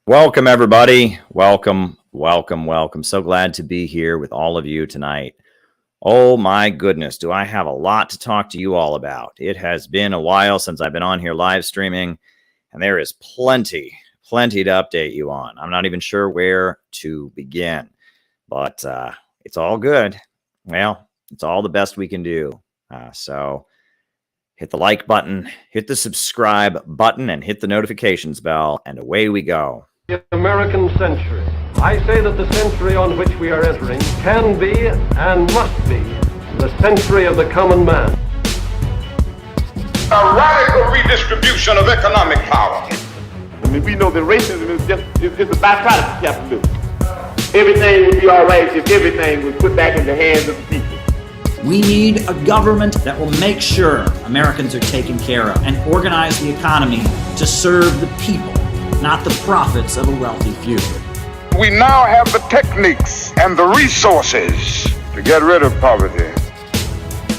Welcome, everybody. Welcome. So glad to be here with all of you tonight. Oh my goodness, do I have a lot to talk to you all about. It has been a while since I've been on here live streaming, and there is plenty to update you on. I'm not even sure where to begin, but it's all good. Well, it's all the best we can do. So hit the like button, hit the subscribe button, and hit the notifications bell, and away we go. The American century. I say that the century on which we are entering can be and must be the century of the common man. A radical redistribution of economic power. I mean, we know that racism is just a byproduct of capitalism. Everything would be all right if everything was put back in the hands of the people. We need a government that will make sure Americans are taken care of and organize the economy to serve the people, not the profits of a wealthy few. We now have the techniques and the resources to get rid of poverty.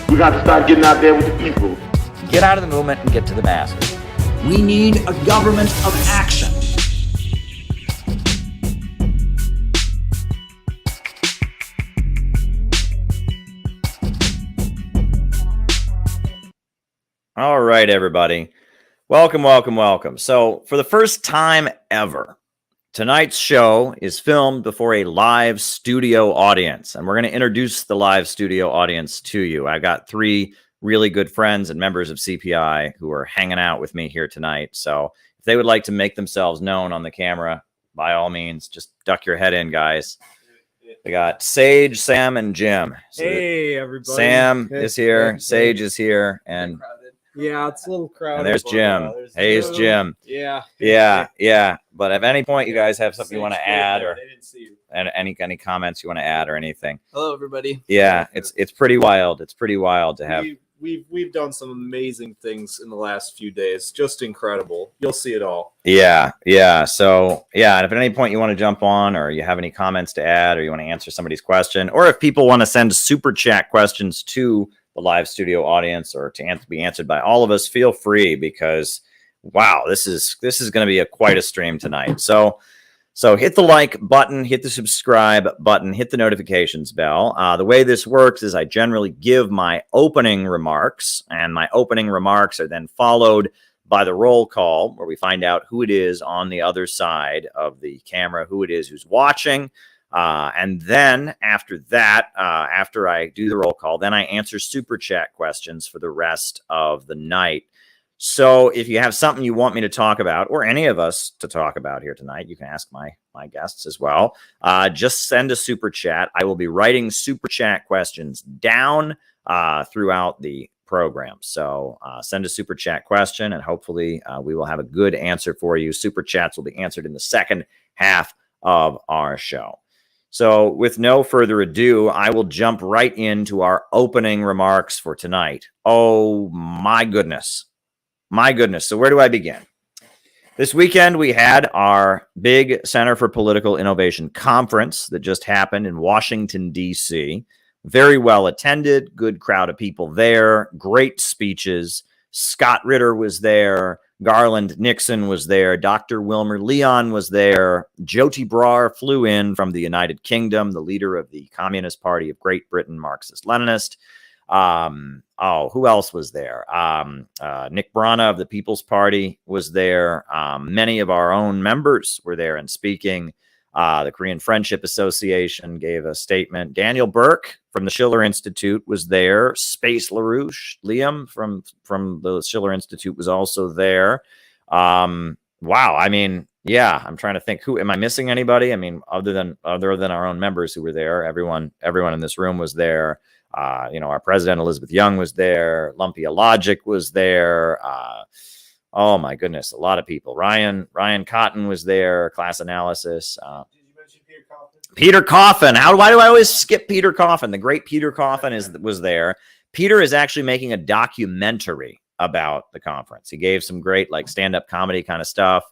We got to start getting out there with the people. Get out of the movement and get to the masses. We need a government of action. All right, everybody. Welcome. So for the first time ever, tonight's show is filmed before a live studio audience, and we're going to introduce the live studio audience to you. I got three really good friends and members of CPI who are hanging out with me here tonight. So if they would like to make themselves known on the camera, by all means, just duck your head in, guys. We got Sage, Sam, and Jim. So hey, everybody. Sam is here, Sage is here, and yeah, it's a little crowded. and there's Jim. Hey, it's Jim. Yeah. But at any point you guys have something you want to add, or they didn't see you. and any comments you want to add or anything. Hello, everybody. Yeah, it's pretty wild. It's pretty wild to have. We've done some amazing things in the last few days. Just incredible. You'll see it all. Yeah. So yeah, and if at any point you want to jump on, or you have any comments to add, or you want to answer somebody's question, or if people want to send super chat questions to the live studio audience, or to be answered by all of us, feel free, because wow, this is going to be quite a stream tonight. So hit the like button, hit the subscribe button, hit the notifications bell. The way this works is I generally give my opening remarks, and my opening remarks are then followed by the roll call, where we find out who it is on the other side of the camera, who it is who's watching. And then after that, after I do the roll call, then I answer super chat questions for the rest of the night. So if you have something you want me to talk about, or any of us to talk about here tonight, you can ask my guests as well. Just send a super chat. I will be writing super chat questions down throughout the program. So send a super chat question, and hopefully we will have a good answer for you. Super chats will be answered in the second half of our show. So with no further ado, I will jump right into our opening remarks for tonight. Oh, my goodness. So where do I begin? This weekend, we had our big Center for Political Innovation conference that just happened in Washington, D.C. Very well attended, good crowd of people there, great speeches. Scott Ritter was there. Garland Nixon was there. Dr. Wilmer Leon was there. Jyoti Brar flew in from the United Kingdom, the leader of the Communist Party of Great Britain, Marxist-Leninist. Who else was there? Nick Brana of the People's Party was there. Many of our own members were there and speaking. The Korean Friendship Association gave a statement. Daniel Burke from the Schiller Institute was there. Space LaRouche, Liam from the Schiller Institute was also there. Wow. I mean, yeah, I'm trying to think. Who am I missing? Anybody? I mean, other than our own members who were there, everyone in this room was there. Our president, Elizabeth Young, was there. Lumpia Logic was there. Oh my goodness, a lot of people. Ryan Cotton was there. Class Analysis. Did you mention Peter Coffin? Peter Coffin. Why do I always skip Peter Coffin? The great Peter Coffin was there. Peter is actually making a documentary about the conference. He gave some great stand-up comedy kind of stuff.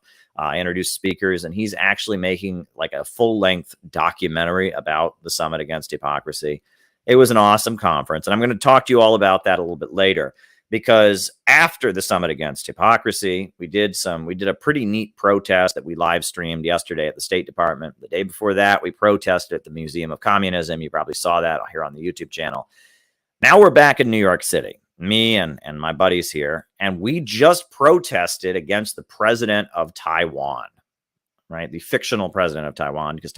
Introduced speakers, and he's actually making a full-length documentary about the Summit Against Hypocrisy. It was an awesome conference, and I'm going to talk to you all about that a little bit later. because after the Summit Against Hypocrisy, we did a pretty neat protest that we live streamed yesterday at the State Department. The day before that, we protested at the Museum of Communism. You probably saw that here on the YouTube channel. Now we're back in New York City, me and my buddies here, and we just protested against the president of Taiwan, right? The fictional president of Taiwan, because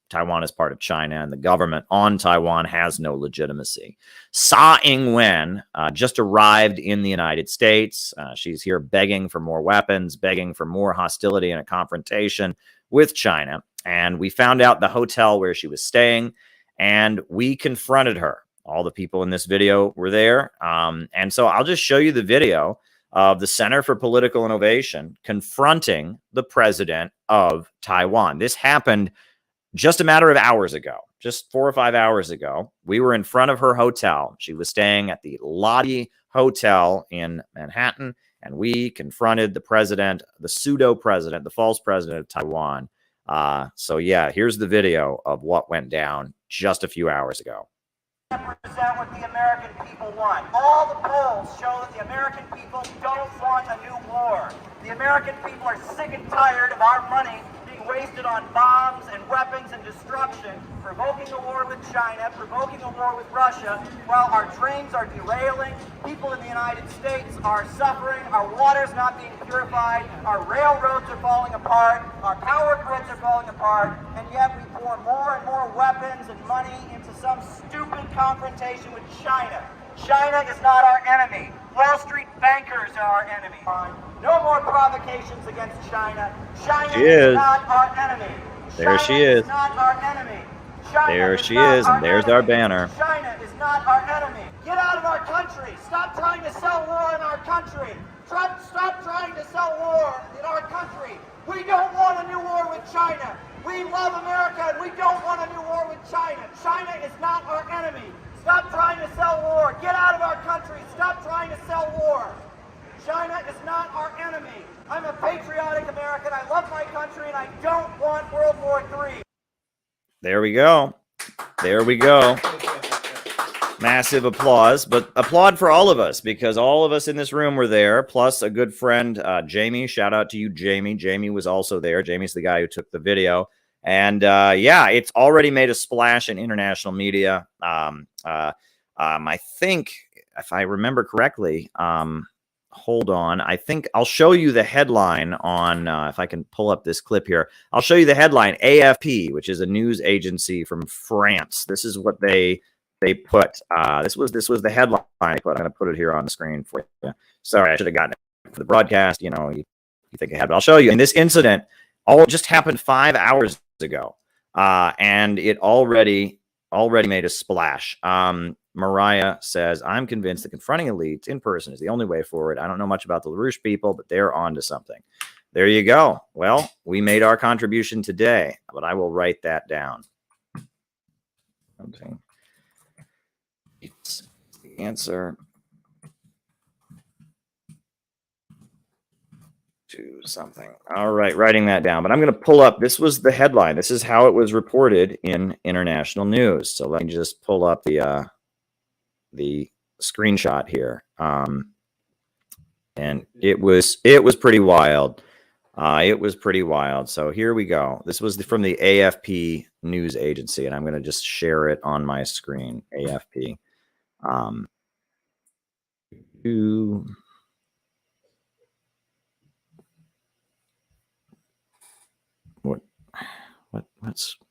Taiwan is part of China, and the government on Taiwan has no legitimacy. Tsai Ing-wen just arrived in the United States. She's here begging for more weapons, begging for more hostility and a confrontation with China. And we found out the hotel where she was staying, and we confronted her. All the people in this video were there. And so I'll just show you the video of the Center for Political Innovation confronting the president of Taiwan. This happened just a matter of hours ago, just 4 or 5 hours ago. We were in front of her hotel. She was staying at the Lottie Hotel in Manhattan, and we confronted the president, the pseudo-president, the false president of Taiwan. So yeah, here's the video of what went down just a few hours ago. Represent what the American people want. All the polls show that the American people don't want a new war. The American people are sick and tired of our money being wasted on bombs and weapons and destruction, provoking a war with China, provoking a war with Russia, while our trains are derailing, people in the United States are suffering, our water's not being purified, our railroads are falling apart, our power grids are falling apart, and yet we pour more and more weapons and money into some stupid confrontation with China. China is not our enemy. Wall Street bankers are our enemy. No more provocations against China. China is not our enemy. There she is. Not our enemy. China there she is, and there's our banner. China is not our enemy. Get out of our country. Stop trying to sell war in our country. Stop trying to sell war in our country. We don't want a new war with China. We love America, and we don't want a new war with China. China is not our enemy. Stop trying to sell war. Get out of our country. Stop trying to sell war. China is not our enemy. I'm a patriotic American. I love my country, and I don't want World War III. There we go. There we go. Massive applause, but applaud for all of us, because all of us in this room were there, plus a good friend, Jamie. Shout out to you, Jamie. Jamie was also there. Jamie's the guy who took the video. And yeah, it's already made a splash in international media. I think, if I remember correctly, hold on. I think I'll show you the headline on, if I can pull up this clip here. I'll show you the headline. AFP, which is a news agency from France. This is what they put. This was the headline I put. I'm going to put it here on the screen for you. Sorry, I should have gotten it for the broadcast. You know, you think ahead, but I'll show you. And this incident all just happened 5 hours ago, and it already made a splash. Mariah says, I'm convinced that confronting elites in person is the only way forward. I don't know much about the LaRouche people, but they're on to something. There you go. Well, we made our contribution today, but I will write that down. Okay. It's the answer to something. All right, writing that down. But I'm going to pull up. This was the headline. This is how it was reported in international news. So let me just pull up the screenshot here. And it was pretty wild. It was pretty wild. So here we go. This was from the AFP news agency, and I'm going to just share it on my screen. AFP.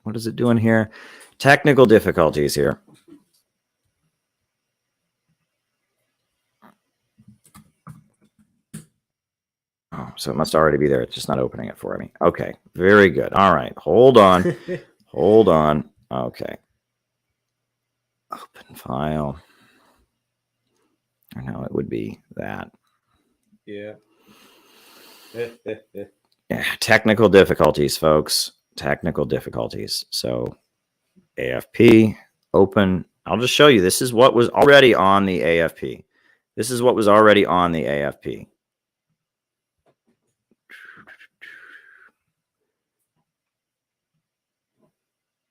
What is it doing here? Technical difficulties here. Oh, so it must already be there. It's just not opening it for me. Okay, very good. All right, hold on. Hold on. Okay. Open file. I know it would be that. Yeah. Yeah, technical difficulties, folks. Technical difficulties. So AFP, open. I'll just show you. This is what was already on the AFP. This is what was already on the AFP.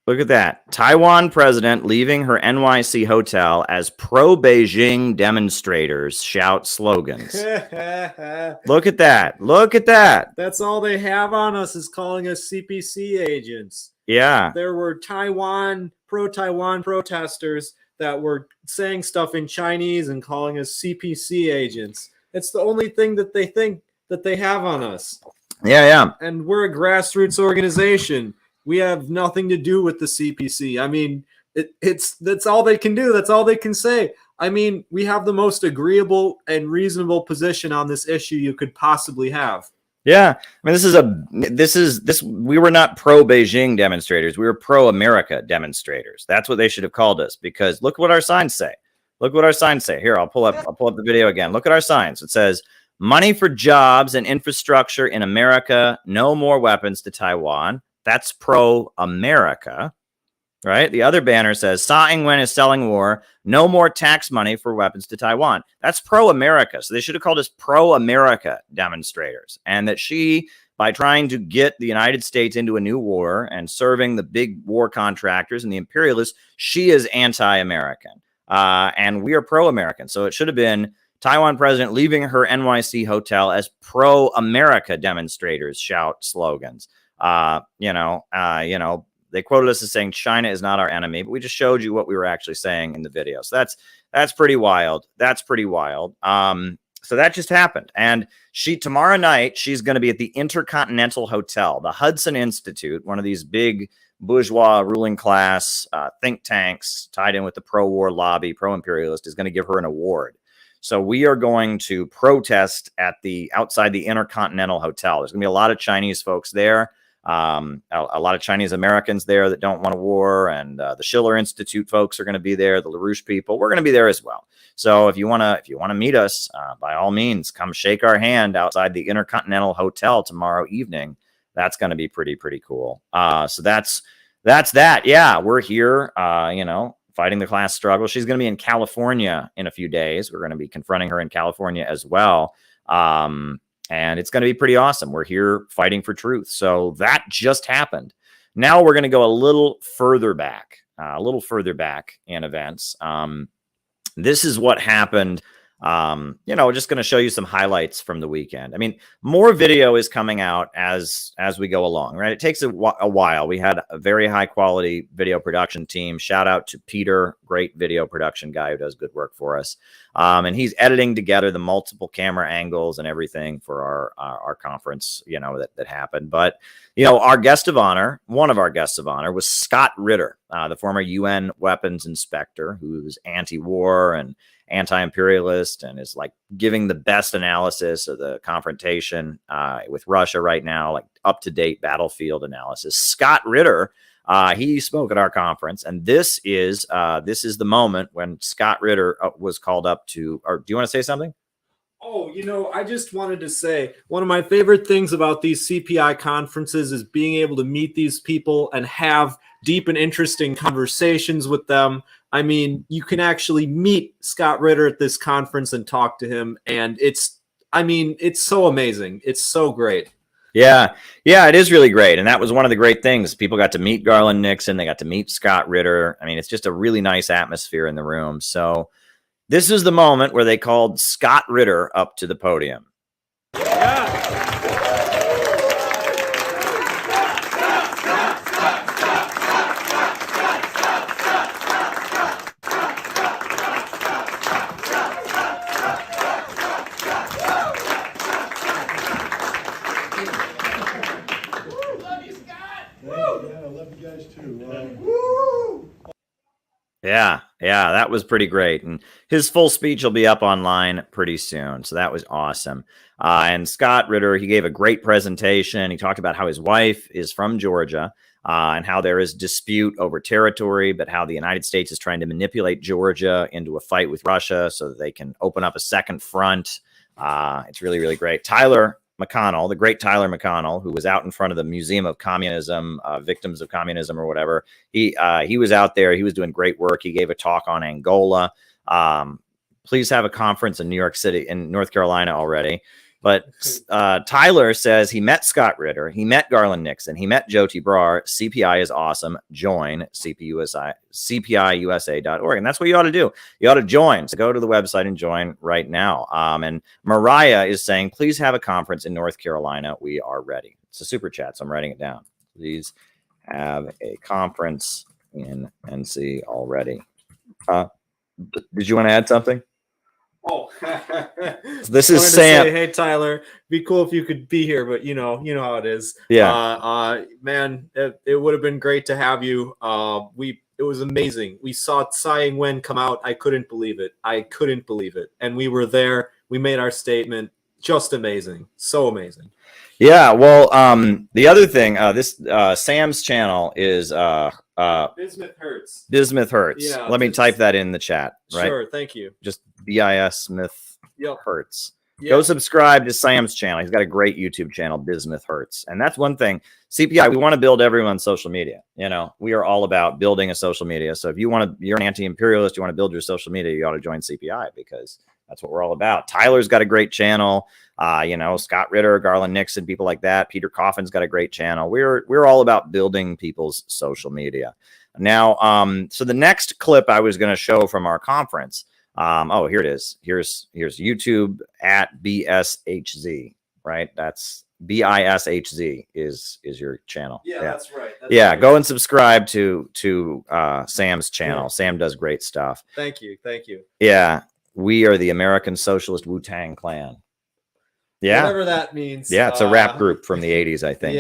Look at that. Taiwan president leaving her NYC hotel as pro-Beijing demonstrators shout slogans. Look at that. Look at that. That's all they have on us, is calling us CPC agents. Yeah. There were pro-Taiwan protesters that were saying stuff in Chinese and calling us CPC agents. It's the only thing that they think that they have on us. Yeah, yeah. And we're a grassroots organization. We have nothing to do with the CPC. I mean, that's all they can do. That's all they can say. I mean, we have the most agreeable and reasonable position on this issue you could possibly have. Yeah. I mean, we were not pro-Beijing demonstrators. We were pro-America demonstrators. That's what they should have called us, because look what our signs say. Look what our signs say. Here, I'll pull up the video again. Look at our signs. It says, money for jobs and infrastructure in America. No more weapons to Taiwan. That's pro-America, right? The other banner says, Tsai Ing-wen is selling war. No more tax money for weapons to Taiwan. That's pro-America. So they should have called us pro-America demonstrators. And that she, by trying to get the United States into a new war and serving the big war contractors and the imperialists, she is anti-American. And we are pro-American. So it should have been Taiwan president leaving her NYC hotel as pro-America demonstrators shout slogans. They quoted us as saying China is not our enemy, but we just showed you what we were actually saying in the video. So that's pretty wild. That's pretty wild. So that just happened. And tomorrow night, she's going to be at the Intercontinental Hotel, the Hudson Institute, one of these big bourgeois ruling class think tanks tied in with the pro-war lobby, pro-imperialist, is going to give her an award. So we are going to protest outside the Intercontinental Hotel. There's going to be a lot of Chinese folks there. A lot of Chinese Americans there that don't want a war, and the Schiller Institute folks are going to be there. The LaRouche people, we're going to be there as well. So if you want to meet us, by all means, come shake our hand outside the Intercontinental Hotel tomorrow evening. That's going to be pretty cool. So that's that. Yeah, we're here. Fighting the class struggle. She's going to be in California in a few days. We're going to be confronting her in California as well. And it's going to be pretty awesome. We're here fighting for truth. So that just happened. Now we're going to go a little further back in events. This is what happened. Just going to show you some highlights from the weekend. I mean, more video is coming out as we go along, right? It takes a while. We had a very high quality video production team. Shout out to Peter, great video production guy who does good work for us. And he's editing together the multiple camera angles and everything for our conference, that happened. But, our guest of honor, one of our guests of honor, was Scott Ritter, the former UN weapons inspector, who's anti-war and anti-imperialist and is like giving the best analysis of the confrontation with Russia right now, like up-to-date battlefield analysis. Scott Ritter, he spoke at our conference, and this is the moment when Scott Ritter was called up to. Or do you want to say something? Oh, I just wanted to say one of my favorite things about these CPI conferences is being able to meet these people and have deep and interesting conversations with them. I mean, you can actually meet Scott Ritter at this conference and talk to him. And it's so amazing. It's so great. Yeah, it is really great. And that was one of the great things. People got to meet Garland Nixon. They got to meet Scott Ritter. I mean, it's just a really nice atmosphere in the room. So this is the moment where they called Scott Ritter up to the podium. Yeah, that was pretty great. And his full speech will be up online pretty soon. So that was awesome. And Scott Ritter, he gave a great presentation. He talked about how his wife is from Georgia and how there is dispute over territory, but how the United States is trying to manipulate Georgia into a fight with Russia so that they can open up a second front. It's really, really great. Tyler McConnell, the great Tyler McConnell, who was out in front of the Museum of Communism, Victims of Communism or whatever. He was out there. He was doing great work. He gave a talk on Angola. Please have a conference in New York City, in North Carolina already. But Tyler says he met Scott Ritter, he met Garland Nixon, he met Joe T. Brar. CPI is awesome. Join CPIUSA.org. And that's what you ought to do. You ought to join. So go to the website and join right now. And Mariah is saying, please have a conference in North Carolina. We are ready. It's a super chat, so I'm writing it down. Please have a conference in NC already. Did you want to add something? Oh, this is Sam. Say, hey Tyler, be cool if you could be here, but you know how it is. Yeah. Man, it would have been great to have you. It was amazing. We saw Tsai Ing-wen come out. I couldn't believe it. And we were there. We made our statement. Just amazing. So amazing. Yeah. Well, the other thing, this Sam's channel is Bismuth Hertz. Bismuth Hertz. Yeah, let me type that in the chat. Right. Sure. Thank you. Just Bismuth Hertz. Yep. Go subscribe to Sam's channel. He's got a great YouTube channel, Bismuth Hertz. And that's one thing. CPI, we want to build everyone's social media. We are all about building a social media. So if you're an anti-imperialist, you want to build your social media, you ought to join CPI because that's what we're all about. Tyler's got a great channel. Scott Ritter, Garland Nixon, people like that. Peter Coffin's got a great channel. We're all about building people's social media. Now, so the next clip I was going to show from our conference. Here it is. Here's YouTube at BSHZ, right? That's BISHZ is your channel. Yeah, that's right. Go and subscribe to Sam's channel. Yeah. Sam does great stuff. Thank you. Yeah, we are the American Socialist Wu-Tang Clan. Yeah, whatever that means. Yeah, it's a rap group from the 80s, I think.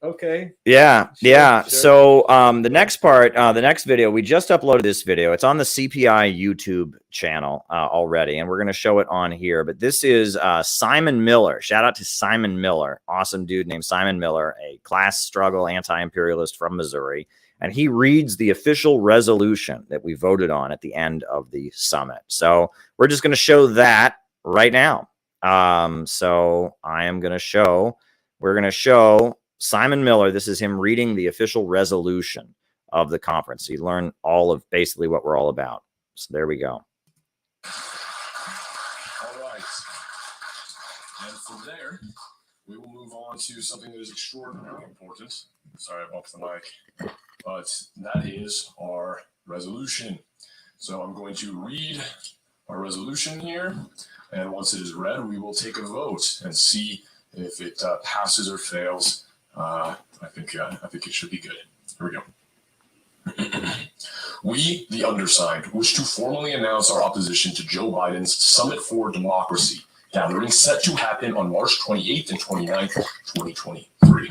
Okay. Yeah. Sure. So the next part, the next video, we just uploaded this video. It's on the CPI YouTube channel already, and we're going to show it on here. But this is Simon Miller. Shout out to Simon Miller. Awesome dude named Simon Miller, a class struggle anti-imperialist from Missouri. And he reads the official resolution that we voted on at the end of the summit. So we're just going to show that right now. So we're going to show Simon Miller. This is him reading the official resolution of the conference. So you learn all of basically what we're all about. So there we go. All right. And from there, we will move on to something that is extraordinarily important. Sorry, I bumped the mic. But that is our resolution. So I'm going to read our resolution here. And once it is read, we will take a vote and see if it passes or fails. I think it should be good. Here we go. We, the undersigned, wish to formally announce our opposition to Joe Biden's Summit for Democracy gathering set to happen on March 28th and 29th, 2023.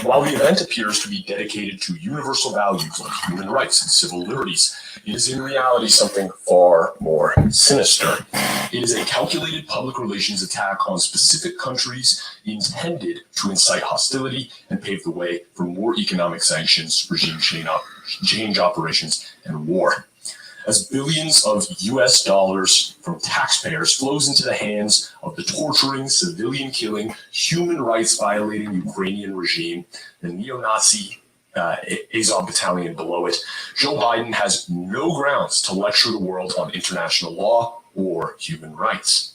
While the event appears to be dedicated to universal values like human rights and civil liberties, it is in reality something far more sinister. It is a calculated public relations attack on specific countries intended to incite hostility and pave the way for more economic sanctions, regime change operations, and war. As billions of US dollars from taxpayers flows into the hands of the torturing, civilian-killing, human rights violating Ukrainian regime, the neo-Nazi Azov battalion below it, Joe Biden has no grounds to lecture the world on international law or human rights.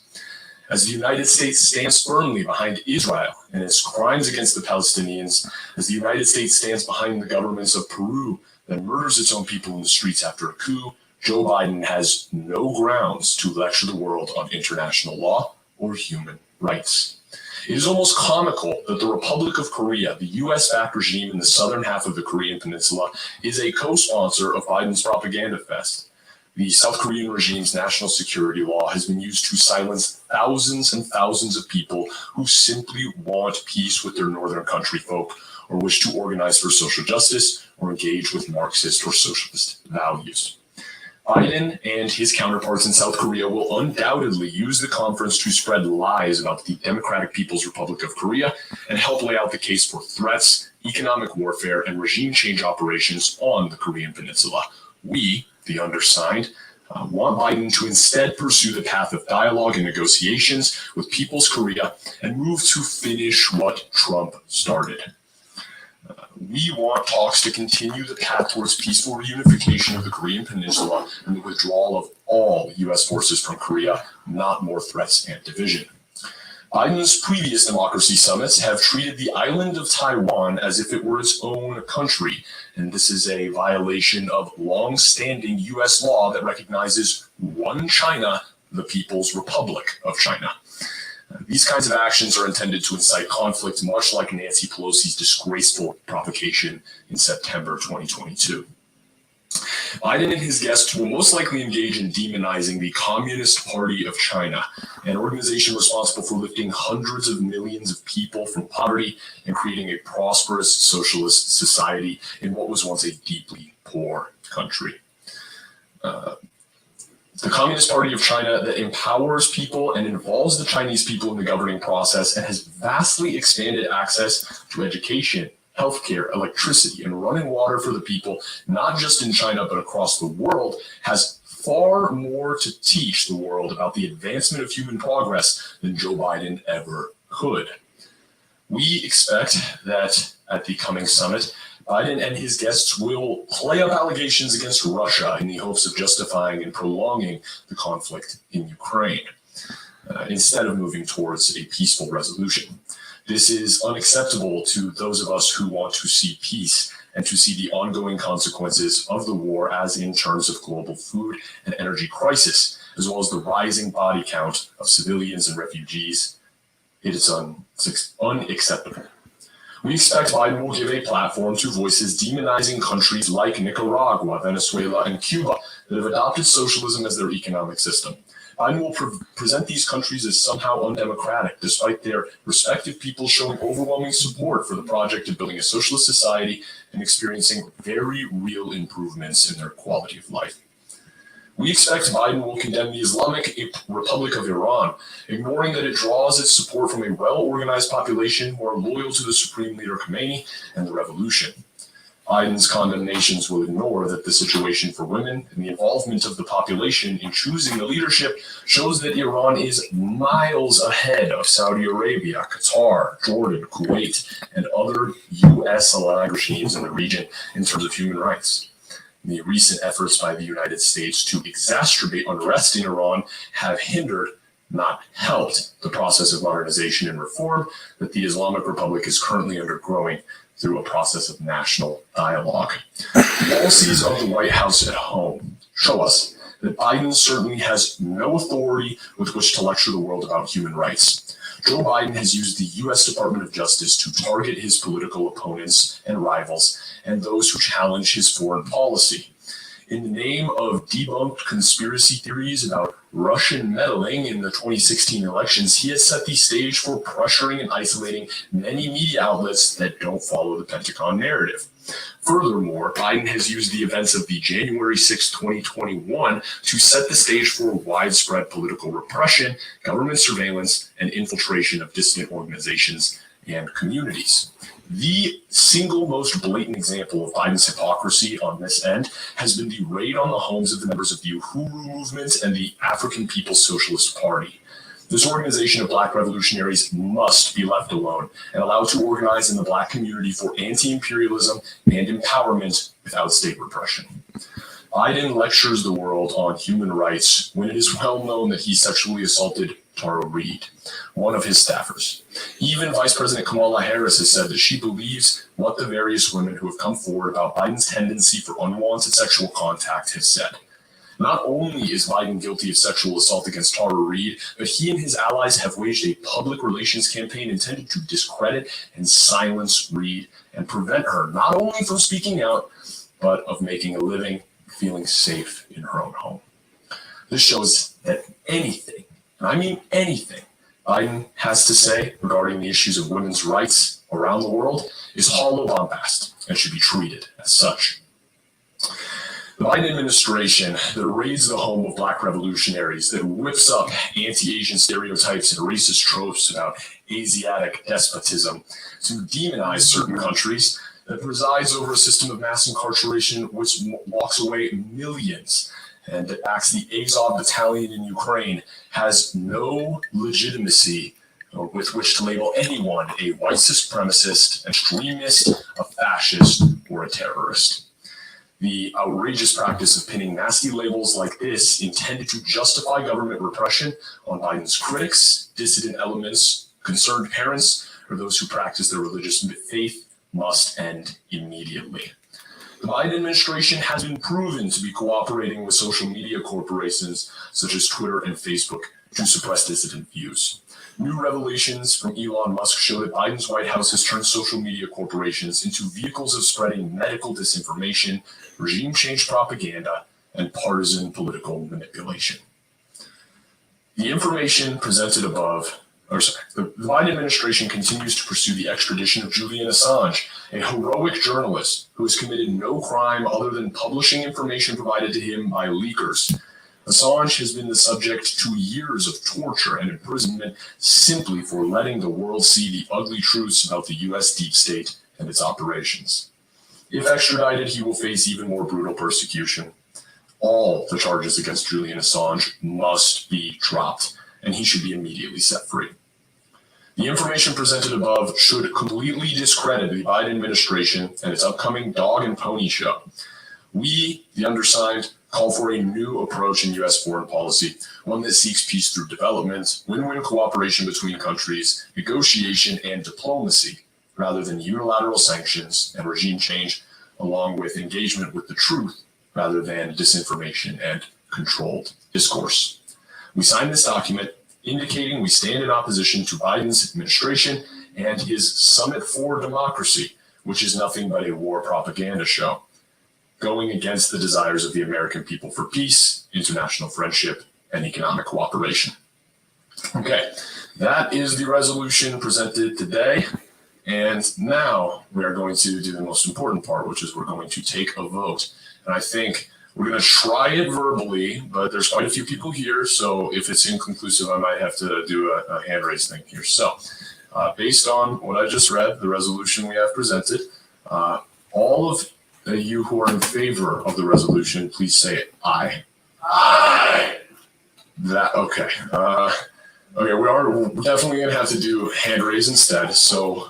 As the United States stands firmly behind Israel and its crimes against the Palestinians, as the United States stands behind the governments of Peru that murders its own people in the streets after a coup, Joe Biden has no grounds to lecture the world on international law or human rights. It is almost comical that the Republic of Korea, the US-backed regime in the southern half of the Korean Peninsula, is a co-sponsor of Biden's propaganda fest. The South Korean regime's national security law has been used to silence thousands and thousands of people who simply want peace with their northern country folk or wish to organize for social justice or engage with Marxist or socialist values. Biden and his counterparts in South Korea will undoubtedly use the conference to spread lies about the Democratic People's Republic of Korea and help lay out the case for threats, economic warfare, and regime change operations on the Korean Peninsula. We, the undersigned, want Biden to instead pursue the path of dialogue and negotiations with People's Korea and move to finish what Trump started. We want talks to continue the path towards peaceful reunification of the Korean Peninsula and the withdrawal of all U.S. forces from Korea, not more threats and division. Biden's previous democracy summits have treated the island of Taiwan as if it were its own country, and this is a violation of long-standing U.S. law that recognizes one China, the People's Republic of China. These kinds of actions are intended to incite conflict, much like Nancy Pelosi's disgraceful provocation in September 2022. Biden and his guests will most likely engage in demonizing the Communist Party of China, an organization responsible for lifting hundreds of millions of people from poverty and creating a prosperous socialist society in what was once a deeply poor country. The Communist Party of China that empowers people and involves the Chinese people in the governing process and has vastly expanded access to education, healthcare, electricity, and running water for the people, not just in China, but across the world, has far more to teach the world about the advancement of human progress than Joe Biden ever could. We expect that at the coming summit, Biden and his guests will play up allegations against Russia in the hopes of justifying and prolonging the conflict in Ukraine, instead of moving towards a peaceful resolution. This is unacceptable to those of us who want to see peace and to see the ongoing consequences of the war as in terms of global food and energy crisis, as well as the rising body count of civilians and refugees. It is unacceptable. We expect Biden will give a platform to voices demonizing countries like Nicaragua, Venezuela, and Cuba that have adopted socialism as their economic system. Biden will present these countries as somehow undemocratic, despite their respective people showing overwhelming support for the project of building a socialist society and experiencing very real improvements in their quality of life. We expect Biden will condemn the Islamic Republic of Iran, ignoring that it draws its support from a well-organized population who are loyal to the Supreme Leader Khomeini and the revolution. Biden's condemnations will ignore that the situation for women and the involvement of the population in choosing the leadership shows that Iran is miles ahead of Saudi Arabia, Qatar, Jordan, Kuwait, and other U.S.-aligned regimes in the region in terms of human rights. The recent efforts by the United States to exacerbate unrest in Iran have hindered, not helped, the process of modernization and reform that the Islamic Republic is currently undergoing through a process of national dialogue. Policies of the White House at home show us that Biden certainly has no authority with which to lecture the world about human rights. Joe Biden has used the U.S. Department of Justice to target his political opponents and rivals and those who challenge his foreign policy. In the name of debunked conspiracy theories about Russian meddling in the 2016 elections, he has set the stage for pressuring and isolating many media outlets that don't follow the Pentagon narrative. Furthermore, Biden has used the events of the January 6, 2021 to set the stage for widespread political repression, government surveillance, and infiltration of dissident organizations and communities. The single most blatant example of Biden's hypocrisy on this end has been the raid on the homes of the members of the Uhuru movement and the African People's Socialist Party. This organization of Black revolutionaries must be left alone and allowed to organize in the Black community for anti-imperialism and empowerment without state repression. Biden lectures the world on human rights when it is well known that he sexually assaulted Tara Reid, one of his staffers. Even Vice President Kamala Harris has said that she believes what the various women who have come forward about Biden's tendency for unwanted sexual contact have said. Not only is Biden guilty of sexual assault against Tara Reid, but he and his allies have waged a public relations campaign intended to discredit and silence Reid and prevent her not only from speaking out, but of making a living, feeling safe in her own home. This shows that anything, and I mean anything, Biden has to say regarding the issues of women's rights around the world is hollow bombast and should be treated as such. The Biden administration that raids the home of Black revolutionaries, that whips up anti-Asian stereotypes and racist tropes about Asiatic despotism to demonize certain countries, that presides over a system of mass incarceration which walks away millions, and that backs the Azov battalion in Ukraine, has no legitimacy with which to label anyone a white supremacist, extremist, a fascist, or a terrorist. The outrageous practice of pinning nasty labels like this intended to justify government repression on Biden's critics, dissident elements, concerned parents, or those who practice their religious faith must end immediately. The Biden administration has been proven to be cooperating with social media corporations such as Twitter and Facebook to suppress dissident views. New revelations from Elon Musk show that Biden's White House has turned social media corporations into vehicles of spreading medical disinformation, regime change propaganda, and partisan political manipulation. The information presented above, the Biden administration continues to pursue the extradition of Julian Assange, a heroic journalist who has committed no crime other than publishing information provided to him by leakers. Assange has been the subject to years of torture and imprisonment simply for letting the world see the ugly truths about the U.S. deep state and its operations. If extradited, he will face even more brutal persecution. All the charges against Julian Assange must be dropped, and he should be immediately set free. The information presented above should completely discredit the Biden administration and its upcoming dog and pony show. We, the undersigned, call for a new approach in U.S. foreign policy, one that seeks peace through development, win-win cooperation between countries, negotiation, and diplomacy, rather than unilateral sanctions and regime change, along with engagement with the truth, rather than disinformation and controlled discourse. We signed this document indicating we stand in opposition to Biden's administration and his Summit for Democracy, which is nothing but a war propaganda show, going against the desires of the American people for peace, international friendship, and economic cooperation. Okay, that is the resolution presented today. And now we are going to do the most important part, which is we're going to take a vote. And I think we're going to try it verbally, but there's quite a few people here. So if it's inconclusive, I might have to do a hand raise thing here. So based on what I just read, the resolution we have presented, all of you who are in favor of the resolution, please say aye. Aye. Okay. Okay, we're definitely gonna have to do hand raise instead. So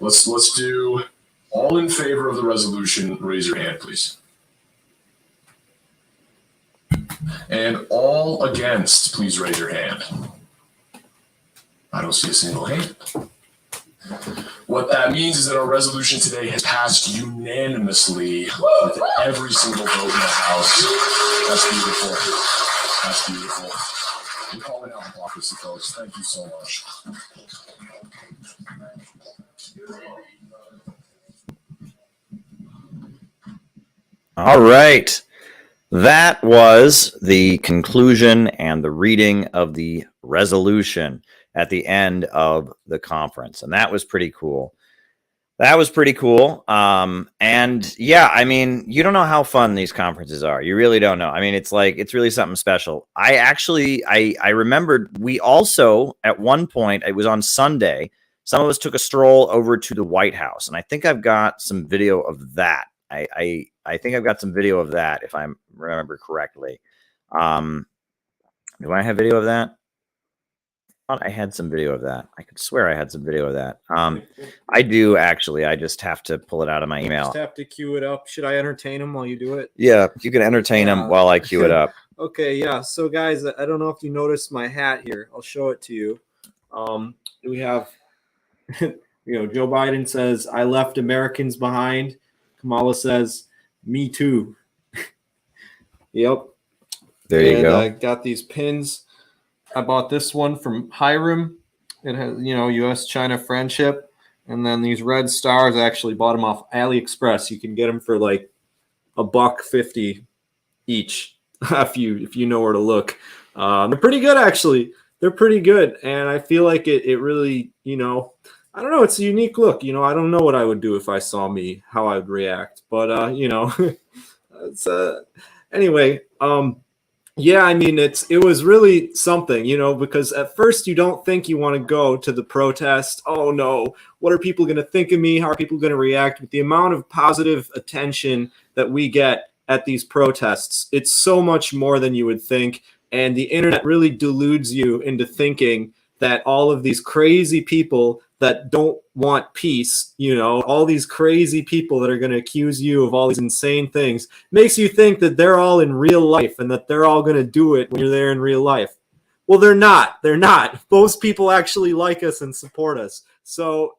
let's do all in favor of the resolution. Raise your hand, please. And all against, please raise your hand. I don't see a single hand. What that means is that our resolution today has passed unanimously with every single vote in the House. That's beautiful. That's beautiful. We're calling out hypocrisy, folks. Thank you so much. All right. That was the conclusion and the reading of the resolution at the end of the conference. And that was pretty cool. And yeah, I mean, you don't know how fun these conferences are. You really don't know. I mean, it's really something special. I remembered we also, at one point, it was on Sunday, some of us took a stroll over to the White House. And I think I've got some video of that. I think I've got some video of that, if I remember correctly. Do I have video of that? I thought I had some video of that. I could swear I had some video of that. I do, actually. I just have to pull it out of my email. Just have to queue it up. Should I entertain them while you do it? Yeah, you can entertain them while I queue it up. Okay, yeah. So, guys, I don't know if you noticed my hat here. I'll show it to you. We have, Joe Biden says, "I left Americans behind." Kamala says, "Me too." Yep. There you go. I got these pins. I bought this one from Hiram. It has, U.S.-China friendship. And then these red stars, I actually bought them off AliExpress. You can get them for like $1.50 each if you know where to look. They're pretty good, actually. They're pretty good. And I feel like it really, I don't know. It's a unique look. I don't know what I would do if I saw me, how I would react. But, it's anyway. Yeah, I mean, it was really something, because at first you don't think you want to go to the protest. Oh, no. What are people going to think of me? How are people going to react? With the amount of positive attention that we get at these protests, it's so much more than you would think. And the internet really deludes you into thinking that all of these crazy people that don't want peace, you know, all these crazy people that are going to accuse you of all these insane things, makes you think that they're all in real life and that they're all going to do it when you're there in real life. Well, they're not. They're not. Most people actually like us and support us. So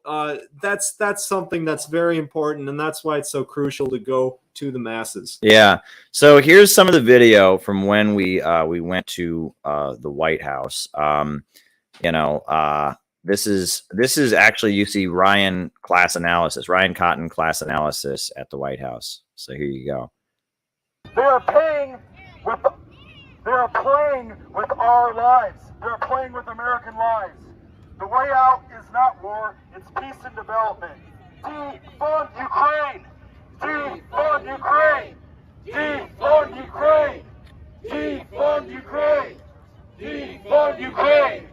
that's something that's very important, and that's why it's so crucial to go to the masses. Yeah. So here's some of the video from when we went to the White House. You know, this is actually, you see Ryan Cotton class analysis at the White House. So here you go. They are playing with our lives. They're playing with American lives. The way out is not war, it's peace and development. Defund Ukraine! Defund Ukraine! Defund Ukraine! Defund Ukraine! Defund Ukraine!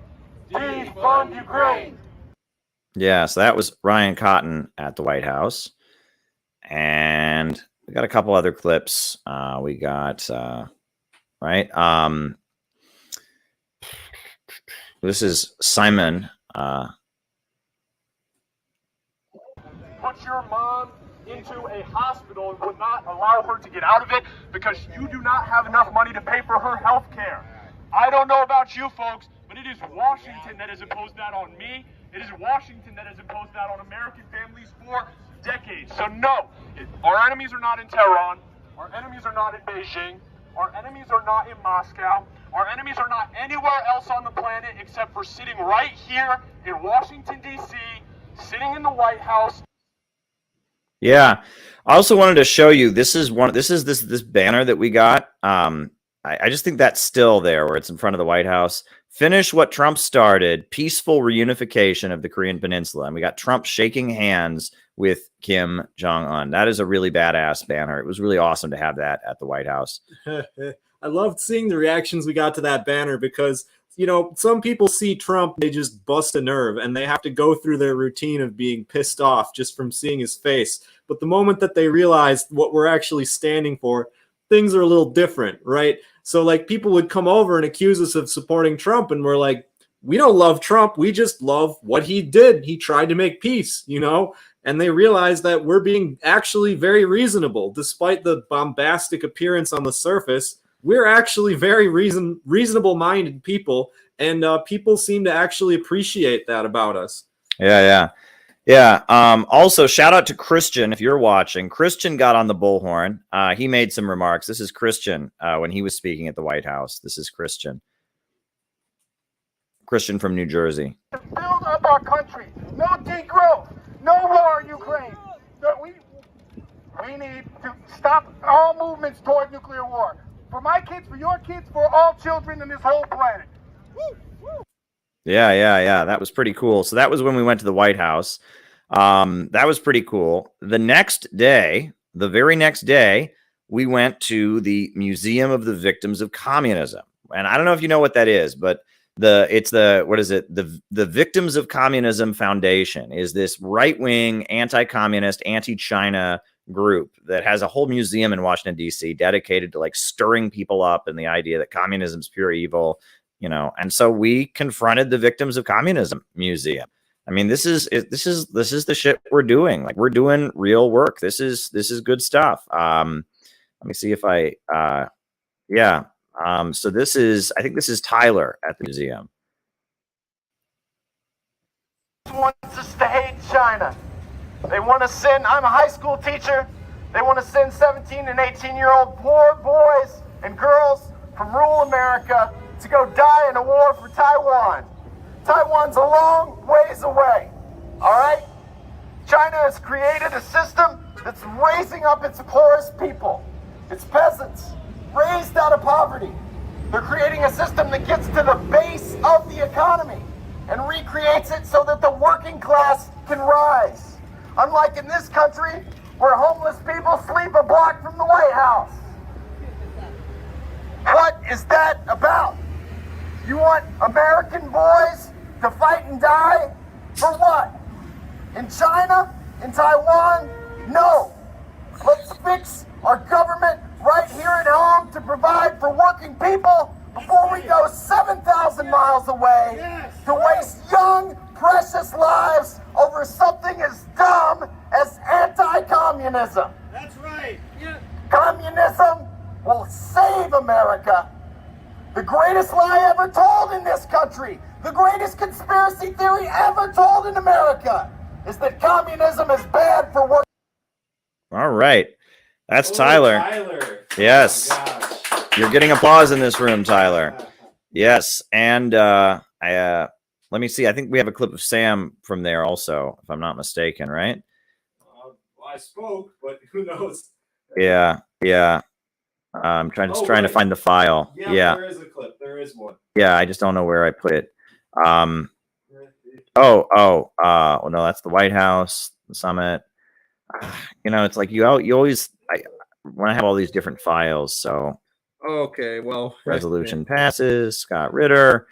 Defund Ukraine! Yeah, so that was Ryan Cotton at the White House. And we got a couple other clips. We got, this is Simon. Put your mom into a hospital and would not allow her to get out of it because you do not have enough money to pay for her health care. I don't know about you folks, but it is Washington that has imposed that on me. It is Washington that has imposed that on American families for decades. So no, our enemies are not in Tehran. Our enemies are not in Beijing. Our enemies are not in Moscow. Our enemies are not anywhere else on the planet except for sitting right here in Washington, D.C., sitting in the White House. Yeah. I also wanted to show you, this banner that we got. I just think that's still there where it's in front of the White House. Finish what Trump started, peaceful reunification of the Korean Peninsula. And we got Trump shaking hands with Kim Jong-un. That is a really badass banner. It was really awesome to have that at the White House. I loved seeing the reactions we got to that banner because, you know, some people see Trump, they just bust a nerve and they have to go through their routine of being pissed off just from seeing his face. But the moment that they realize what we're actually standing for, things are a little different, right? So like people would come over and accuse us of supporting Trump and we're like, we don't love Trump. We just love what he did. He tried to make peace, you know? And they realize that we're being actually very reasonable. Despite the bombastic appearance on the surface, we're actually very reasonable-minded people, and people seem to actually appreciate that about us. Yeah. Also, shout out to Christian if you're watching. Christian got on the bullhorn. He made some remarks. This is Christian when he was speaking at the White House. This is Christian. Christian from New Jersey. To build up our country, no degrowth, no war in Ukraine. We need to stop all movements toward nuclear war. For my kids, for your kids, for all children in this whole planet. Yeah. That was pretty cool. So that was when we went to the White House. That was pretty cool. The very next day, we went to the Museum of the Victims of Communism. And I don't know if you know what that is, but the Victims of Communism Foundation is this right-wing, anti-communist, anti-China group that has a whole museum in Washington, D.C. dedicated to like stirring people up and the idea that communism is pure evil, you know. And so we confronted the Victims of Communism Museum. I mean, this is the shit we're doing. Like, we're doing real work. This is good stuff. Let me see if so I think this is Tyler at the museum. Wants us to hate China. They want to send, I'm a high school teacher, they want to send 17 and 18-year-old poor boys and girls from rural America to go die in a war for Taiwan. Taiwan's a long ways away, all right? China has created a system that's raising up its poorest people, its peasants, raised out of poverty. They're creating a system that gets to the base of the economy and recreates it so that the working class can rise. Unlike in this country, where homeless people sleep a block from the White House. What is that about? You want American boys to fight and die? For what? In China? In Taiwan? No. Let's fix our government right here at home to provide for working people before we go 7,000 miles away to waste young, precious lives over something as dumb as anti-communism. That's right. Yeah. Communism will save America. The greatest lie ever told in this country, the greatest conspiracy theory ever told in America, is that communism is bad for work. All right. That's Tyler. Tyler. Yes. Oh my gosh. You're getting applause in this room, Tyler. Yes. And let me see. I think we have a clip of Sam from there also, if I'm not mistaken, right? Well, I spoke, but who knows? Yeah. Yeah. I'm trying to find the file. Yeah. There is a clip. There is one. Yeah. I just don't know where I put it. Well, no, that's the White House, the summit. You know, it's like you always want to have all these different files. So Okay, well, resolution passes, Scott Ritter.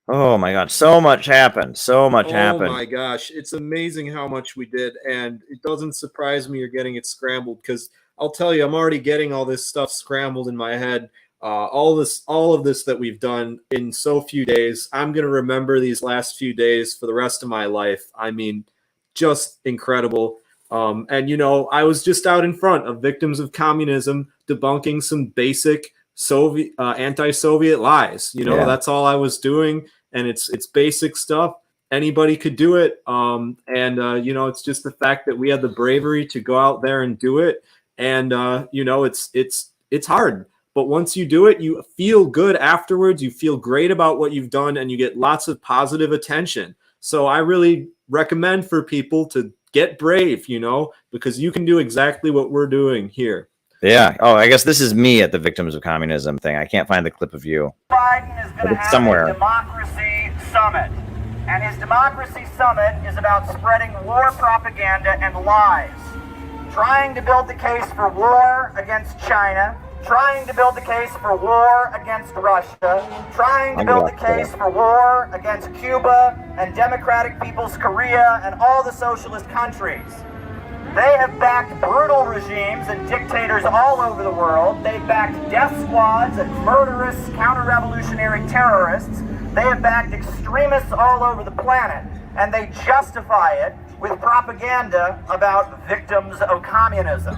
Oh my God, so much happened. So much happened. Oh my gosh, it's amazing how much we did, and it doesn't surprise me you're getting it scrambled, because I'll tell you, I'm already getting all this stuff scrambled in my head. All of this that we've done in so few days, I'm gonna remember these last few days for the rest of my life. I mean, just incredible. And you know, I was just out in front of victims of communism, debunking some basic Soviet anti-Soviet lies. You know, Yeah. that's all I was doing, and it's basic stuff. Anybody could do it. You know, it's just the fact that we had the bravery to go out there and do it. And you know, it's hard, but once you do it, you feel good afterwards. You feel great about what you've done, and you get lots of positive attention. So I really recommend for people to get brave, you know, because you can do exactly what we're doing here. Yeah. Oh, I guess this is me at the Victims of Communism thing. I can't find the clip of you. Biden is going to have somewhere. a democracy summit. And his democracy summit is about spreading war propaganda and lies. Trying to build the case for war against China. Trying to build the case for war against Russia. Trying to build the case for war against Cuba and Democratic People's Korea and all the socialist countries. They have backed brutal regimes and dictators all over the world. They've backed death squads and murderous counter-revolutionary terrorists. They have backed extremists all over the planet. And they justify it with propaganda about victims of communism.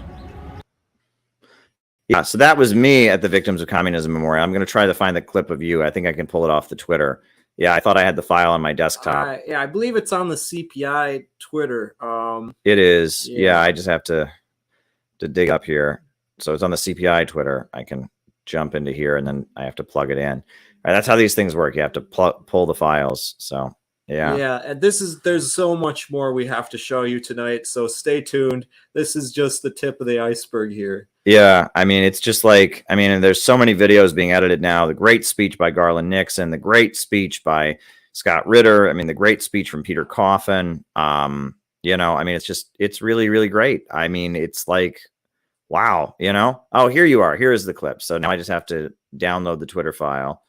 Yeah, so that was me at the Victims of Communism Memorial. I'm going to try to find the clip of you. I think I can pull it off the Twitter. Yeah, I thought I had the file on my desktop. Yeah, I believe it's on the CPI Twitter. It is. Yeah, I just have to dig up here. So it's on the CPI Twitter. I can jump into here, and then I have to plug it in. All right, that's how these things work. You have to pull the files. So yeah. Yeah, and there's so much more we have to show you tonight. So stay tuned. This is just the tip of the iceberg here. Yeah, I mean, it's just like, I mean, and there's so many videos being edited now. The great speech by Garland Nixon, the great speech by Scott Ritter. I mean, the great speech from Peter Coffin. You know, I mean, it's really, really great. I mean, it's like, wow, you know. Oh, here you are. Here is the clip. So now I just have to download the Twitter file,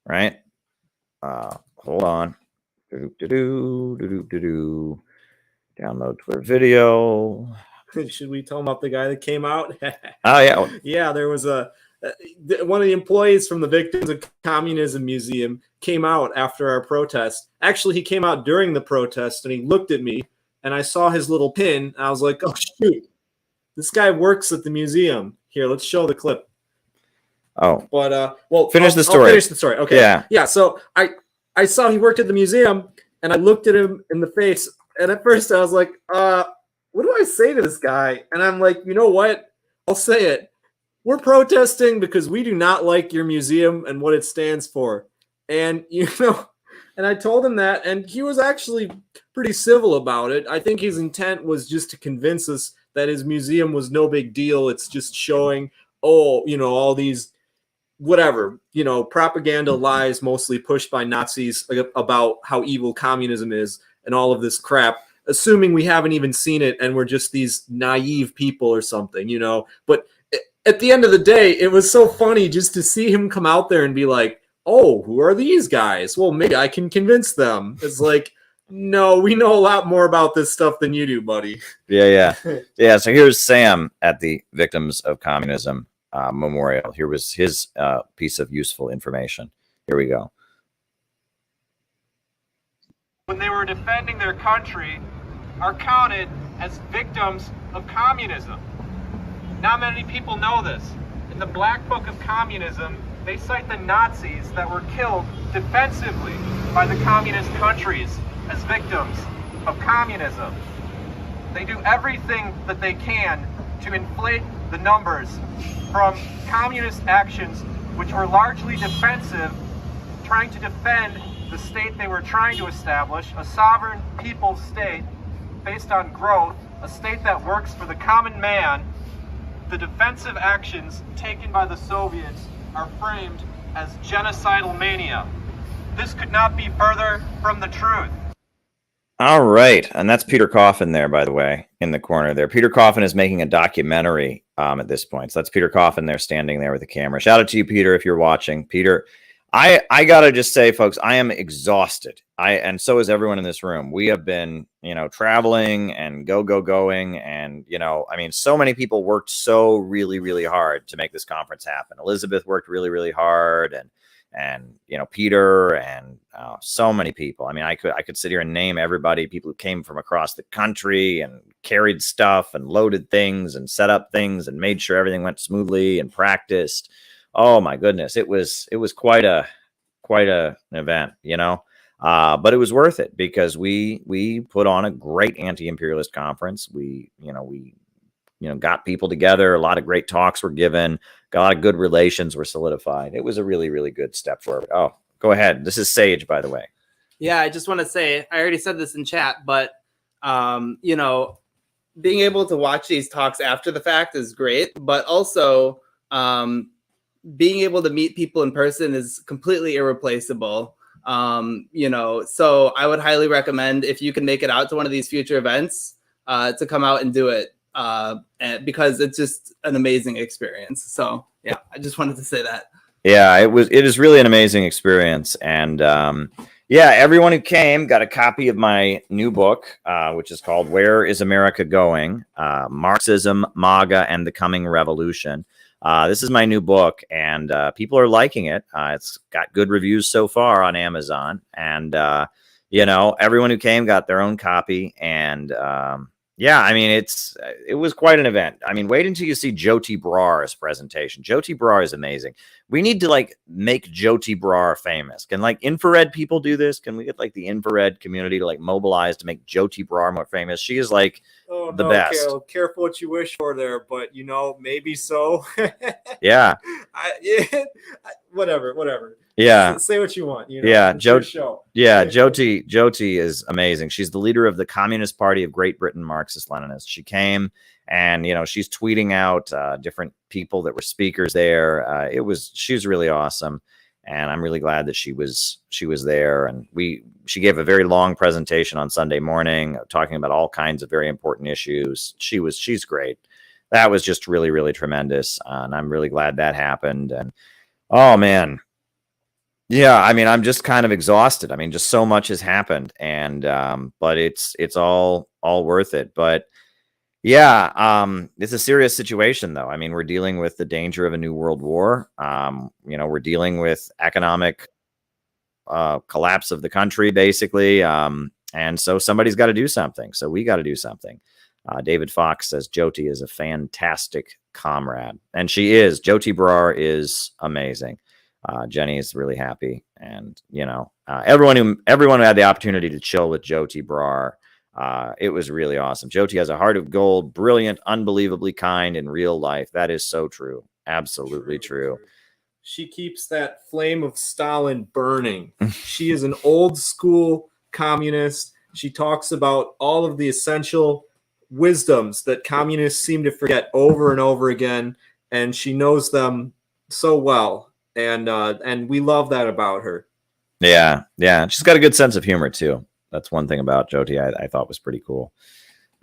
right? Hold on. Download Twitter video. Should we tell them about the guy that came out? Oh, yeah. Yeah, there was one of the employees from the Victims of Communism Museum came out after our protest. Actually, he came out during the protest, and he looked at me, and I saw his little pin. And I was like, oh, shoot. This guy works at the museum. Here, let's show the clip. Oh. But, well, finish the story. I'll finish the story. Okay. Yeah. Yeah, so I saw he worked at the museum, and I looked at him in the face, and at first I was like, what do I say to this guy? And I'm like, you know what? I'll say it. We're protesting because we do not like your museum and what it stands for. And, you know, and I told him that, and he was actually pretty civil about it. I think his intent was just to convince us that his museum was no big deal. It's just showing, oh, you know, all these, whatever, you know, propaganda lies mostly pushed by Nazis about how evil communism is and all of this crap, assuming we haven't even seen it and we're just these naive people or something, you know. But at the end of the day, it was so funny just to see him come out there and be like, oh, who are these guys? Well, maybe I can convince them. It's like, no, we know a lot more about this stuff than you do, buddy. Yeah. Yeah, so here's Sam at the Victims of Communism Memorial. Here was his piece of useful information. Here we go. when they were defending their country are counted as victims of communism. Not many people know this. In the Black Book of Communism, they cite the Nazis that were killed defensively by the communist countries as victims of communism. They do everything that they can to inflate the numbers from communist actions which were largely defensive, trying to defend the state they were trying to establish, a sovereign people's state based on growth, a state that works for the common man. The defensive actions taken by the Soviets are framed as genocidal mania. This could not be further from the truth. All right. And that's Peter Coffin there, by the way, in the corner there. Peter Coffin is making a documentary at this point. So that's Peter Coffin there standing there with the camera. Shout out to you, Peter, if you're watching. Peter, I got to just say, folks, I am exhausted. And so is everyone in this room. We have been, traveling and going. And, I mean, so many people worked so really, really hard to make this conference happen. Elizabeth worked really, really hard. And Peter and so many people. I mean, I could sit here and name everybody, people who came from across the country and carried stuff and loaded things and set up things and made sure everything went smoothly and practiced. Oh my goodness. It was quite an event, but it was worth it because we put on a great anti-imperialist conference. We got people together. A lot of great talks were given. A lot of good relations were solidified. It was a really, really good step forward. Oh, go ahead. This is Sage, by the way. Yeah, I just want to say, I already said this in chat, but, being able to watch these talks after the fact is great, but also being able to meet people in person is completely irreplaceable. So I would highly recommend, if you can make it out to one of these future events, to come out and do it. Because it's just an amazing experience. So yeah, I just wanted to say that. Yeah, it is really an amazing experience. And everyone who came got a copy of my new book, which is called Where is America Going? Marxism, MAGA, and the Coming Revolution. This is my new book, and people are liking it. It's got good reviews so far on Amazon. And, everyone who came got their own copy. And, I mean, it was quite an event. I mean, wait until you see Jyoti Brar's presentation. Jyoti Brar is amazing. We need to make Jyoti Brar famous. Can infrared people do this? Can we get the infrared community to mobilize to make Jyoti Brar more famous? She is the best. Carol, careful what you wish for there, but maybe so. Yeah. Whatever. Yeah. Say what you want. Yeah. Show. Yeah. Jyoti is amazing. She's the leader of the Communist Party of Great Britain, Marxist-Leninist. She came and, she's tweeting out different people that were speakers there. She's really awesome. And I'm really glad that she was there. And she gave a very long presentation on Sunday morning talking about all kinds of very important issues. She's great. That was just really, really tremendous. And I'm really glad that happened. And oh man. Yeah, I mean, I'm just kind of exhausted. I mean, just so much has happened, and but it's all worth it. But yeah, it's a serious situation, though. I mean, we're dealing with the danger of a new world war. We're dealing with economic collapse of the country, basically, and so somebody's got to do something. So we got to do something. David Fox says Jyoti is a fantastic comrade, and she is. Jyoti Brar is amazing. Jenny is really happy, and everyone who had the opportunity to chill with Jyoti Brar, it was really awesome. Jyoti has a heart of gold, brilliant, unbelievably kind in real life. That is so true. Absolutely true. She keeps that flame of Stalin burning. She is an old school communist. She talks about all of the essential wisdoms that communists seem to forget over and over again, and she knows them so well. And we love that about her. Yeah. She's got a good sense of humor too. That's one thing about Jyoti I thought was pretty cool.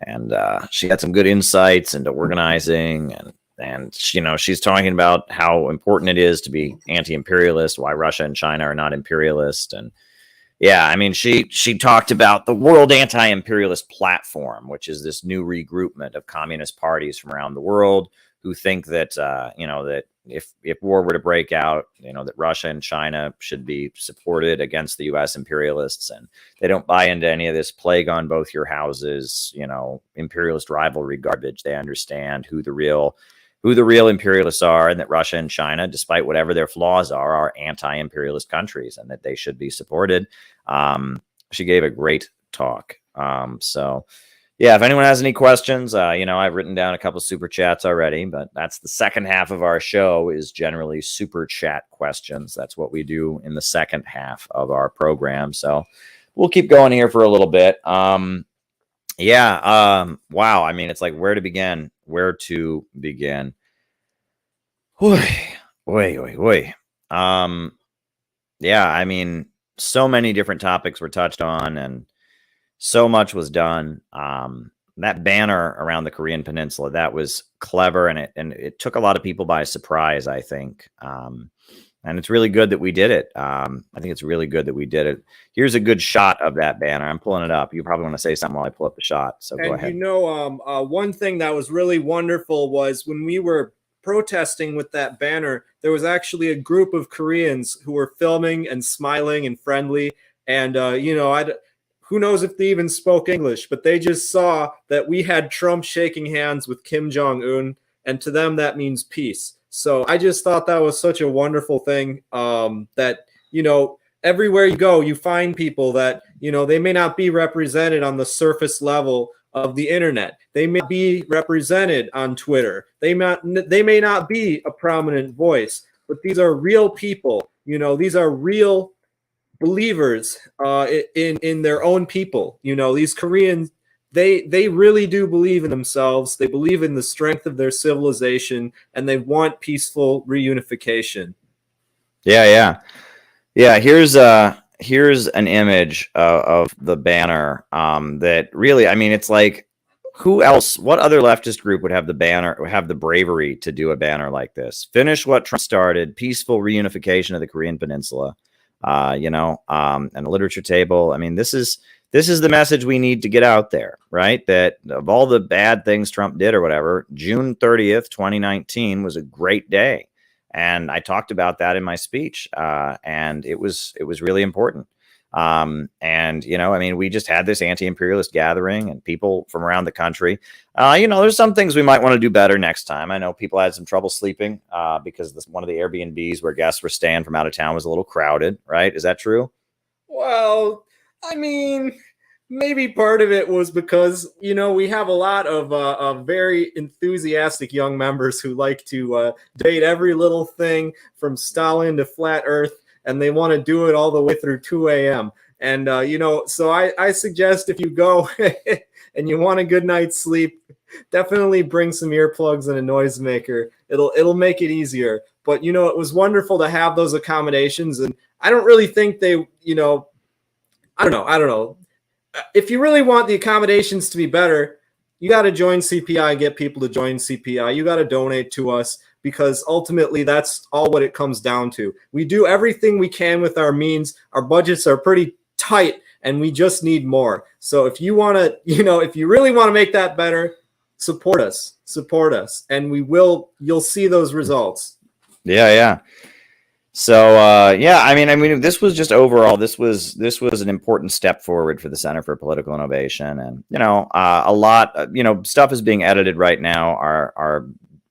And she had some good insights into organizing, and she's talking about how important it is to be anti-imperialist, why Russia and China are not imperialist. And Yeah, I mean, she talked about the World Anti-Imperialist Platform, which is this new regroupment of communist parties from around the world who think that that if war were to break out, that Russia and China should be supported against the U.S. imperialists, and they don't buy into any of this plague on both your houses, imperialist rivalry garbage. They understand who the real imperialists are, and that Russia and China, despite whatever their flaws are anti-imperialist countries, and that they should be supported. She gave a great talk. So yeah, if anyone has any questions, I've written down a couple super chats already, but that's the second half of our show is generally super chat questions. That's what we do in the second half of our program. So we'll keep going here for a little bit. Wow. I mean, it's like where to begin. Yeah, I mean, so many different topics were touched on and so much was done. That banner around the Korean Peninsula, that was clever, and it took a lot of people by surprise, I think. And it's really good that we did it. I think it's really good that we did it. Here's a good shot of that banner. I'm pulling it up. You probably want to say something while I pull up the shot. So go ahead. One thing that was really wonderful was when we were protesting with that banner, there was actually a group of Koreans who were filming and smiling and friendly. And, who knows if they even spoke English, but they just saw that we had Trump shaking hands with Kim Jong-un, and to them that means peace. So I just thought that was such a wonderful thing, that, everywhere you go, you find people that, they may not be represented on the surface level of the internet. They may be represented on Twitter. They may not be a prominent voice, but these are real people. These are real believers in their own people. These Koreans, they really do believe in themselves. They believe in the strength of their civilization, and they want peaceful reunification. Yeah. Here's an image of the banner that really, I mean, it's like, who else, what other leftist group would have the banner, have the bravery to do a banner like this? Finish what Trump started, peaceful reunification of the Korean Peninsula. And a literature table. I mean, this is the message we need to get out there, right? That of all the bad things Trump did or whatever, June 30th, 2019 was a great day. And I talked about that in my speech. And it was really important. We just had this anti-imperialist gathering and people from around the country. There's some things we might want to do better next time. I know people had some trouble sleeping because one of the Airbnbs where guests were staying from out of town was a little crowded, right? Is that true? Well, I mean, maybe part of it was because, we have a lot of very enthusiastic young members who like to debate every little thing from Stalin to flat Earth. And they want to do it all the way through 2 a.m. And, so I suggest if you go and you want a good night's sleep, definitely bring some earplugs and a noisemaker. It'll make it easier. But, it was wonderful to have those accommodations. And I don't really think they, I don't know. If you really want the accommodations to be better, you got to join CPI, get people to join CPI. You got to donate to us, because ultimately that's all what it comes down to. We do everything we can with our means. Our budgets are pretty tight and we just need more. So if you want to, if you really want to make that better, support us, and you'll see those results. Yeah. So, I mean, this was just overall, this was an important step forward for the Center for Political Innovation. And, a lot, stuff is being edited right now. Our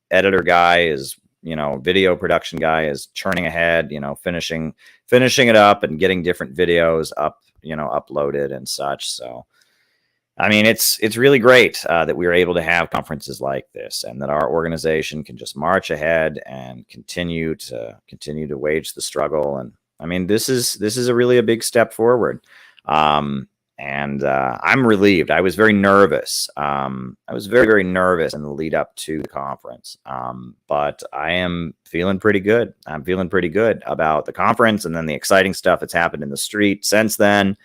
editor guy is, video production guy is churning ahead, finishing it up and getting different videos up, uploaded and such. So, I mean, it's really great that we are able to have conferences like this, and that our organization can just march ahead and continue to wage the struggle. And I mean, this is a really big step forward. And I'm relieved. I was very nervous. I was very, very nervous in the lead up to the conference. But I am feeling pretty good. I'm feeling pretty good about the conference, and then the exciting stuff that's happened in the street since then.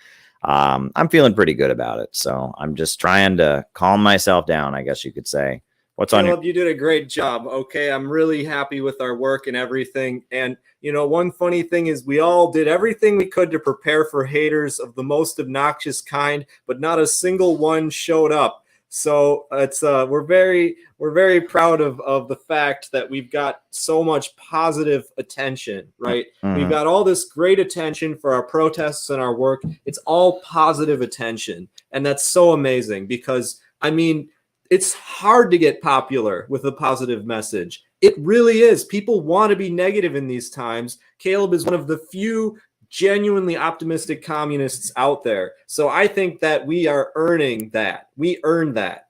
I'm feeling pretty good about it. So I'm just trying to calm myself down, I guess you could say, What's on Caleb, you did a great job. Okay, I'm really happy with our work and everything. And you know, one funny thing is we all did everything we could to prepare for haters of the most obnoxious kind, but not a single one showed up. So it's we're very proud of the fact that we've got so much positive attention, right? We've got all this great attention for our protests and our work. It's all positive attention, and that's so amazing because I mean, it's hard to get popular with a positive message. It really is. People want to be negative in these times. Caleb is one of the few genuinely optimistic communists out there. So I think that we are earning that. We earned that.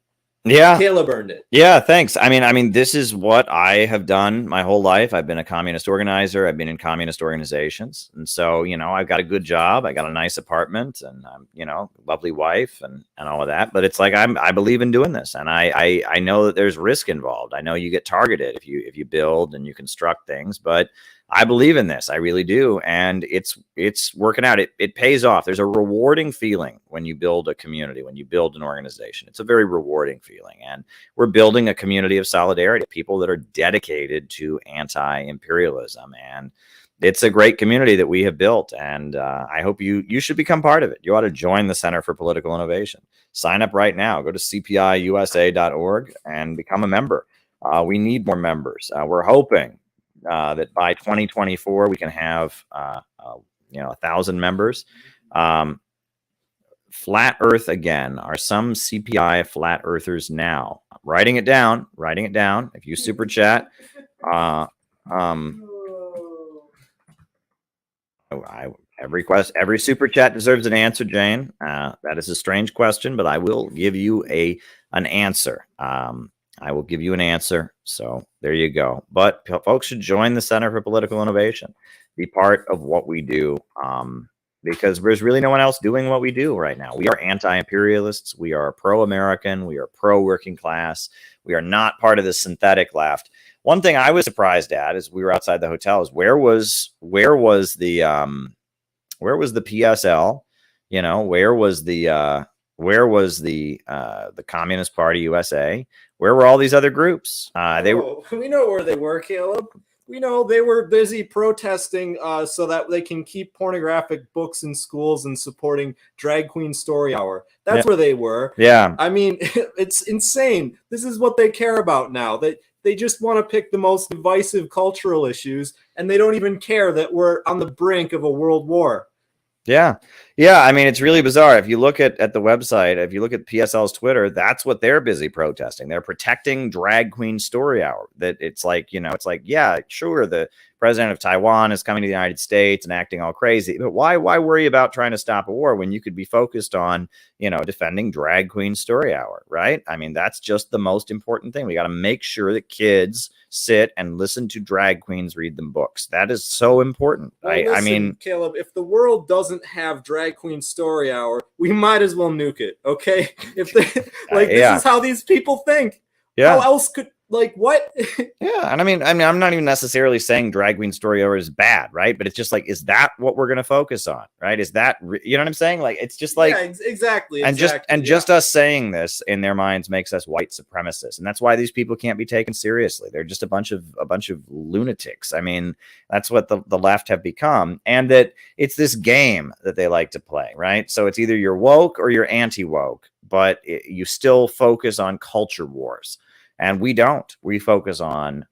Yeah. Caleb earned it. Yeah, thanks. I mean, this is what I have done my whole life. I've been a communist organizer. I've been in communist organizations. And so, you know, I've got a good job. I got a nice apartment and, you know, lovely wife and all of that. But it's like, I believe in doing this. And I know that there's risk involved. I know you get targeted if you build and you construct things, but I believe in this. I really do. And it's working out. It pays off. There's a rewarding feeling when you build a community, when you build an organization. It's a very rewarding feeling. And we're building a community of solidarity, people that are dedicated to anti-imperialism. And it's a great community that we have built. And I hope you should become part of it. You ought to join the Center for Political Innovation. Sign up right now. Go to cpiusa.org and become a member. We need more members. We're hoping that by 2024 we can have 1,000 members. Flat Earth again. Are some CPI flat earthers now? I'm writing it down. If you super chat, every super chat deserves an answer, Jane. That is a strange question, but I will give you an answer. I will give you an answer. So there you go. But folks should join the Center for Political Innovation, be part of what we do, because there's really no one else doing what we do right now. We are anti-imperialists. We are pro-American. We are pro-working class. We are not part of the synthetic left. One thing I was surprised at is we were outside the hotel is where was the PSL? You know, where was the Communist Party USA? Where were all these other groups? We know where they were, Caleb. We know they were busy protesting so that they can keep pornographic books in schools and supporting Drag Queen Story Hour. That's where they were. Yeah. I mean, it's insane. This is what they care about now. They just want to pick the most divisive cultural issues, and they don't even care that we're on the brink of a world war. Yeah. I mean, it's really bizarre. If you look at the website, if you look at PSL's Twitter, that's what they're busy protesting. They're protecting Drag Queen Story Hour. That it's like, yeah, sure, the president of Taiwan is coming to the United States and acting all crazy, but why worry about trying to stop a war when you could be focused on, defending Drag Queen Story Hour, right? I mean, that's just the most important thing. We got to make sure that kids sit and listen to drag queens read them books. That is so important. Well, listen, I mean, Caleb, if the world doesn't have Drag Queen Story Hour, we might as well nuke it. Okay, if they this is how these people think. Yeah. How else could what? Yeah, and I mean, I'm not even necessarily saying Drag Queen Story Hour is bad, right? But it's just like, is that what we're going to focus on, right? Is that you know what I'm saying? Like, it's just like exactly. And just us saying this in their minds makes us white supremacists, and that's why these people can't be taken seriously. They're just a bunch of lunatics. I mean, that's what the left have become, and that it's this game that they like to play, right? So it's either you're woke or you're anti-woke, but you still focus on culture wars. And we don't. We focus on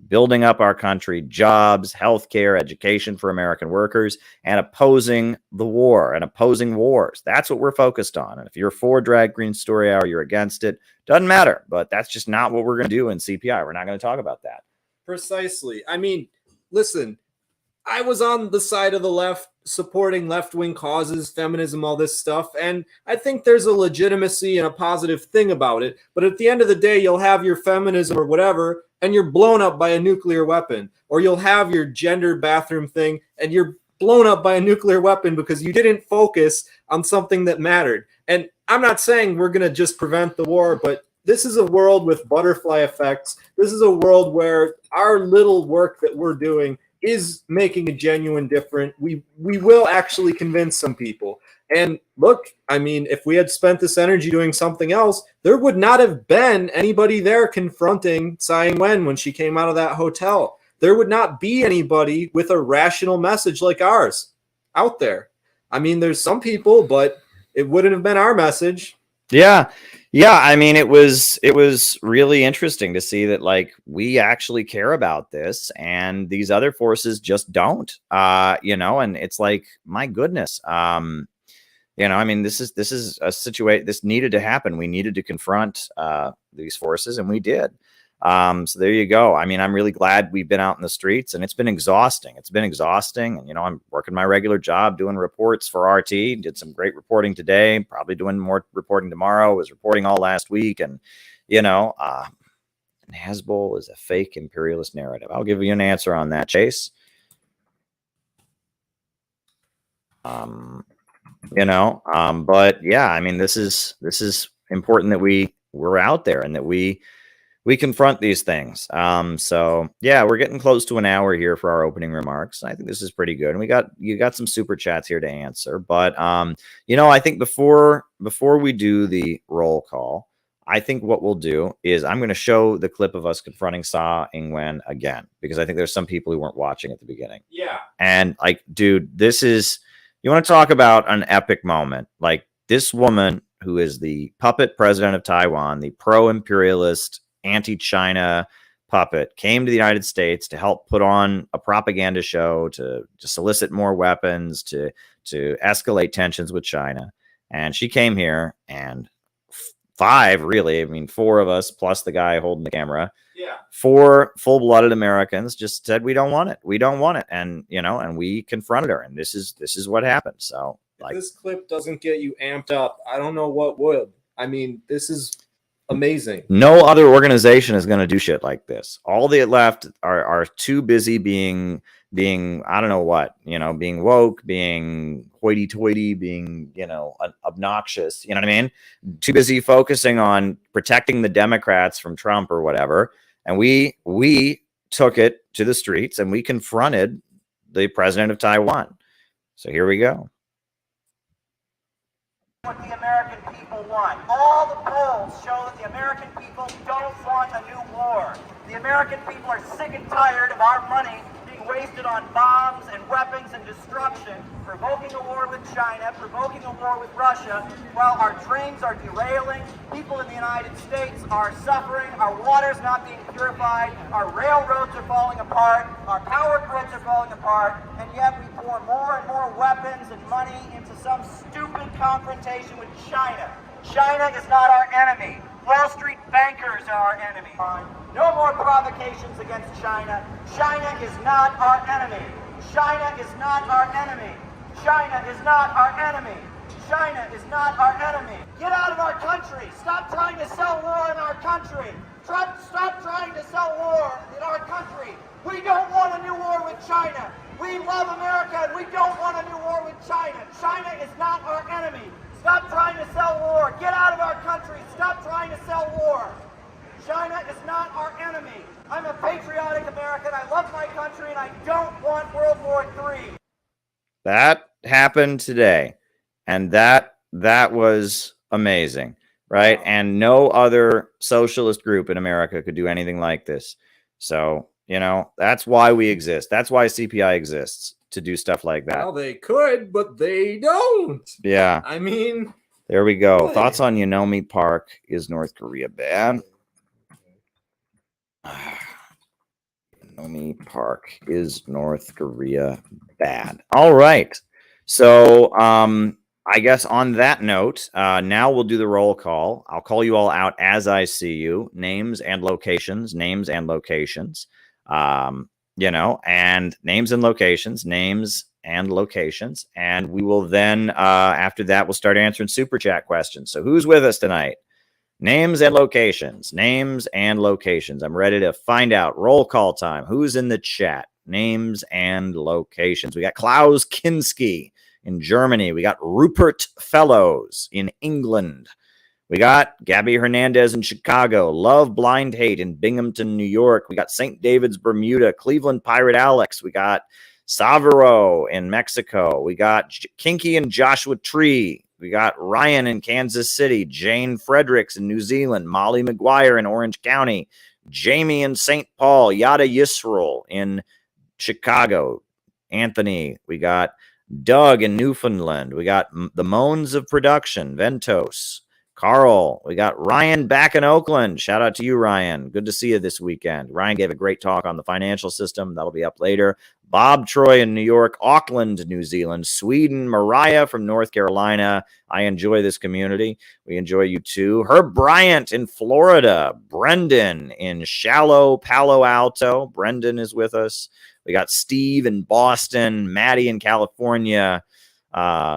building up our country, jobs, healthcare, education for American workers, and opposing the war and opposing wars. That's what we're focused on. And if you're for Drag Queen Story Hour, you're against it. Doesn't matter. But that's just not what we're going to do in CPI. We're not going to talk about that. Precisely. I mean, listen, I was on the side of the left supporting left-wing causes, feminism, all this stuff. And I think there's a legitimacy and a positive thing about it. But at the end of the day, you'll have your feminism or whatever, and you're blown up by a nuclear weapon. Or you'll have your gender bathroom thing, and you're blown up by a nuclear weapon because you didn't focus on something that mattered. And I'm not saying we're going to just prevent the war, but this is a world with butterfly effects. This is a world where our little work that we're doing is making a genuine difference. We will actually convince some people. And look, I mean, if we had spent this energy doing something else, there would not have been anybody there confronting Tsai Ing-wen when she came out of that hotel. There would not be anybody with a rational message like ours out there. I mean, there's some people, but it wouldn't have been our message. Yeah. Yeah. I mean, it was really interesting to see that, like, we actually care about this and these other forces just don't, and it's like, my goodness. I mean, this is a situation. This needed to happen. We needed to confront these forces, and we did. So there you go. I mean, I'm really glad we've been out in the streets, and it's been exhausting. And, I'm working my regular job, doing reports for RT, did some great reporting today, probably doing more reporting tomorrow, was reporting all last week. And, Hezbollah is a fake imperialist narrative. I'll give you an answer on that, Chase. But yeah, I mean, this is important that we're out there and that we confront these things. So yeah, we're getting close to an hour here for our opening remarks. I think this is pretty good. And you got some super chats here to answer, but I think before we do the roll call, I think what we'll do is I'm going to show the clip of us confronting Tsai Ing-wen again, because I think there's some people who weren't watching at the beginning. Yeah. And like, dude, you want to talk about an epic moment. Like, this woman who is the puppet president of Taiwan, the pro-imperialist, anti-China puppet, came to the United States to help put on a propaganda show, to solicit more weapons, to escalate tensions with China. And she came here, and four of us plus the guy holding the camera, four full-blooded Americans just said, we don't want it. And and we confronted her, and this is what happened. So, like, if this clip doesn't get you amped up, I don't know what would. I mean, this is amazing. No other organization is going to do shit like this. All the left are too busy being I don't know what, being woke, being hoity-toity, being obnoxious. You know what I mean? Too busy focusing on protecting the Democrats from Trump or whatever. And we took it to the streets and we confronted the president of Taiwan. So here we go. What the American people want. All the polls show that the American people don't want a new war. The American people are sick and tired of our money being wasted on bombs and weapons and destruction, provoking a war with China, provoking a war with Russia, while our trains are derailing, people in the United States are suffering, our water's not being purified, our railroads are falling apart, our power grids are falling apart, and yet we pour more and more weapons and money into some stupid confrontation with China. China is not our enemy. Wall Street bankers are our enemy. No more provocations against China. China is not our enemy. China is not our enemy. China is not our enemy. China is not our enemy. Get out of our country. Stop trying to sell war in our country. Stop trying to sell war in our country. We don't want a new war with China. We love America and we don't want a new war with China. China is not our enemy. Stop trying to sell war. Get out of our country. Stop trying to sell war. China is not our enemy. I'm a patriotic American. I love my country and I don't want World War III. That happened today. And that was amazing, right? And no other socialist group in America could do anything like this. So, that's why we exist. That's why CPI exists, to do stuff like that. Well, they could, but they don't. Yeah. I mean, there we go. Really? Thoughts on Yeonmi Park? Is North Korea bad? Yeonmi Park, is North Korea bad? All right. So, I guess on that note, now we'll do the roll call. I'll call you all out as I see you. Names and locations. And names and locations. And we will then, after that, we'll start answering super chat questions. So who's with us tonight? Names and locations. I'm ready to find out. Roll call time. Who's in the chat? Names and locations. We got Klaus Kinski in Germany. We got Rupert Fellows in England. We got Gabby Hernandez in Chicago, Love Blind Hate in Binghamton, New York. We got St. David's, Bermuda, Cleveland Pirate Alex. We got Savero in Mexico. We got Kinky and Joshua Tree. We got Ryan in Kansas City, Jane Fredericks in New Zealand, Molly McGuire in Orange County, Jamie in St. Paul, Yada Yisrael in Chicago, Anthony. We got Doug in Newfoundland. We got the Moans of Production, Ventos. Carl, we got Ryan back in Oakland. Shout out to you, Ryan. Good to see you this weekend. Ryan gave a great talk on the financial system. That'll be up later. Bob Troy in New York, Auckland, New Zealand, Sweden, Mariah from North Carolina. I enjoy this community. We enjoy you too. Herb Bryant in Florida. Brendan in Shallow, Palo Alto. Brendan is with us. We got Steve in Boston, Maddie in California,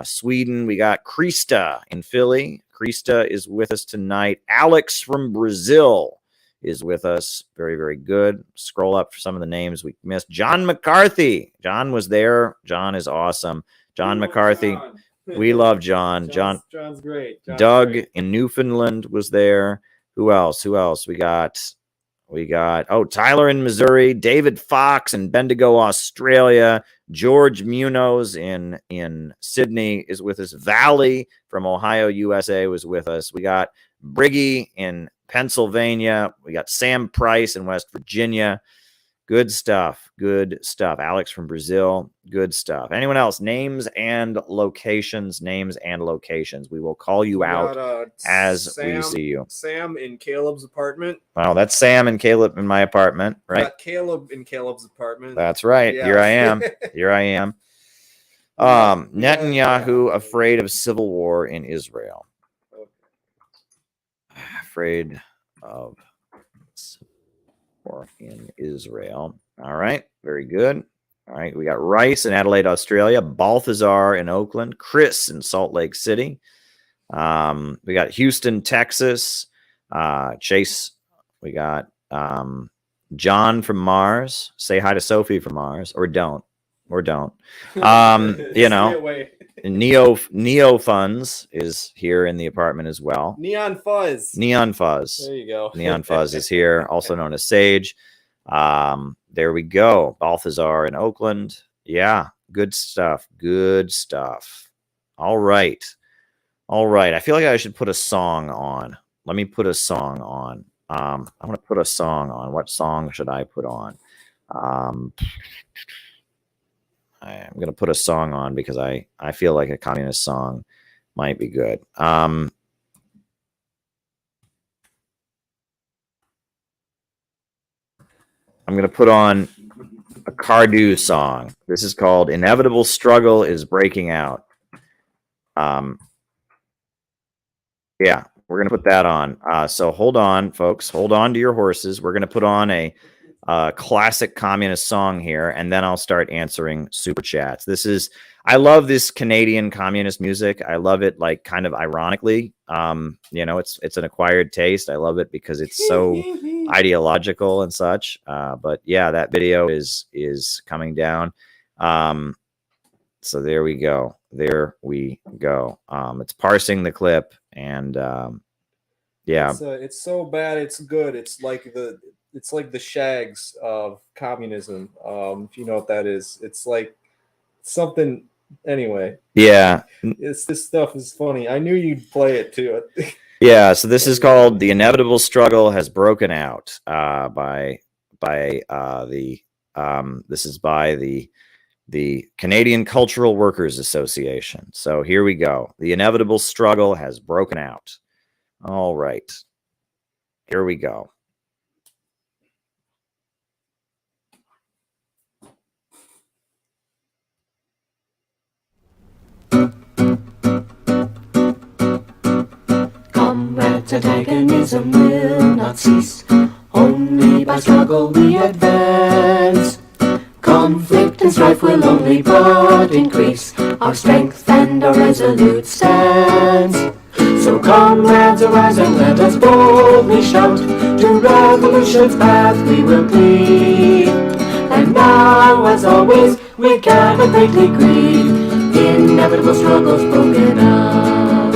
Sweden. We got Krista in Philly. Krista is with us tonight. Alex from Brazil is with us. Very, very good. Scroll up for some of the names we missed. John McCarthy. John was there. John is awesome. John McCarthy. John. We love John. John's great. Doug in Newfoundland was there. Who else? We got Tyler in Missouri, David Fox in Bendigo, Australia, George Munoz in Sydney is with us. Valley from Ohio, USA was with us. We got Briggy in Pennsylvania. We got Sam Price in West Virginia. Good stuff. Alex from Brazil. Good stuff. Anyone else? Names and locations. We will call you out as we see you. Sam in Caleb's apartment. Wow, that's Sam and Caleb in my apartment, right? Got Caleb in Caleb's apartment. That's right. Yeah. Here I am. Netanyahu afraid of civil war in Israel. Afraid of war in Israel. All right. Very good. All right. We got Rice in Adelaide, Australia. Balthazar in Oakland. Chris in Salt Lake City. We got Houston, Texas. Chase. We got John from Mars. Say hi to Sophie from Mars. Or don't. Neo Funds is here in the apartment as well. Neon Fuzz. There you go. Neon Fuzz is here, also known as Sage. There we go. Balthazar in Oakland. Yeah, good stuff. All right. I feel like I should put a song on. Let me put a song on. I'm going to put a song on. What song should I put on? I'm going to put a song on because I feel like a communist song might be good. I'm going to put on a Cardew song. This is called Inevitable Struggle is Breaking Out. Yeah, we're going to put that on. So hold on, folks. Hold on to your horses. We're going to put on a classic communist song here, and then I'll start answering super chats. I love this Canadian communist music. I love it, like, kind of ironically. It's an acquired taste. I love it because it's so ideological and such. But yeah, that video is coming down. So there we go. It's parsing the clip, and yeah, it's so bad it's good. It's like the shags of communism. If you know what that is, it's like something. Anyway, yeah, this stuff is funny. I knew you'd play it too. Yeah, so this is called "The Inevitable Struggle Has Broken Out" by the Canadian Cultural Workers Association. So here we go. The inevitable struggle has broken out. All right, here we go. Comrades, antagonism will not cease. Only by struggle we advance. Conflict and strife will only but increase our strength and our resolute stance. So comrades, arise and let us boldly shout. To revolution's path we will cleave. And now, as always, we gather greatly grieve. Inevitable struggles broken out.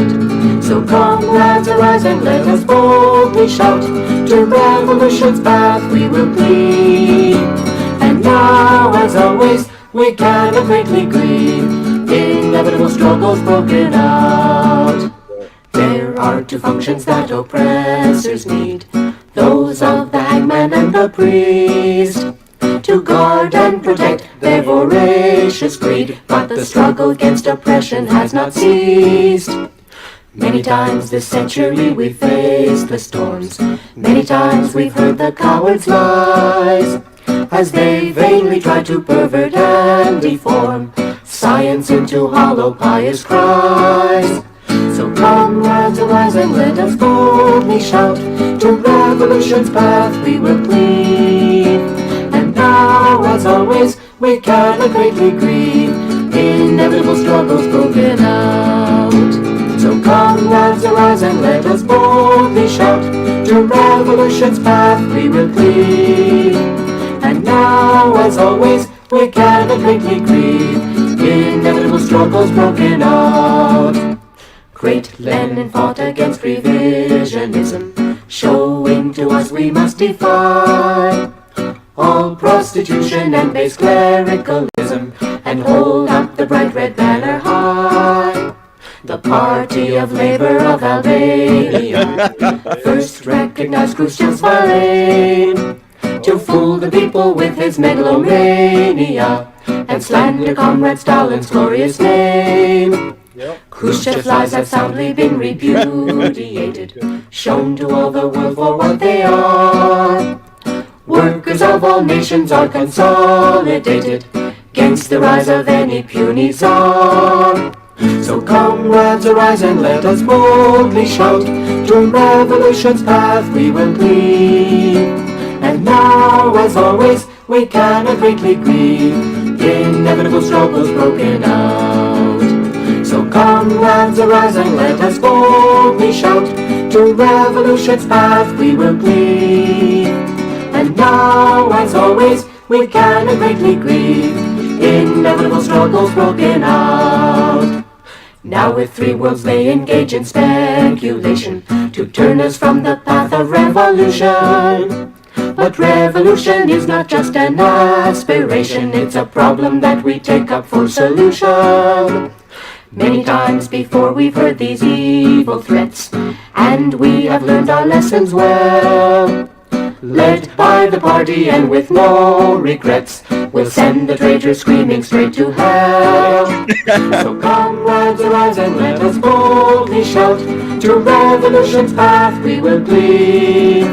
So comrades, arise and let us boldly shout, to revolution's path we will plead. And now, as always, we cannot greatly grieve, inevitable struggles broken out. There are two functions that oppressors need, those of the hangman and the priest, to guard and protect their voracious greed. But the struggle against oppression has not ceased. Many times this century we've faced the storms, many times we've heard the cowards' lies, as they vainly try to pervert and deform science into hollow pious cries. So comrades, arise and let us boldly shout, to revolution's path we will plead. And now, as always, we cannot greatly grieve, inevitable struggles broken out. So comrades, arise and let us boldly shout, to revolution's path we will plead. And now, as always, we cannot greatly grieve, inevitable struggles broken out. Great Lenin fought against revisionism, showing to us we must defy all prostitution and base clericalism, and hold up the bright red banner high. The Party of Labor of Albania first recognized Khrushchev's violin, to fool the people with his megalomania and slander Comrade Stalin's glorious name. Khrushchev's lies have soundly been repudiated, shown to all the world for what they are. Workers of all nations are consolidated against the rise of any puny czar. So comrades, arise and let us boldly shout, to revolution's path we will lead. And now, as always, we cannot greatly grieve, inevitable struggles broken out. So comrades, arise and let us boldly shout, to revolution's path we will plead. And now, as always, we cannot greatly grieve, inevitable struggles broken out. Now if three worlds may engage in speculation to turn us from the path of revolution, but revolution is not just an aspiration, it's a problem that we take up for solution. Many times before we've heard these evil threats, and we have learned our lessons well. Led by the party and with no regrets, we'll send the traitors screaming straight to hell. So comrades, arise and let us boldly shout, to revolution's path we will plead.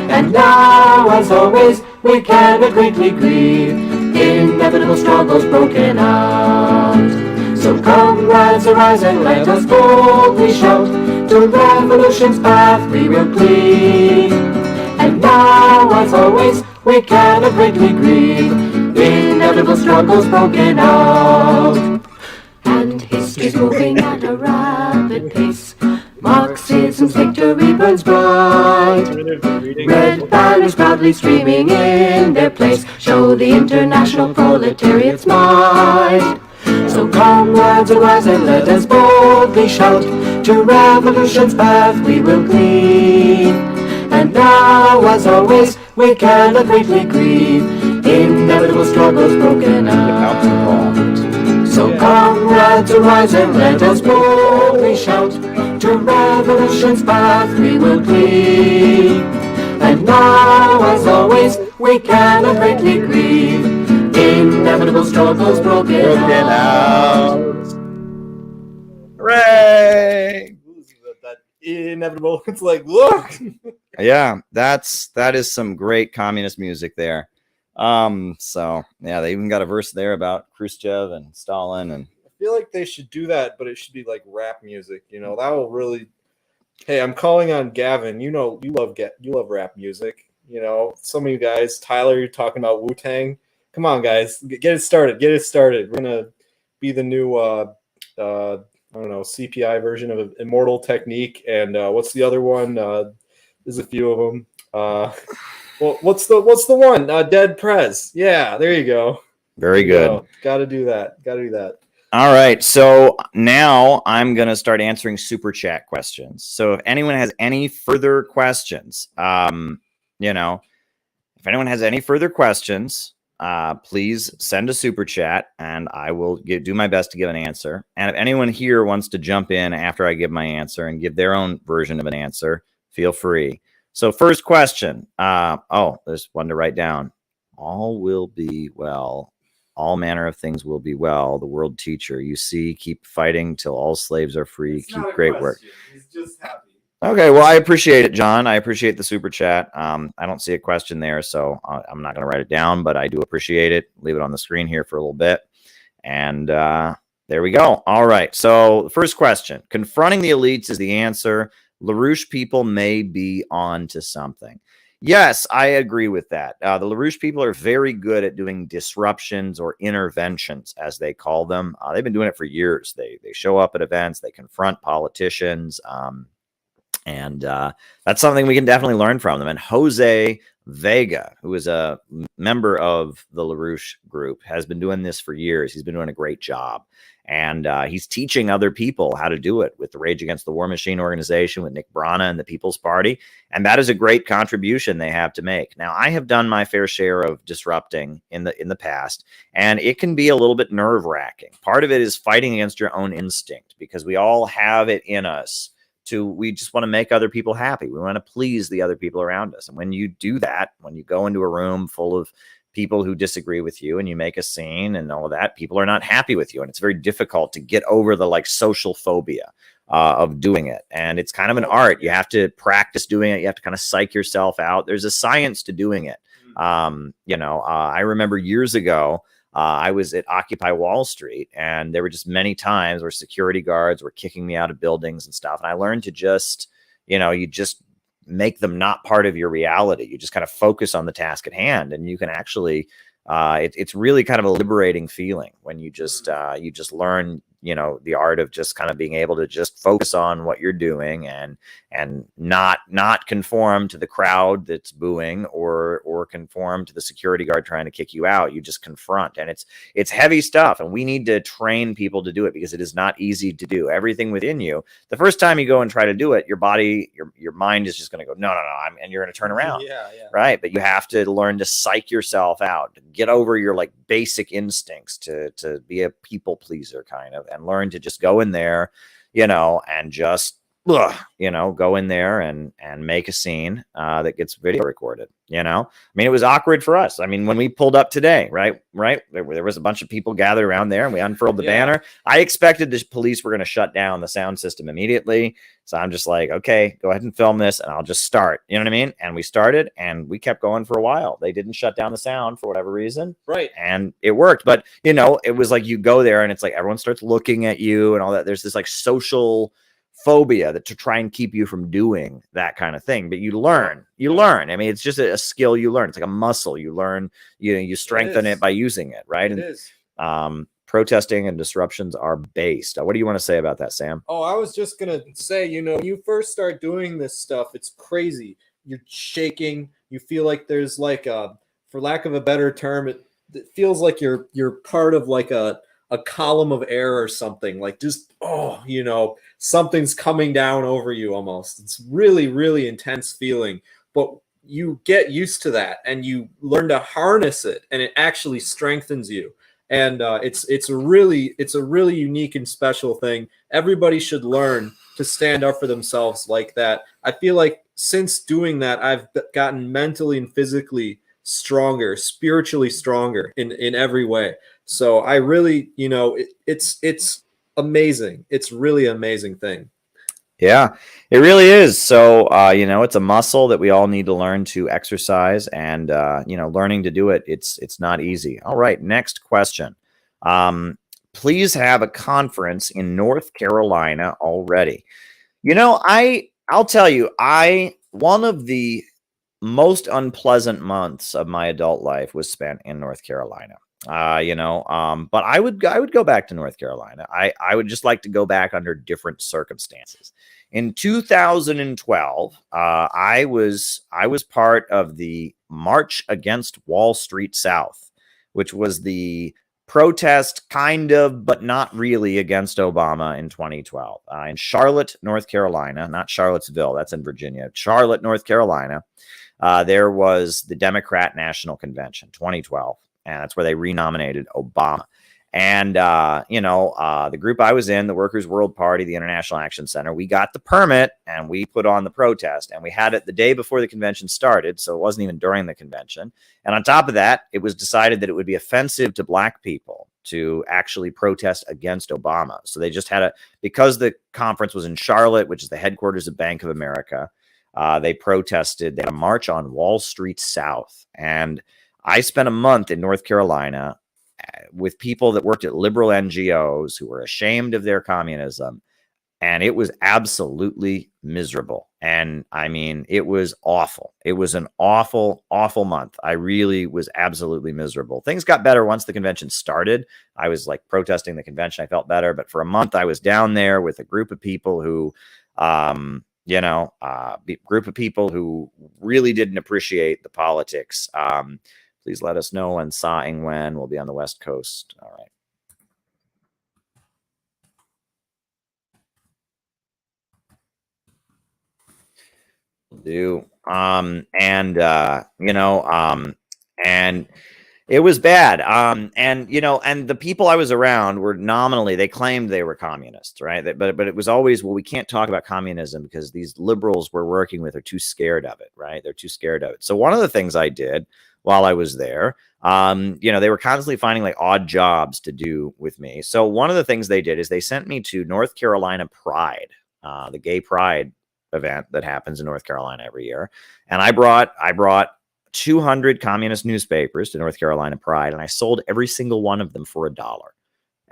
And now, as always, we cannot greatly grieve, inevitable struggles broken out. So comrades, arise and let us boldly shout, to revolution's path we will plead. And now, as always, we cannot greatly grieve, inevitable struggles broken out. And history's moving at a rapid pace, Marxism's victory burns bright. Red banners proudly streaming in their place show the international proletariat's might. So comrades, arise and let us boldly shout, to revolution's path we will plead. And now, as always, we cannot greatly grieve, inevitable struggles broken out. So comrades, arise and let us boldly shout, to revolution's path we will plead. And now, as always, we cannot greatly grieve, inevitable struggles broken out. Hooray! That inevitable. It's like, look. Yeah, that is some great communist music there. So yeah, they even got a verse there about Khrushchev and Stalin, and I feel like they should do that, but it should be like rap music. You know, that will really. Hey, I'm calling on Gavin. You know, you love rap music. You know, some of you guys, Tyler, you're talking about Wu-Tang. Come on, guys, get it started. Get it started. We're gonna be the new I don't know, CPI version of Immortal Technique, and what's the other one? There's a few of them. Well, what's the one? Dead Prez. Yeah, there you go. Very good. Got to do that. All right. So now I'm going to start answering super chat questions. So if anyone has any further questions, you know, if anyone has any further questions, please send a super chat and I will do my best to give an answer. And if anyone here wants to jump in after I give my answer and give their own version of an answer, feel free. So first question. Oh, there's one to write down. All will be well. All manner of things will be well. The world teacher, you see, keep fighting till all slaves are free. Keep great work. He's just happy. Okay, well, I appreciate it, John. I appreciate the super chat. I don't see a question there, so I'm not going to write it down, but I do appreciate it. Leave it on the screen here for a little bit. And there we go. All right, so the first question. Confronting the elites is the answer. LaRouche people may be on to something. Yes, I agree with that. The LaRouche people are very good at doing disruptions or interventions, as they call them. They've been doing it for years. They show up at events. They confront politicians. And that's something we can definitely learn from them. And Jose Vega, who is a member of the LaRouche group, has been doing this for years. He's been doing a great job. And he's teaching other people how to do it with the Rage Against the War Machine organization, with Nick Brana and the People's Party. And that is a great contribution they have to make. Now, I have done my fair share of disrupting in the past, and it can be a little bit nerve-wracking. Part of it is fighting against your own instinct, because we all have it in us. We just want to make other people happy. We want to please the other people around us. And when you do that, when you go into a room full of people who disagree with you and you make a scene and all of that, people are not happy with you. And it's very difficult to get over the social phobia of doing it. And it's kind of an art. You have to practice doing it. You have to kind of psych yourself out. There's a science to doing it. I remember years ago, I was at Occupy Wall Street, and there were just many times where security guards were kicking me out of buildings and stuff. And I learned to just, you just make them not part of your reality. You just kind of focus on the task at hand, and you can actually, it's really kind of a liberating feeling when you just learn, the art of just kind of being able to just focus on what you're doing and not conform to the crowd that's booing or conform to the security guard trying to kick you out. You just confront, and it's heavy stuff. And we need to train people to do it, because it is not easy to do. Everything within you, the first time you go and try to do it, your body, your mind is just going to go, no, and you're going to turn around. Yeah. Right. But you have to learn to psych yourself out, to get over your basic instincts to be a people pleaser kind of, and learn to just go in there, and just, go in there and make a scene that gets video recorded. It was awkward for us. When we pulled up today, right, there was a bunch of people gathered around there, and we unfurled the banner. I expected the police were going to shut down the sound system immediately. So I'm just like, okay, go ahead and film this, and I'll just start. You know what I mean? And we started, and we kept going for a while. They didn't shut down the sound for whatever reason. Right. And it worked. But, it was like you go there, and it's like everyone starts looking at you and all that. There's this social phobia that to try and keep you from doing that kind of thing. But you learn. It's just a skill you learn. It's like a muscle you learn. You strengthen it by using it, right? It is. Protesting and disruptions are based. What do you want to say about that, Sam? Oh, I was just going to say, when you first start doing this stuff, it's crazy. You're shaking. You feel like there's for lack of a better term, it feels like you're part of a column of air or something, something's coming down over you almost. It's really, really intense feeling, but you get used to that and you learn to harness it, and it actually strengthens you. And it's a really unique and special thing. Everybody should learn to stand up for themselves like that. I feel like since doing that, I've gotten mentally and physically stronger, spiritually stronger in every way. So I really, it's amazing. It's really an amazing thing. Yeah, it really is. So, it's a muscle that we all need to learn to exercise, and, learning to do it, it's not easy. All right, next question. Please have a conference in North Carolina already. I'll tell you, one of the most unpleasant months of my adult life was spent in North Carolina. But I would go back to North Carolina. I would just like to go back under different circumstances. In 2012, I was part of the March Against Wall Street South, which was the protest kind of, but not really, against Obama in 2012. In Charlotte, North Carolina, not Charlottesville, that's in Virginia, Charlotte, North Carolina, there was the Democrat National Convention, 2012, and that's where they renominated Obama. And, the group I was in, the Workers' World Party, the International Action Center, we got the permit and we put on the protest, and we had it the day before the convention started. So it wasn't even during the convention. And on top of that, it was decided that it would be offensive to black people to actually protest against Obama. So they just had because the conference was in Charlotte, which is the headquarters of Bank of America, they protested. They had a march on Wall Street South. And I spent a month in North Carolina with people that worked at liberal NGOs who were ashamed of their communism. And it was absolutely miserable. And I mean, it was awful. It was an awful, awful month. I really was absolutely miserable. Things got better once the convention started. I was like protesting the convention. I felt better. But for a month, I was down there with a group of people who, group of people who really didn't appreciate the politics. Please let us know when Sa Ing Wen will be on the West Coast. All right. Do and it was bad. And the people I was around were nominally, they claimed they were communists, right? But it was always, well, we can't talk about communism because these liberals we're working with are too scared of it, right? They're too scared of it. So one of the things I did while I was there, they were constantly finding like odd jobs to do with me. So one of the things they did is they sent me to North Carolina Pride, the gay pride event that happens in North Carolina every year. And I brought 200 communist newspapers to North Carolina Pride, and I sold every single one of them for $1.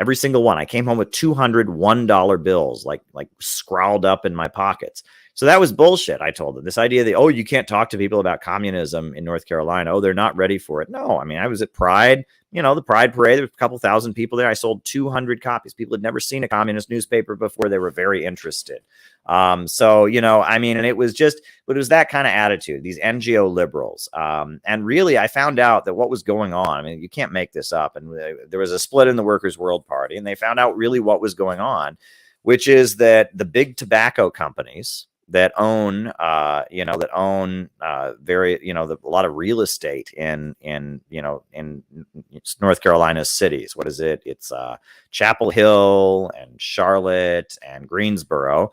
Every single one. I came home with 200 $1 bills, like scrawled up in my pockets. So that was bullshit. I told them this idea that, oh, you can't talk to people about communism in North Carolina. Oh, they're not ready for it. No, I mean, I was at Pride, the Pride Parade. There was a couple thousand people there. I sold 200 copies. People had never seen a communist newspaper before. They were very interested. And it was that kind of attitude, these NGO liberals. And really, I found out that what was going on, I mean, you can't make this up. And there was a split in the Workers' World Party, and they found out really what was going on, which is that the big tobacco companies that own, a lot of real estate in North Carolina's cities. What is it? It's Chapel Hill and Charlotte and Greensboro.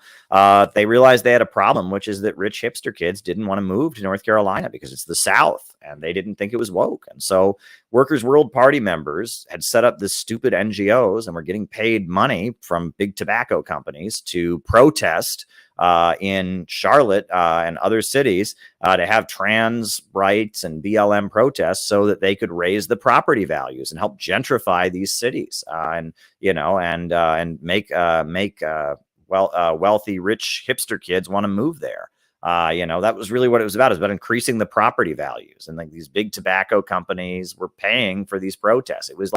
They realized they had a problem, which is that rich hipster kids didn't want to move to North Carolina because it's the South, and they didn't think it was woke. And so Workers' World Party members had set up this stupid NGOs and were getting paid money from big tobacco companies to protest in Charlotte and other cities to have trans rights and BLM protests so that they could raise the property values and help gentrify these cities and make wealthy, rich hipster kids want to move there. That was really what it was about. It was about increasing the property values, and like these big tobacco companies were paying for these protests. It was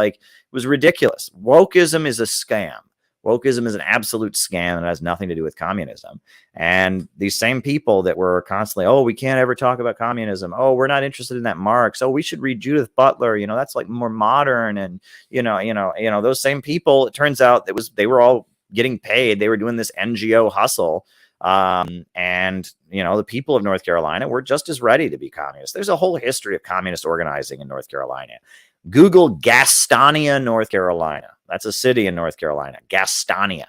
ridiculous. Wokeism is a scam. Wokeism is an absolute scam and has nothing to do with communism. And these same people that were constantly, oh, we can't ever talk about communism. Oh, we're not interested in that Marx. Oh, we should read Judith Butler. That's like more modern. And, those same people, it turns out they were all getting paid. They were doing this NGO hustle. The people of North Carolina were just as ready to be communists. There's a whole history of communist organizing in North Carolina. Google Gastonia, North Carolina. That's a city in North Carolina, Gastonia.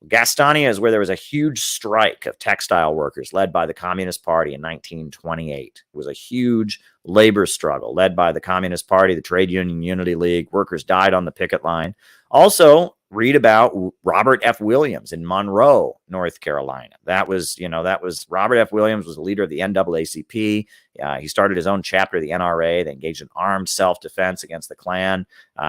Gastonia is where there was a huge strike of textile workers led by the Communist Party in 1928. It was a huge labor struggle led by the Communist Party, the Trade Union Unity League. Workers died on the picket line. Also, read about Robert F. Williams in Monroe, North Carolina. That was Robert F. Williams was the leader of the NAACP. He started his own chapter of the NRA. They engaged in armed self-defense against the Klan.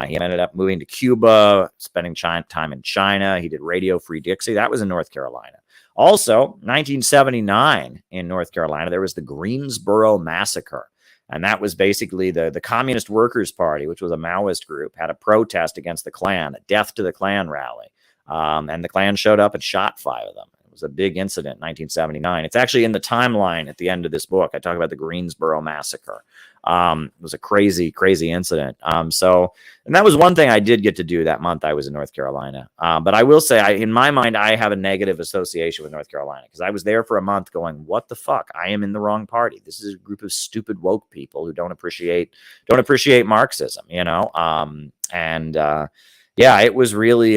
He ended up moving to Cuba, spending time in China. He did Radio Free Dixie. That was in North Carolina. Also, 1979 in North Carolina, there was the Greensboro Massacre. And that was basically the Communist Workers' Party, which was a Maoist group, had a protest against the Klan, a Death to the Klan rally. And the Klan showed up and shot 5 of them. It was a big incident in 1979. It's actually in the timeline at the end of this book. I talk about the Greensboro massacre. It was a crazy, crazy incident. And that was one thing I did get to do that month I was in North Carolina. But I will say, in my mind, I have a negative association with North Carolina because I was there for a month going, what the fuck? I am in the wrong party. This is a group of stupid woke people who don't appreciate Marxism, you know? Yeah, it was really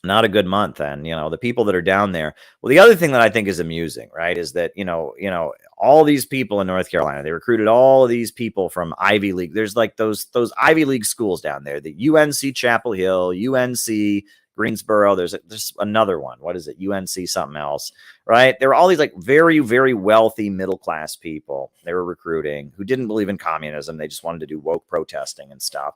not a good month. And, you know, the people that are down there. Well, the other thing that I think is amusing, right, is that, you know, all these people in North Carolina, they recruited all of these people from Ivy League. There's like those Ivy League schools down there, the UNC Chapel Hill, UNC Greensboro. There's another one. What is it? UNC something else, right? There were all these like very, very wealthy middle-class people they were recruiting who didn't believe in communism. They just wanted to do woke protesting and stuff.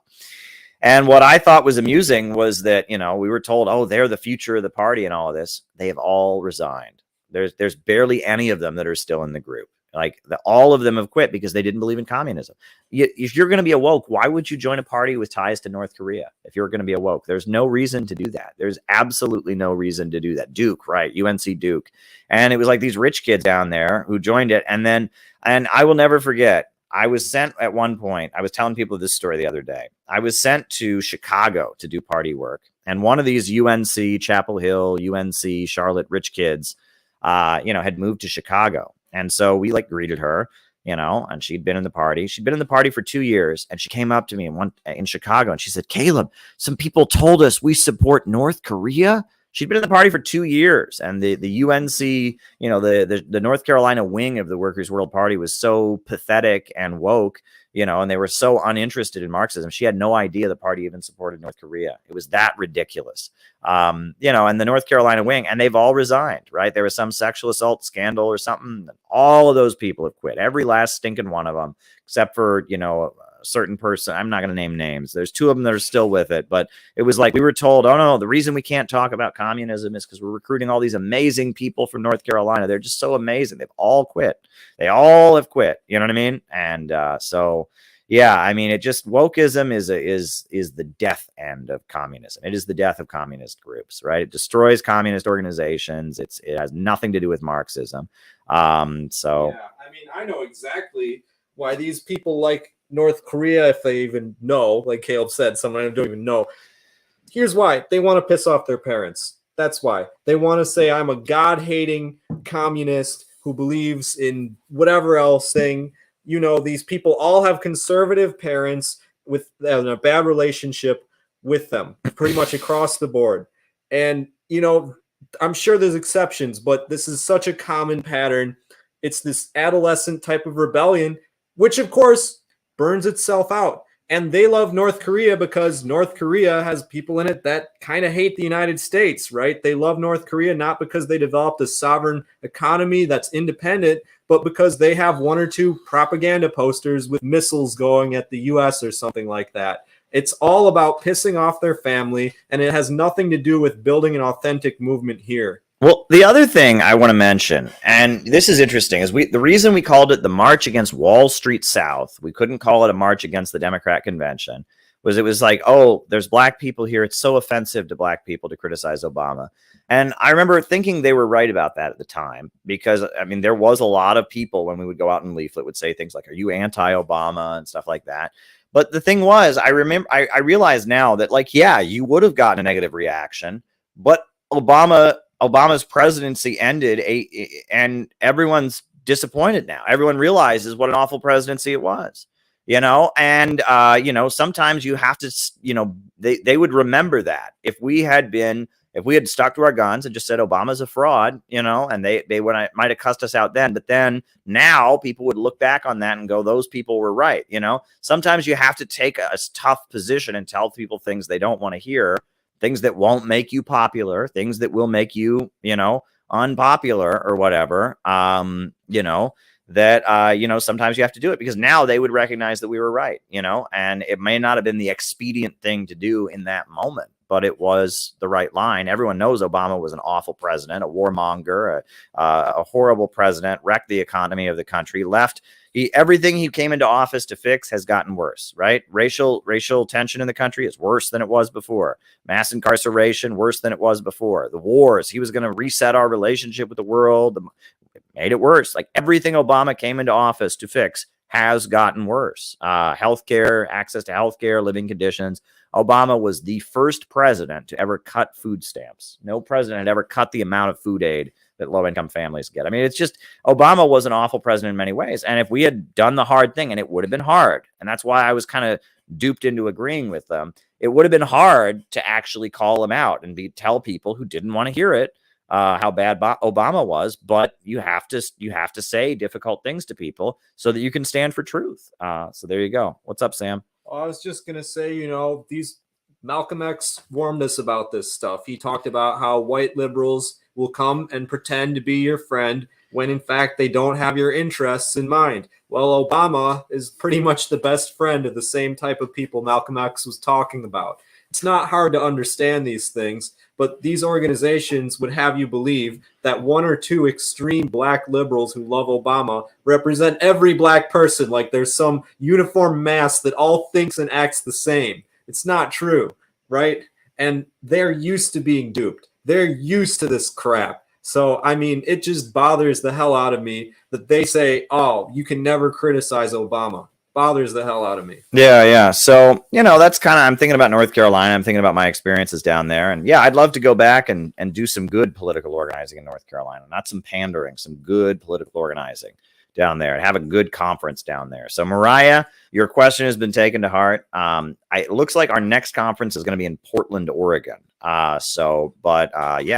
And what I thought was amusing was that, you know, we were told, oh, they're the future of the party and all of this. They have all resigned. There's barely any of them that are still in the group. Like all of them have quit because they didn't believe in communism. If you're going to be a woke, why would you join a party with ties to North Korea? If you're going to be a woke, there's no reason to do that. There's absolutely no reason to do that. Duke, right? UNC Duke. And it was like these rich kids down there who joined it. And I will never forget, I was sent at one point, I was telling people this story the other day. I was sent to Chicago to do party work. And one of these UNC, Chapel Hill, UNC, Charlotte rich kids, had moved to Chicago. And so we like greeted her, you know, and she'd been in the party. She'd been in the party for 2 years. And she came up to me in Chicago and she said, Caleb, some people told us we support North Korea. She'd been in the party for 2 years, and the UNC, you know, the North Carolina wing of the Workers' World Party was so pathetic and woke, you know, and they were so uninterested in Marxism. She had no idea the party even supported North Korea. It was that ridiculous, you know, and the North Carolina wing, and they've all resigned, right? There was some sexual assault scandal or something. All of those people have quit, every last stinking one of them, except for, you know, certain person. I'm not going to name names. There's two of them that are still with it, but it was like we were told, oh no, the reason we can't talk about communism is because we're recruiting all these amazing people from North Carolina. They're just so amazing. They've all quit. They all have quit. You know what I mean? And so yeah, I mean, it just wokeism is the death end of communism. It is the death of communist groups, right? It destroys communist organizations. It has nothing to do with Marxism. Yeah, I mean, I know exactly why these people like North Korea, if they even know, like Caleb said, someone I don't even know. Here's why. They want to piss off their parents. That's why. They want to say, I'm a God-hating communist who believes in whatever else thing. You know, these people all have conservative parents with a bad relationship with them, pretty much across the board. And, you know, I'm sure there's exceptions, but this is such a common pattern. It's this adolescent type of rebellion, which, of course, burns itself out. And they love North Korea because North Korea has people in it that kind of hate the United States, right? They love North Korea not because they developed a sovereign economy that's independent, but because they have one or two propaganda posters with missiles going at the US or something like that. It's all about pissing off their family, and it has nothing to do with building an authentic movement here. Well, the other thing I want to mention, and this is interesting, is the reason we called it the March Against Wall Street South, we couldn't call it a march against the Democrat Convention, was it was like, oh, there's black people here. It's so offensive to black people to criticize Obama. And I remember thinking they were right about that at the time, because, I mean, there was a lot of people when we would go out and leaflet would say things like, are you anti-Obama and stuff like that. But the thing was, I realize now that, like, yeah, you would have gotten a negative reaction, but Obama's presidency ended and everyone's disappointed now. Everyone realizes what an awful presidency it was, you know, and, you know, sometimes you have to, you know, they would remember that if we had stuck to our guns and just said Obama's a fraud, you know, and they might have cussed us out then, but then now people would look back on that and go, those people were right. You know, sometimes you have to take a tough position and tell people things they don't want to hear, things that won't make you popular, things that will make you, you know, unpopular or whatever, you know, that, you know, sometimes you have to do it because now they would recognize that we were right, you know, and it may not have been the expedient thing to do in that moment, but it was the right line. Everyone knows Obama was an awful president, a warmonger, a horrible president, wrecked the economy of the country, left. Everything he came into office to fix has gotten worse, right? Racial tension in the country is worse than it was before. Mass incarceration, worse than it was before. The wars, he was going to reset our relationship with the world. It made it worse. Like everything Obama came into office to fix has gotten worse. Healthcare, access to healthcare, living conditions. Obama was the first president to ever cut food stamps. No president had ever cut the amount of food aid that low-income families get. I mean, it's just, Obama was an awful president in many ways. And if we had done the hard thing, and it would have been hard, and that's why I was kind of duped into agreeing with them, it would have been hard to actually call him out and tell people who didn't want to hear it how bad Obama was. But you have to say difficult things to people so that you can stand for truth. So there you go. What's up, Sam? I was just going to say, these Malcolm X warned us about this stuff. He talked about how white liberals will come and pretend to be your friend when in fact they don't have your interests in mind. Well, Obama is pretty much the best friend of the same type of people Malcolm X was talking about. It's not hard to understand these things, but these organizations would have you believe that one or two extreme black liberals who love Obama represent every black person, like there's some uniform mass that all thinks and acts the same. It's not true, right? And they're used to being duped. They're used to this crap. So, I mean, it just bothers the hell out of me that they say, oh, you can never criticize Obama. Bothers the hell out of me. Yeah. So, that's kind of, I'm thinking about North Carolina. I'm thinking about my experiences down there. And yeah, I'd love to go back and do some good political organizing in North Carolina, not some pandering, some good political organizing down there and have a good conference down there. So Mariah, your question has been taken to heart. It looks like our next conference is going to be in Portland, Oregon. Yeah,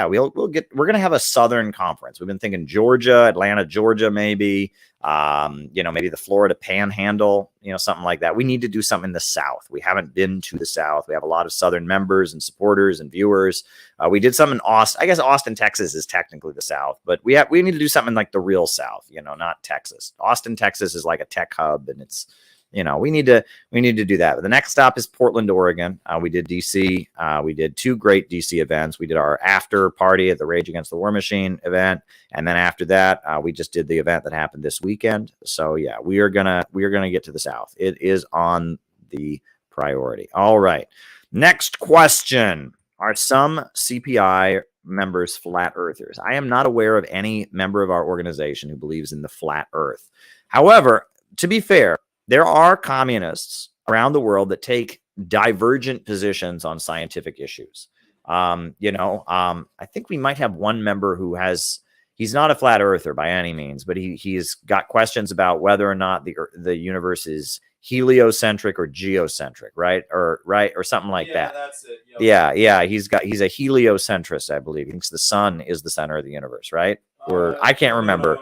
we're going to have a Southern conference. We've been thinking Georgia, Atlanta, Georgia, maybe, maybe the Florida Panhandle, something like that. We need to do something in the South. We haven't been to the South. We have a lot of Southern members and supporters and viewers. We did something in Austin. I guess Austin, Texas is technically the South, but we need to do something like the real South, not Texas. Austin, Texas is like a tech hub, and it's, we need to do that. But the next stop is Portland, Oregon. We did DC. We did two great DC events. We did our after party at the Rage Against the War Machine event, and then after that, we just did the event that happened this weekend. So yeah, we are gonna get to the South. It is on the priority. All right. Next question: are some CPI members flat earthers? I am not aware of any member of our organization who believes in the flat Earth. However, to be fair, there are communists around the world that take divergent positions on scientific issues. I think we might have one member who he's not a flat earther by any means, but he's got questions about whether or not the universe is heliocentric or geocentric, right? Or something like that. That's it. Yep. Yeah. He's a heliocentrist, I believe. He thinks the sun is the center of the universe, right? Or I can't remember.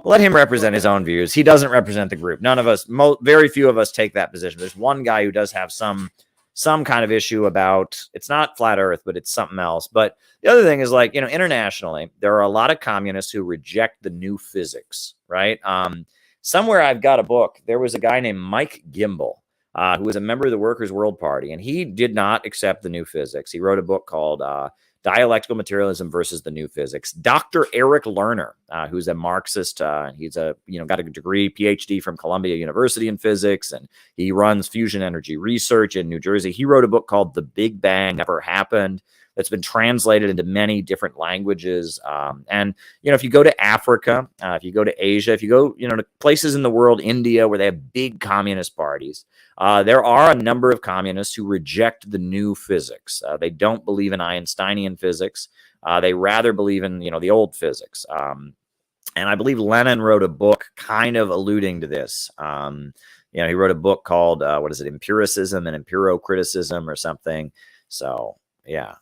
Let him represent his own views. He doesn't represent the group. None of us, very few of us take that position. There's one guy who does have some kind of issue about, it's not flat earth, but it's something else. But the other thing is, like, internationally, there are a lot of communists who reject the new physics, right? Somewhere I've got a book. There was a guy named Mike Gimbel, who was a member of the Workers' World Party, and he did not accept the new physics. He wrote a book called Dialectical Materialism versus the New Physics. Dr. Eric Lerner, who's a Marxist, he's got a degree, PhD from Columbia University in physics, and he runs fusion energy research in New Jersey. He wrote a book called The Big Bang Never Happened that's been translated into many different languages. And if you go to Africa, if you go to Asia, if you go, to places in the world, India, where they have big communist parties, there are a number of communists who reject the new physics. They don't believe in Einsteinian physics. They rather believe in, the old physics. And I believe Lenin wrote a book kind of alluding to this. He wrote a book called, Empiricism and Empiro-Criticism or something. So, yeah.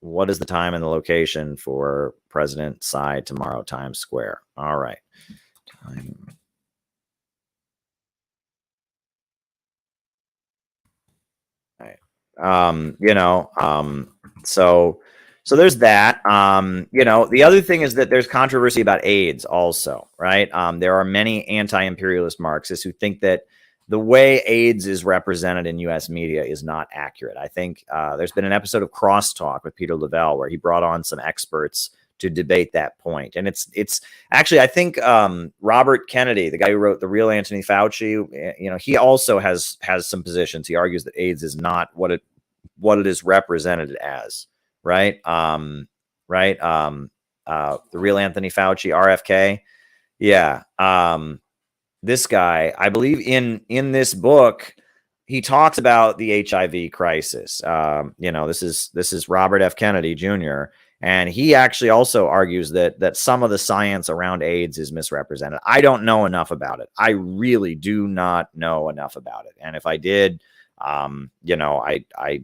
What is the time and the location for President Tsai tomorrow, Times Square? All right. Time. So there's that. The other thing is that there's controversy about AIDS also, right? There are many anti-imperialist Marxists who think that the way AIDS is represented in U.S. media is not accurate. I think there's been an episode of Crosstalk with Peter Lavelle where he brought on some experts to debate that point. And it's actually, I think Robert Kennedy, the guy who wrote The Real Anthony Fauci, he also has some positions. He argues that AIDS is not what it is represented as, right? The Real Anthony Fauci, RFK. Yeah. This guy, I believe in this book, he talks about the HIV crisis. This is Robert F. Kennedy Jr., and he actually also argues that some of the science around AIDS is misrepresented. I don't know enough about it. I really do not know enough about it. And if I did, I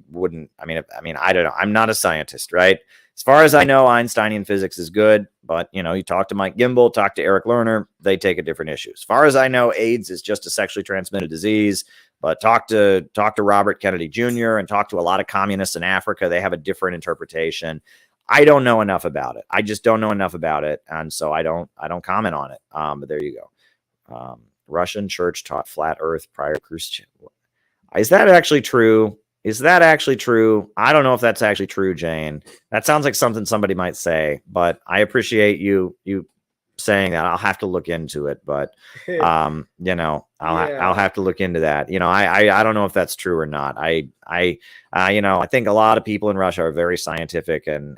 wouldn't. I don't know. I'm not a scientist, right? As far as I know, Einsteinian physics is good, but you talk to Mike Gimbel, talk to Eric Lerner, they take a different issue. As far as I know, AIDS is just a sexually transmitted disease. But talk to Robert Kennedy Jr. and talk to a lot of communists in Africa. They have a different interpretation. I don't know enough about it. I just don't know enough about it, and so I don't comment on it. But there you go. Russian church taught flat Earth prior to Christian. Is that actually true? I don't know if that's actually true, Jane. That sounds like something somebody might say, but I appreciate you saying that. I'll have to look into it, but I'll have to look into that. I don't know if that's true or not. I think a lot of people in Russia are very scientific, and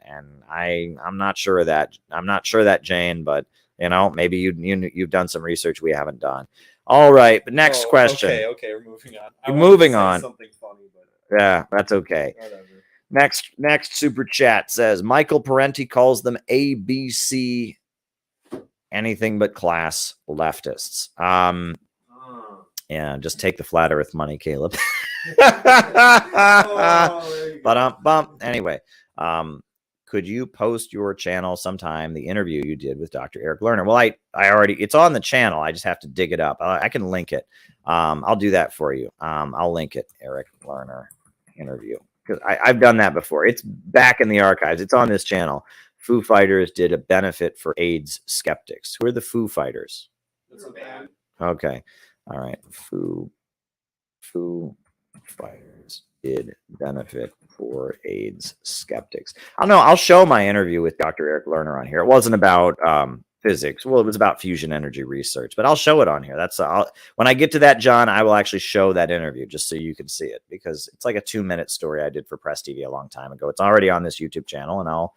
I'm not sure of that. I'm not sure that, Jane, but maybe you've done some research we haven't done. All right, but next question. Okay, we're moving on. We're moving on. Something funny, but yeah, that's okay. Whatever. Next super chat says Michael Parenti calls them ABC, anything but class leftists. Yeah, just take the flat Earth money, Caleb. Anyway, could you post your channel sometime the interview you did with Dr. Eric Lerner? Well, I already, it's on the channel. I just have to dig it up. I can link it. I'll do that for you. I'll link it, Eric Lerner interview, because I've done that before. It's back in the archives. It's on this channel. Foo Fighters did a benefit for AIDS skeptics. Who are the Foo Fighters? That's a band. Okay. All right. Foo Fighters did benefit for AIDS skeptics. I don't know. I'll show my interview with Dr. Eric Lerner on here. It wasn't about physics. Well, it was about fusion energy research, but I'll show it on here. When I get to that, John, I will actually show that interview just so you can see it, because it's like a 2-minute story I did for Press TV a long time ago. It's already on this YouTube channel, and I'll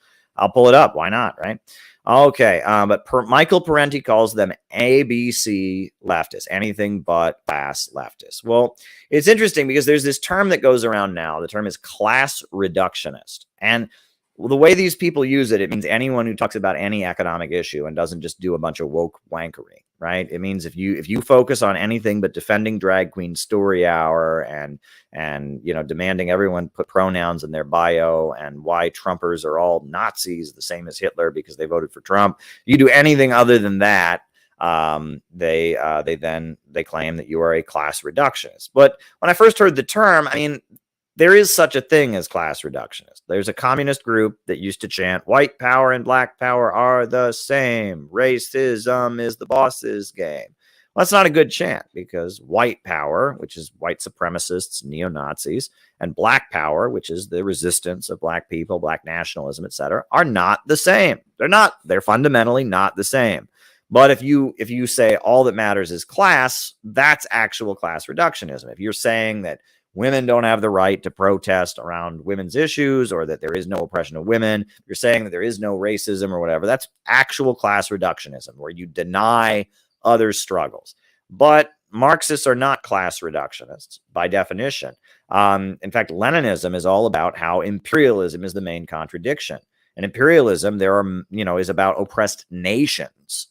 pull it up. Why not? Right? Okay. But Michael Parenti calls them ABC leftists, anything but class leftists. Well, it's interesting because there's this term that goes around now. The term is class reductionist. And the way these people use it, it means anyone who talks about any economic issue and doesn't just do a bunch of woke wankery, right? It means if you focus on anything but defending drag queen story hour and demanding everyone put pronouns in their bio and why Trumpers are all Nazis, the same as Hitler because they voted for Trump. You do anything other than that, they claim that you are a class reductionist. But when I first heard the term, there is such a thing as class reductionist. There's a communist group that used to chant, white power and black power are the same. Racism is the boss's game. Well, that's not a good chant, because white power, which is white supremacists, neo-Nazis, and black power, which is the resistance of black people, black nationalism, etc., are not the same. They're fundamentally not the same. But if you say all that matters is class, that's actual class reductionism. If you're saying that women don't have the right to protest around women's issues, or that there is no oppression of women, you're saying that there is no racism or whatever, that's actual class reductionism, where you deny others' struggles. But Marxists are not class reductionists by definition. In fact, Leninism is all about how imperialism is the main contradiction. And imperialism is about oppressed nations.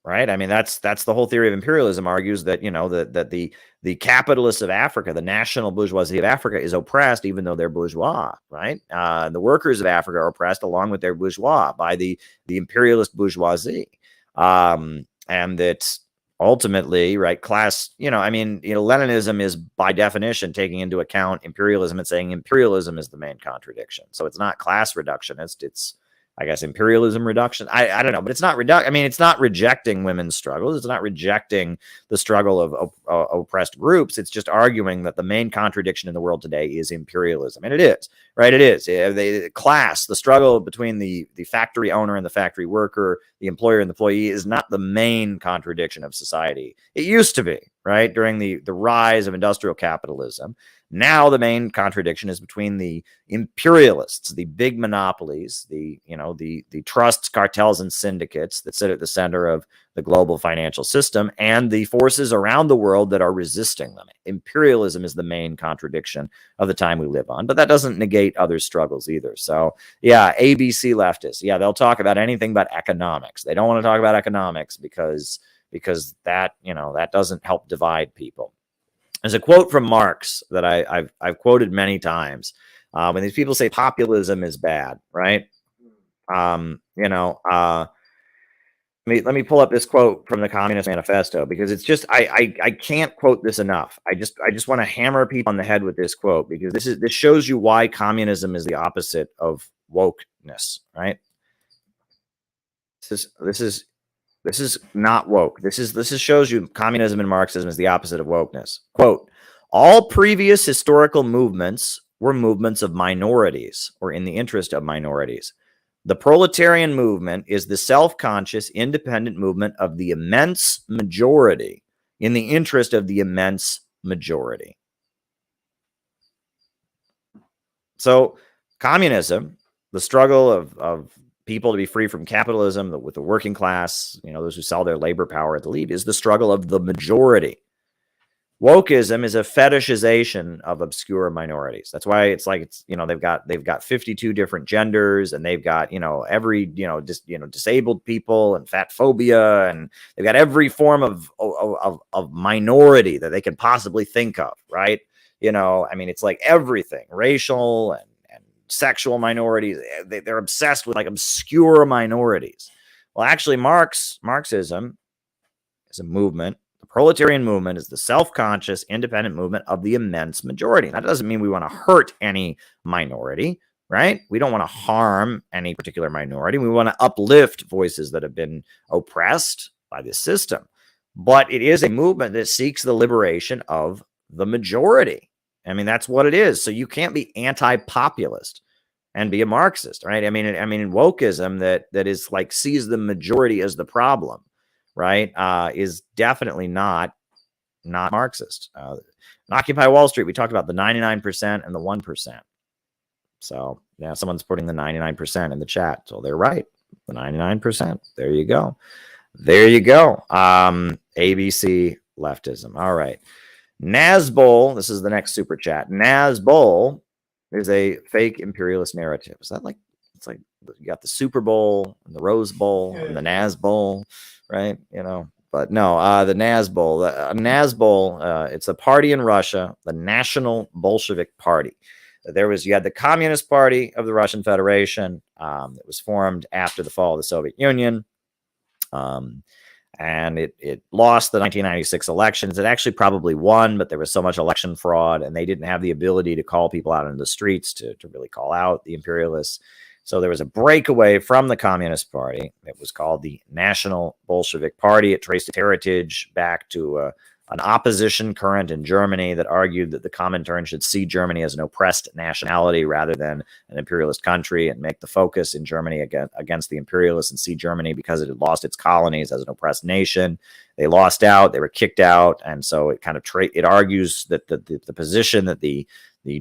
Right? That's the whole theory of imperialism, argues that, that the capitalists of Africa, the national bourgeoisie of Africa, is oppressed even though they're bourgeois, right? The workers of Africa are oppressed along with their bourgeois by the imperialist bourgeoisie. And that ultimately, right, class, Leninism is by definition taking into account imperialism and saying imperialism is the main contradiction. So it's not class reductionist, I guess, imperialism reduction. I don't know, but it's not I mean, it's not rejecting women's struggles. It's not rejecting the struggle of oppressed groups. It's just arguing that the main contradiction in the world today is imperialism. And it is, right? It is. The class, the struggle between the factory owner and the factory worker, the employer and the employee, is not the main contradiction of society. It used to be, right? During the rise of industrial capitalism. Now the main contradiction is between the imperialists, the big monopolies, the trusts, cartels, and syndicates that sit at the center of the global financial system, and the forces around the world that are resisting them. Imperialism is the main contradiction of the time we live on, but that doesn't negate other struggles either. So yeah, ABC leftists, yeah, they'll talk about anything but economics. They don't want to talk about economics because that, that doesn't help divide people. There's a quote from Marx that I've quoted many times. When these people say populism is bad, right? Let me pull up this quote from the Communist Manifesto, because it's just I can't quote this enough. I just want to hammer people on the head with this quote, because this shows you why communism is the opposite of wokeness, right? This is not woke. This shows you communism and Marxism is the opposite of wokeness. Quote, all previous historical movements were movements of minorities or in the interest of minorities. The proletarian movement is the self-conscious, independent movement of the immense majority in the interest of the immense majority. So communism, the struggle of people to be free from capitalism, with the working class, those who sell their labor power at the lead, is the struggle of the majority. Wokeism is a fetishization of obscure minorities. That's why it's they've got 52 different genders, and they've got every disabled people and fat phobia, and they've got every form of minority that they can possibly think of, right? I mean, it's like everything, racial and sexual minorities. They're obsessed with obscure minorities. Well, actually, Marxism is a movement. The proletarian movement is the self-conscious, independent movement of the immense majority. That doesn't mean we want to hurt any minority, right? We don't want to harm any particular minority. We want to uplift voices that have been oppressed by this system. But it is a movement that seeks the liberation of the majority. I mean, that's what it is. So you can't be anti-populist and be a Marxist, right? I mean, in wokeism that is sees the majority as the problem, right? Is definitely not Marxist. In Occupy Wall Street, we talked about the 99% and the 1%. So yeah, someone's putting the 99% in the chat. So they're right. The 99%. There you go. There you go. ABC leftism. All right. Nazbol, this is the next super chat. Nazbol is a fake imperialist narrative. Is that it's like you got the Super Bowl and the Rose Bowl and the Nazbol, right? But no, the Nazbol. Nazbol, it's a party in Russia, the National Bolshevik Party. You had the Communist Party of the Russian Federation. It was formed after the fall of the Soviet Union. And it lost the 1996 elections. It actually probably won, but there was so much election fraud, and they didn't have the ability to call people out into the streets to really call out the imperialists. So there was a breakaway from the Communist Party. It was called the National Bolshevik Party. It traced its heritage back to an opposition current in Germany that argued that the Comintern should see Germany as an oppressed nationality rather than an imperialist country, and make the focus in Germany against the imperialists, and see Germany, because it had lost its colonies, as an oppressed nation. They lost out, they were kicked out, and so it kind of it argues that the position that the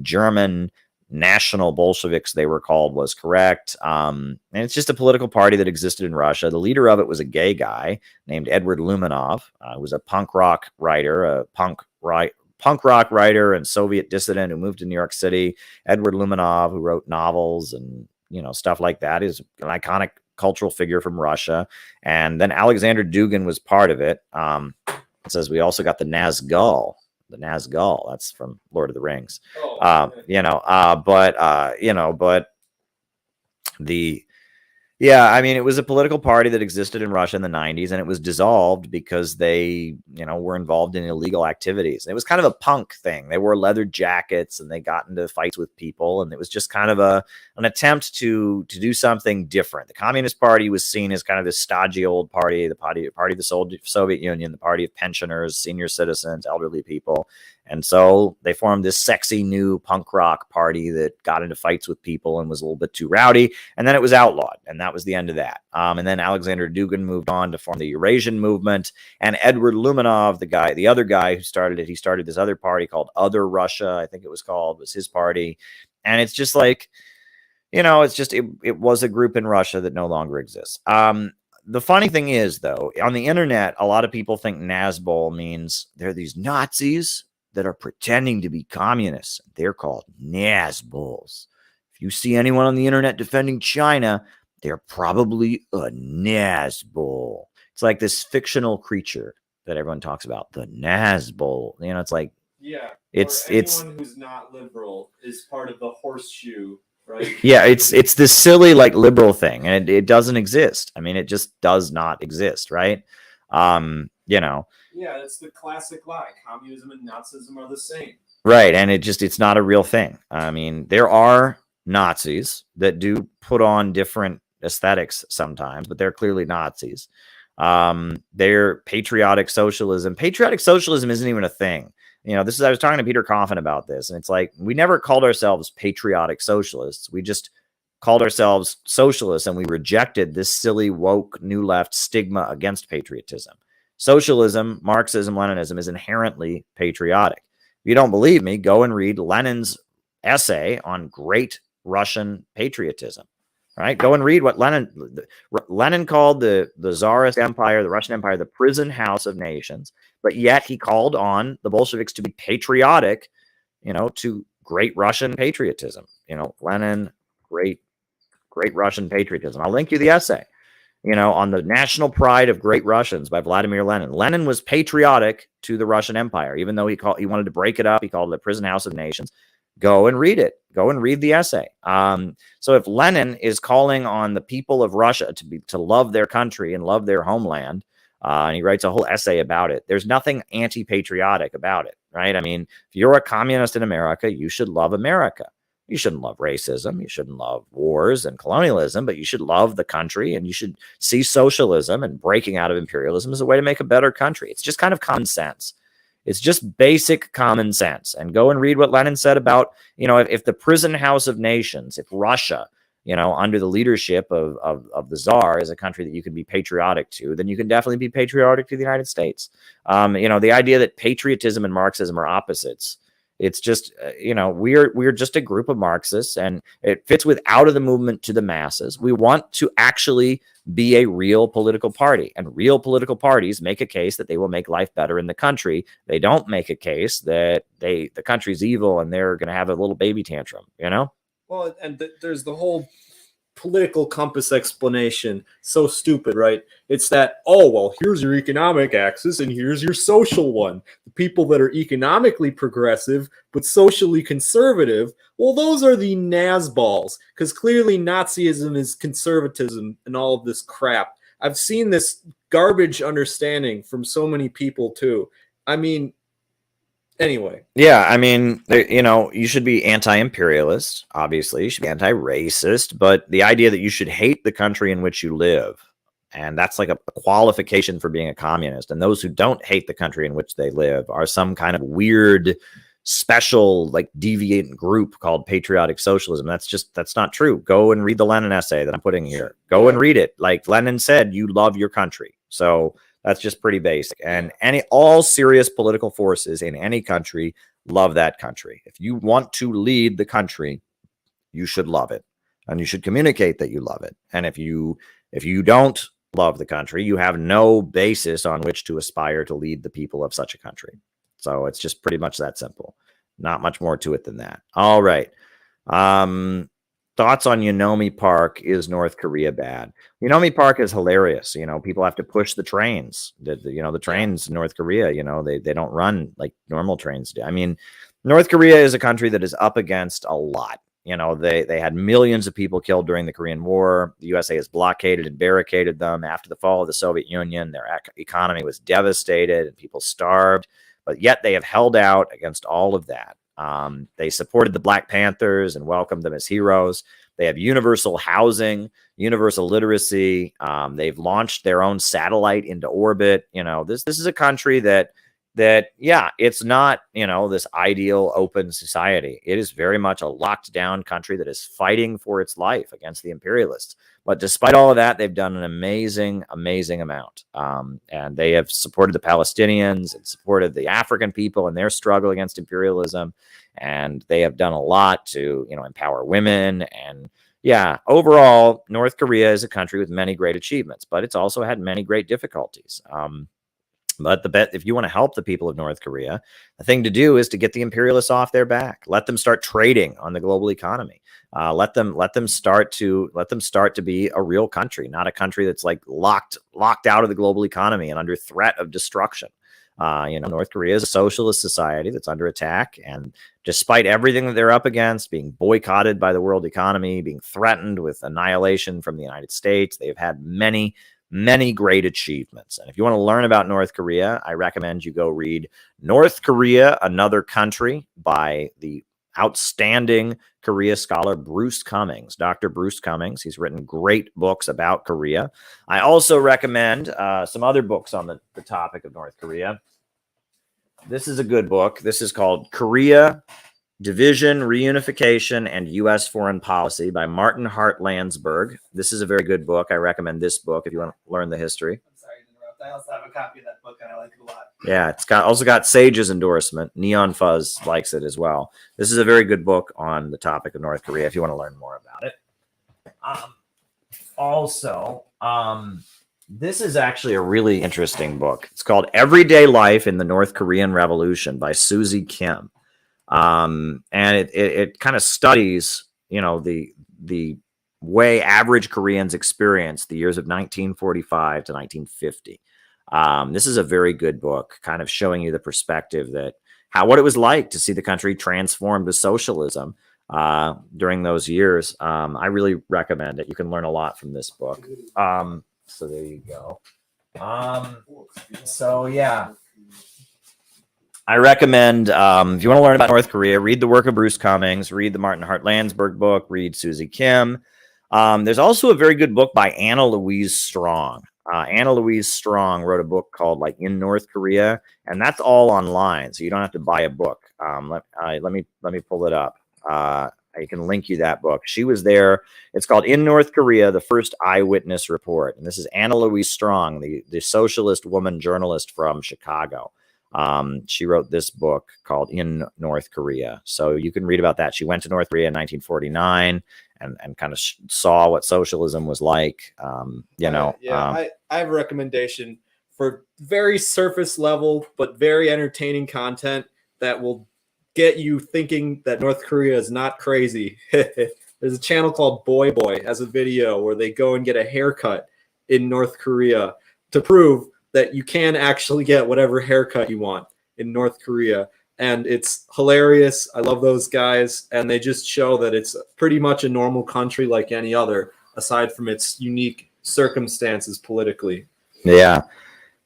German National Bolsheviks, they were called, was correct. And it's just a political party that existed in Russia. The leader of it was a gay guy named Edward Lumanov, who was a punk rock writer, and Soviet dissident who moved to New York City. Edward Lumanov, who wrote novels and stuff like that, is an iconic cultural figure from Russia. And then Alexander Dugin was part of it. It says we also got the Nazgul. The Nazgul, that's from Lord of the Rings. But Yeah, I mean, it was a political party that existed in Russia in the 90s, and it was dissolved because they, were involved in illegal activities. And it was kind of a punk thing. They wore leather jackets and they got into fights with people, and it was just kind of an attempt to do something different. The Communist Party was seen as kind of this stodgy old party, the party of the Soviet Union, the party of pensioners, senior citizens, elderly people. And so they formed this sexy new punk rock party that got into fights with people and was a little bit too rowdy. And then it was outlawed. And that was the end of that. And then Alexander Dugin moved on to form the Eurasian movement. And Edward Luminov, the other guy who started it, he started this other party called Other Russia, I think it was his party. And it's just like, it was a group in Russia that no longer exists. The funny thing is, though, on the internet, a lot of people think Nazbol means they're these Nazis that are pretending to be communists. They're called Nazbols. If you see anyone on the internet defending China, they're probably a Nazbol. It's like this fictional creature that everyone talks about, the Nazbol. It's like, it's anyone who's not liberal is part of the horseshoe, right? Yeah, it's this silly like liberal thing, and it doesn't exist. I mean, it just does not exist, right? Yeah, it's the classic lie. Communism and Nazism are the same. Right, and it's not a real thing. I mean, there are Nazis that do put on different aesthetics sometimes, but they're clearly Nazis. They're patriotic socialism. Patriotic socialism isn't even a thing. I was talking to Peter Coffin about this, and it's like, we never called ourselves patriotic socialists. We just called ourselves socialists, and we rejected this silly, woke, new left stigma against patriotism. Socialism, Marxism, Leninism is inherently patriotic. If you don't believe me, go and read Lenin's essay on great Russian patriotism, right? Go and read what Lenin called the Tsarist Empire, the Russian Empire, the prison house of nations, but yet he called on the Bolsheviks to be patriotic, to great Russian patriotism. Lenin, great Russian patriotism. I'll link you the essay. On the national pride of great Russians by Vladimir Lenin. Lenin was patriotic to the Russian Empire, even though he wanted to break it up. He called it the prison house of nations. Go and read it. Go and read the essay. So if Lenin is calling on the people of Russia to love their country and love their homeland, and he writes a whole essay about it, there's nothing anti-patriotic about it, right? I mean, if you're a communist in America, you should love America. You shouldn't love racism. You shouldn't love wars and colonialism, but you should love the country, and you should see socialism and breaking out of imperialism as a way to make a better country. It's just kind of common sense. It's just basic common sense. And go and read what Lenin said about, if the prison house of nations, if Russia, under the leadership of the Tsar is a country that you can be patriotic to, then you can definitely be patriotic to the United States. The idea that patriotism and Marxism are opposites. It's just, we're just a group of Marxists, and it fits with out of the movement to the masses. We want to actually be a real political party, and real political parties make a case that they will make life better in the country. They don't make a case that the country's evil and they're going to have a little baby tantrum, Well, and there's the whole political compass explanation. So stupid, right? It's that, here's your economic axis and here's your social one. The people that are economically progressive but socially conservative, those are the Nazbols, because clearly Nazism is conservatism and all of this crap. I've seen this garbage understanding from so many people too. I mean, anyway. Yeah, I mean, you should be anti-imperialist, obviously. You should be anti-racist, but the idea that you should hate the country in which you live, and that's like a qualification for being a communist, and those who don't hate the country in which they live are some kind of weird, special, like deviant group called patriotic socialism. That's not true. Go and read the Lenin essay that I'm putting here. Go and read it. Like Lenin said, you love your country. So that's just pretty basic. And all serious political forces in any country love that country. If you want to lead the country, you should love it, and you should communicate that you love it. And if you don't love the country, you have no basis on which to aspire to lead the people of such a country. So it's just pretty much that simple. Not much more to it than that. All right. Thoughts on Yeonmi Park? Is North Korea bad? Yeonmi Park is hilarious. People have to push the trains. The trains in North Korea, they don't run like normal trains do. I mean, North Korea is a country that is up against a lot. You know, they had millions of people killed during the Korean War. The USA has blockaded and barricaded them. After the fall of the Soviet Union, their economy was devastated and people starved, but yet they have held out against all of that. They supported the Black Panthers and welcomed them as heroes. They have universal housing, universal literacy. They've launched their own satellite into orbit. You know, this is a country that yeah, it's not, you know, this ideal open society. It is very much a locked down country that is fighting for its life against the imperialists. But despite all of that, they've done an amazing amount. And they have supported the Palestinians and supported the African people in their struggle against imperialism. And they have done a lot to, you know, empower women. And yeah, overall, North Korea is a country with many great achievements, but it's also had many great difficulties. But if you want to help the people of North Korea, the thing to do is to get the imperialists off their back. Let them start trading on the global economy. Let them start to be a real country, not a country that's like locked out of the global economy and under threat of destruction. You know, North Korea is a socialist society that's under attack, and despite everything that they're up against, being boycotted by the world economy, being threatened with annihilation from the United States, they've had many great achievements. And if you want to learn about North Korea, I recommend you go read North Korea, Another Country by the outstanding Korea scholar Bruce Cummings, Dr. Bruce Cummings. He's written great books about Korea. I also recommend some other books on the topic of North Korea. This is a good book. This is called Korea, Division, Reunification, and U.S. Foreign Policy by Martin Hart Landsberg. This is a very good book. I recommend this book if you want to learn the history. I'm sorry to interrupt. I also have a copy of that book, and I like it a lot. Yeah, it's also got Sage's endorsement. Neon Fuzz likes it as well. This is a very good book on the topic of North Korea if you want to learn more about it. This is actually a really interesting book. It's called Everyday Life in the North Korean Revolution by Susie Kim. And it kind of studies, you know, the way average Koreans experienced the years of 1945 to 1950. This is a very good book, kind of showing you the perspective that what it was like to see the country transformed to socialism during those years. I really recommend it. You can learn a lot from this book. So there you go. So yeah. I recommend, if you want to learn about North Korea, read the work of Bruce Cummings, read the Martin Hart Landsberg book, read Susie Kim. There's also a very good book by Anna Louise Strong. Anna Louise Strong wrote a book called like In North Korea, and that's all online, so you don't have to buy a book. Let me pull it up. I can link you that book. She was there. It's called In North Korea, the First Eyewitness Report. And this is Anna Louise Strong, the socialist woman journalist from Chicago. She wrote this book called In North Korea. So you can read about that. She went to North Korea in 1949 and kind of saw what socialism was like. I have a recommendation for very surface level, but very entertaining content that will get you thinking that North Korea is not crazy. There's a channel called Boy Boy, has a video where they go and get a haircut in North Korea to prove that you can actually get whatever haircut you want in North Korea. And it's hilarious. I love those guys. And they just show that it's pretty much a normal country like any other, aside from its unique circumstances politically. Yeah.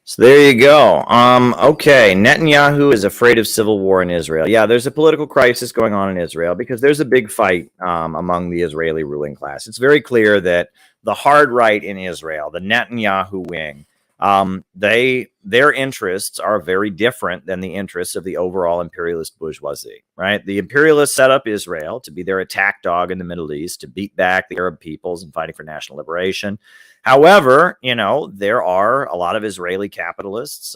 So there you go. Okay. Netanyahu is afraid of civil war in Israel. Yeah, there's a political crisis going on in Israel because there's a big fight among the Israeli ruling class. It's very clear that the hard right in Israel, the Netanyahu wing, their interests are very different than the interests of the overall imperialist bourgeoisie, right? The imperialists set up Israel to be their attack dog in the Middle East, to beat back the Arab peoples and fighting for national liberation. However, you know, there are a lot of Israeli capitalists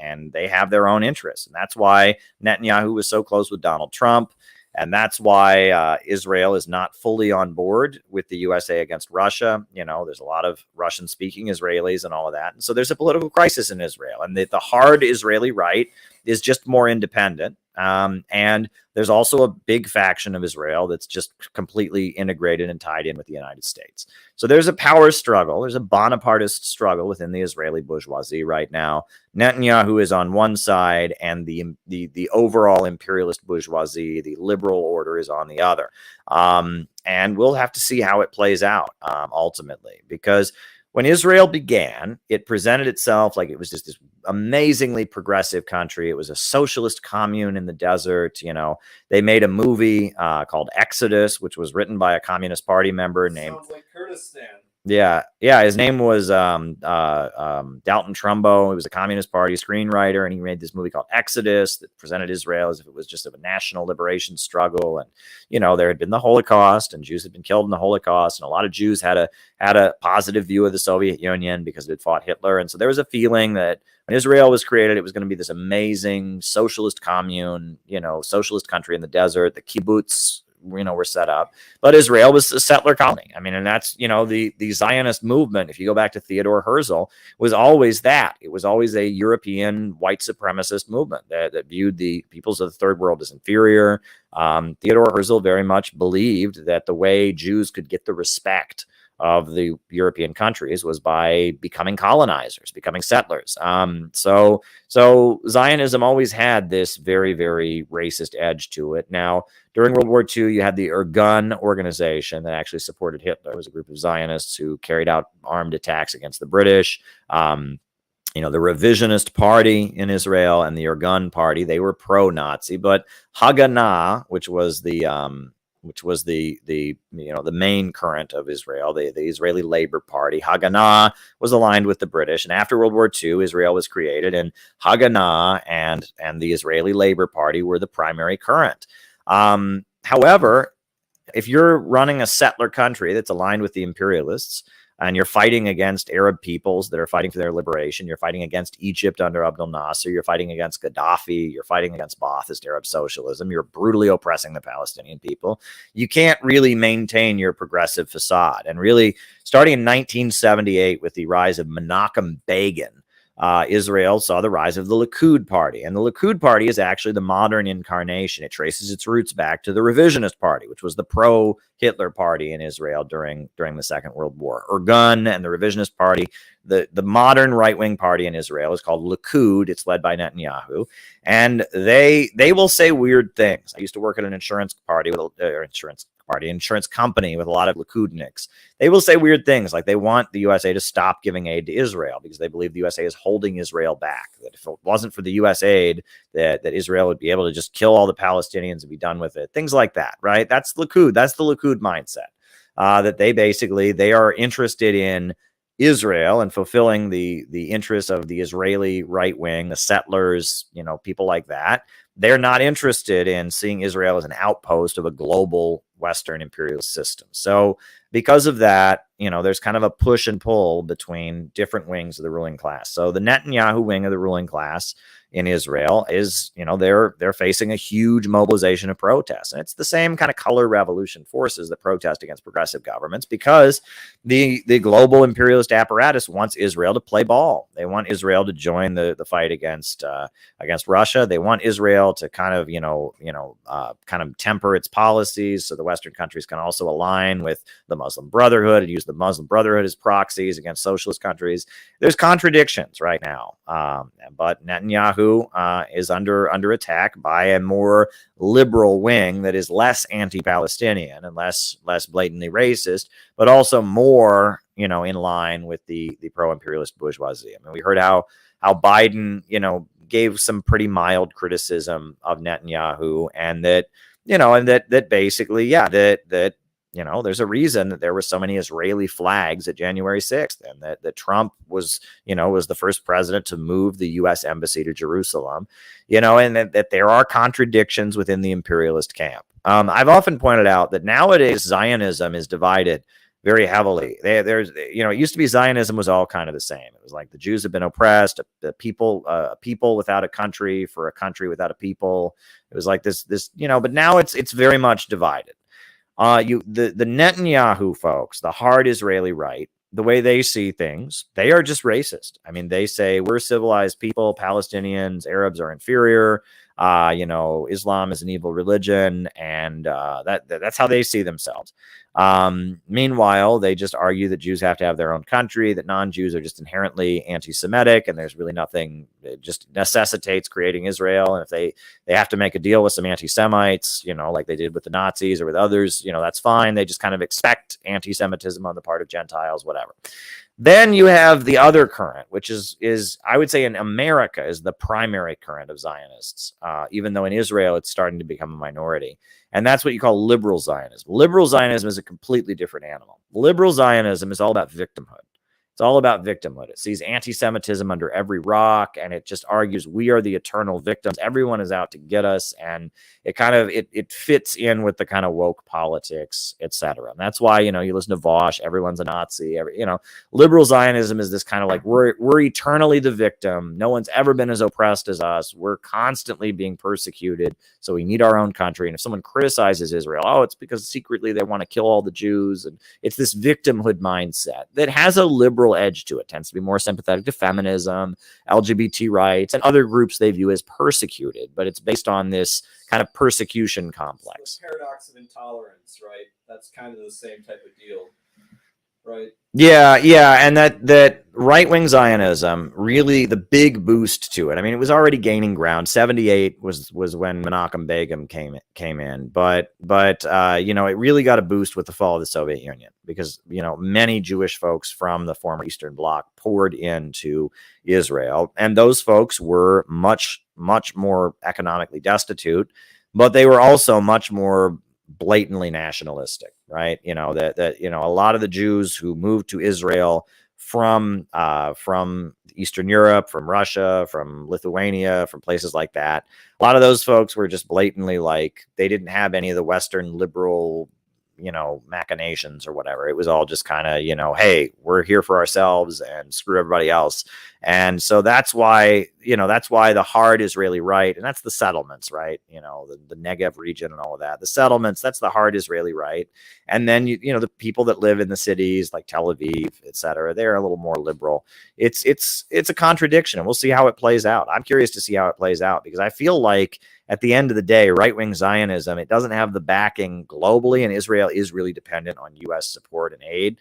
and they have their own interests. And that's why Netanyahu was so close with Donald Trump. And that's why Israel is not fully on board with the USA against Russia. You know, there's a lot of Russian-speaking Israelis and all of that. And so there's a political crisis in Israel. And the hard Israeli right is just more independent. And there's also a big faction of Israel that's just completely integrated and tied in with the United States. So there's a power struggle. There's a Bonapartist struggle within the Israeli bourgeoisie right now. Netanyahu is on one side, and the overall imperialist bourgeoisie, the liberal order, is on the other. And we'll have to see how it plays out ultimately, because when Israel began, it presented itself like it was just this amazingly progressive country. It was a socialist commune in the desert. You know, they made a movie called Exodus, which was written by a Communist Party member named. Sounds like Kurdistan. Yeah. His name was Dalton Trumbo. He was a Communist Party screenwriter, and he made this movie called Exodus that presented Israel as if it was just a national liberation struggle. And, you know, there had been the Holocaust, and Jews had been killed in the Holocaust, and a lot of Jews had a positive view of the Soviet Union because it had fought Hitler. And so there was a feeling that when Israel was created, it was going to be this amazing socialist commune, you know, socialist country in the desert. The kibbutz, you know, were set up, but Israel was a settler colony. I mean, and that's, you know, the Zionist movement, if you go back to Theodore Herzl, was always that. It was always a European white supremacist movement that viewed the peoples of the third world as inferior. Theodore Herzl very much believed that the way Jews could get the respect of the European countries was by becoming colonizers, becoming settlers. So Zionism always had this very, very racist edge to it. Now, during World War II, you had the Irgun organization that actually supported Hitler. It was a group of Zionists who carried out armed attacks against the British. You know, the Revisionist Party in Israel and the Irgun Party, they were pro-Nazi, but Haganah, which was the you know, the main current of Israel, the Israeli Labor Party, Haganah, was aligned with the British. And after World War II, Israel was created, and Haganah and the Israeli Labor Party were the primary current. However, if you're running a settler country that's aligned with the imperialists, and you're fighting against Arab peoples that are fighting for their liberation, you're fighting against Egypt under Abdel Nasser, you're fighting against Gaddafi, you're fighting against Ba'athist Arab socialism, you're brutally oppressing the Palestinian people, you can't really maintain your progressive facade. And really, starting in 1978 with the rise of Menachem Begin, Israel saw the rise of the Likud Party. And the Likud Party is actually the modern incarnation. It traces its roots back to the Revisionist Party, which was the pro-Hitler party in Israel during the Second World War. Irgun and the Revisionist Party, the modern right-wing party in Israel, is called Likud. It's led by Netanyahu. And they will say weird things. I used to work at an insurance company with a lot of Likudniks. They will say weird things like they want the USA to stop giving aid to Israel because they believe the USA is holding Israel back. That if it wasn't for the US aid, that Israel would be able to just kill all the Palestinians and be done with it. Things like that, right? That's Likud. That's the Likud mindset. That they are interested in Israel and fulfilling the interests of the Israeli right wing, the settlers, you know, people like that. They're not interested in seeing Israel as an outpost of a global Western imperialist system. So because of that, you know, there's kind of a push and pull between different wings of the ruling class. So the Netanyahu wing of the ruling class in Israel is, you know, they're facing a huge mobilization of protests. And it's the same kind of color revolution forces that protest against progressive governments because the global imperialist apparatus wants Israel to play ball. They want Israel to join the fight against Russia. They want Israel to kind of, kind of temper its policies so the Western countries can also align with the Muslim Brotherhood and use the Muslim Brotherhood as proxies against socialist countries. There's contradictions right now. But Netanyahu is under attack by a more liberal wing that is less anti-Palestinian and less blatantly racist, but also more, in line with the pro-imperialist bourgeoisie. I mean, we heard how Biden, gave some pretty mild criticism of Netanyahu, and that basically, that there's a reason that there were so many Israeli flags at January 6th, and that Trump was the first president to move the U.S. embassy to Jerusalem, and that there are contradictions within the imperialist camp. I've often pointed out that nowadays Zionism is divided very heavily. It used to be Zionism was all kind of the same. It was like the Jews have been oppressed, a people without a country for a country without a people. It was like this, but now it's very much divided. The Netanyahu folks, the hard Israeli right, the way they see things, they are just racist. I mean, they say we're civilized people, Palestinians, Arabs are inferior. Islam is an evil religion, and that's how they see themselves. Meanwhile, they just argue that Jews have to have their own country, that non-Jews are just inherently anti-Semitic, and there's really nothing. It just necessitates creating Israel. And if they have to make a deal with some anti-Semites, like they did with the Nazis or with others, that's fine. They just kind of expect anti-Semitism on the part of Gentiles, whatever. Then you have the other current, which is I would say in America is the primary current of Zionists, even though in Israel it's starting to become a minority. And that's what you call liberal Zionism. Liberal Zionism is a completely different animal. Liberal Zionism is all about victimhood. It's all about victimhood. It sees anti-Semitism under every rock, and it just argues we are the eternal victims. Everyone is out to get us, and it kind of it fits in with the kind of woke politics, etc. And that's why you listen to Vosh, everyone's a Nazi. Liberal Zionism is this kind of like we're eternally the victim. No one's ever been as oppressed as us. We're constantly being persecuted, so we need our own country. And if someone criticizes Israel, it's because secretly they want to kill all the Jews, and it's this victimhood mindset that has a liberal edge to it. Tends to be more sympathetic to feminism, LGBT rights, and other groups they view as persecuted, but it's based on this kind of persecution complex. The paradox of intolerance, right? That's kind of the same type of deal, right? Yeah, and that right-wing Zionism, really the big boost to it. I mean, it was already gaining ground. 78 was when Menachem Begin came in, but it really got a boost with the fall of the Soviet Union because many Jewish folks from the former Eastern Bloc poured into Israel, and those folks were much more economically destitute, but they were also much more blatantly nationalistic, right? That a lot of the Jews who moved to Israel from Eastern Europe, from Russia, from Lithuania, from places like that, a lot of those folks were just blatantly like they didn't have any of the Western liberal machinations or whatever. It was all just kind of, hey, we're here for ourselves and screw everybody else. And so that's why the hard Israeli right, and that's the settlements, right? The Negev region and all of that. The settlements, that's the hard Israeli right. And then, the people that live in the cities like Tel Aviv, et cetera, they're a little more liberal. It's a contradiction, and we'll see how it plays out. I'm curious to see how it plays out because I feel like at the end of the day, right-wing Zionism, it doesn't have the backing globally, and Israel is really dependent on U.S. support and aid.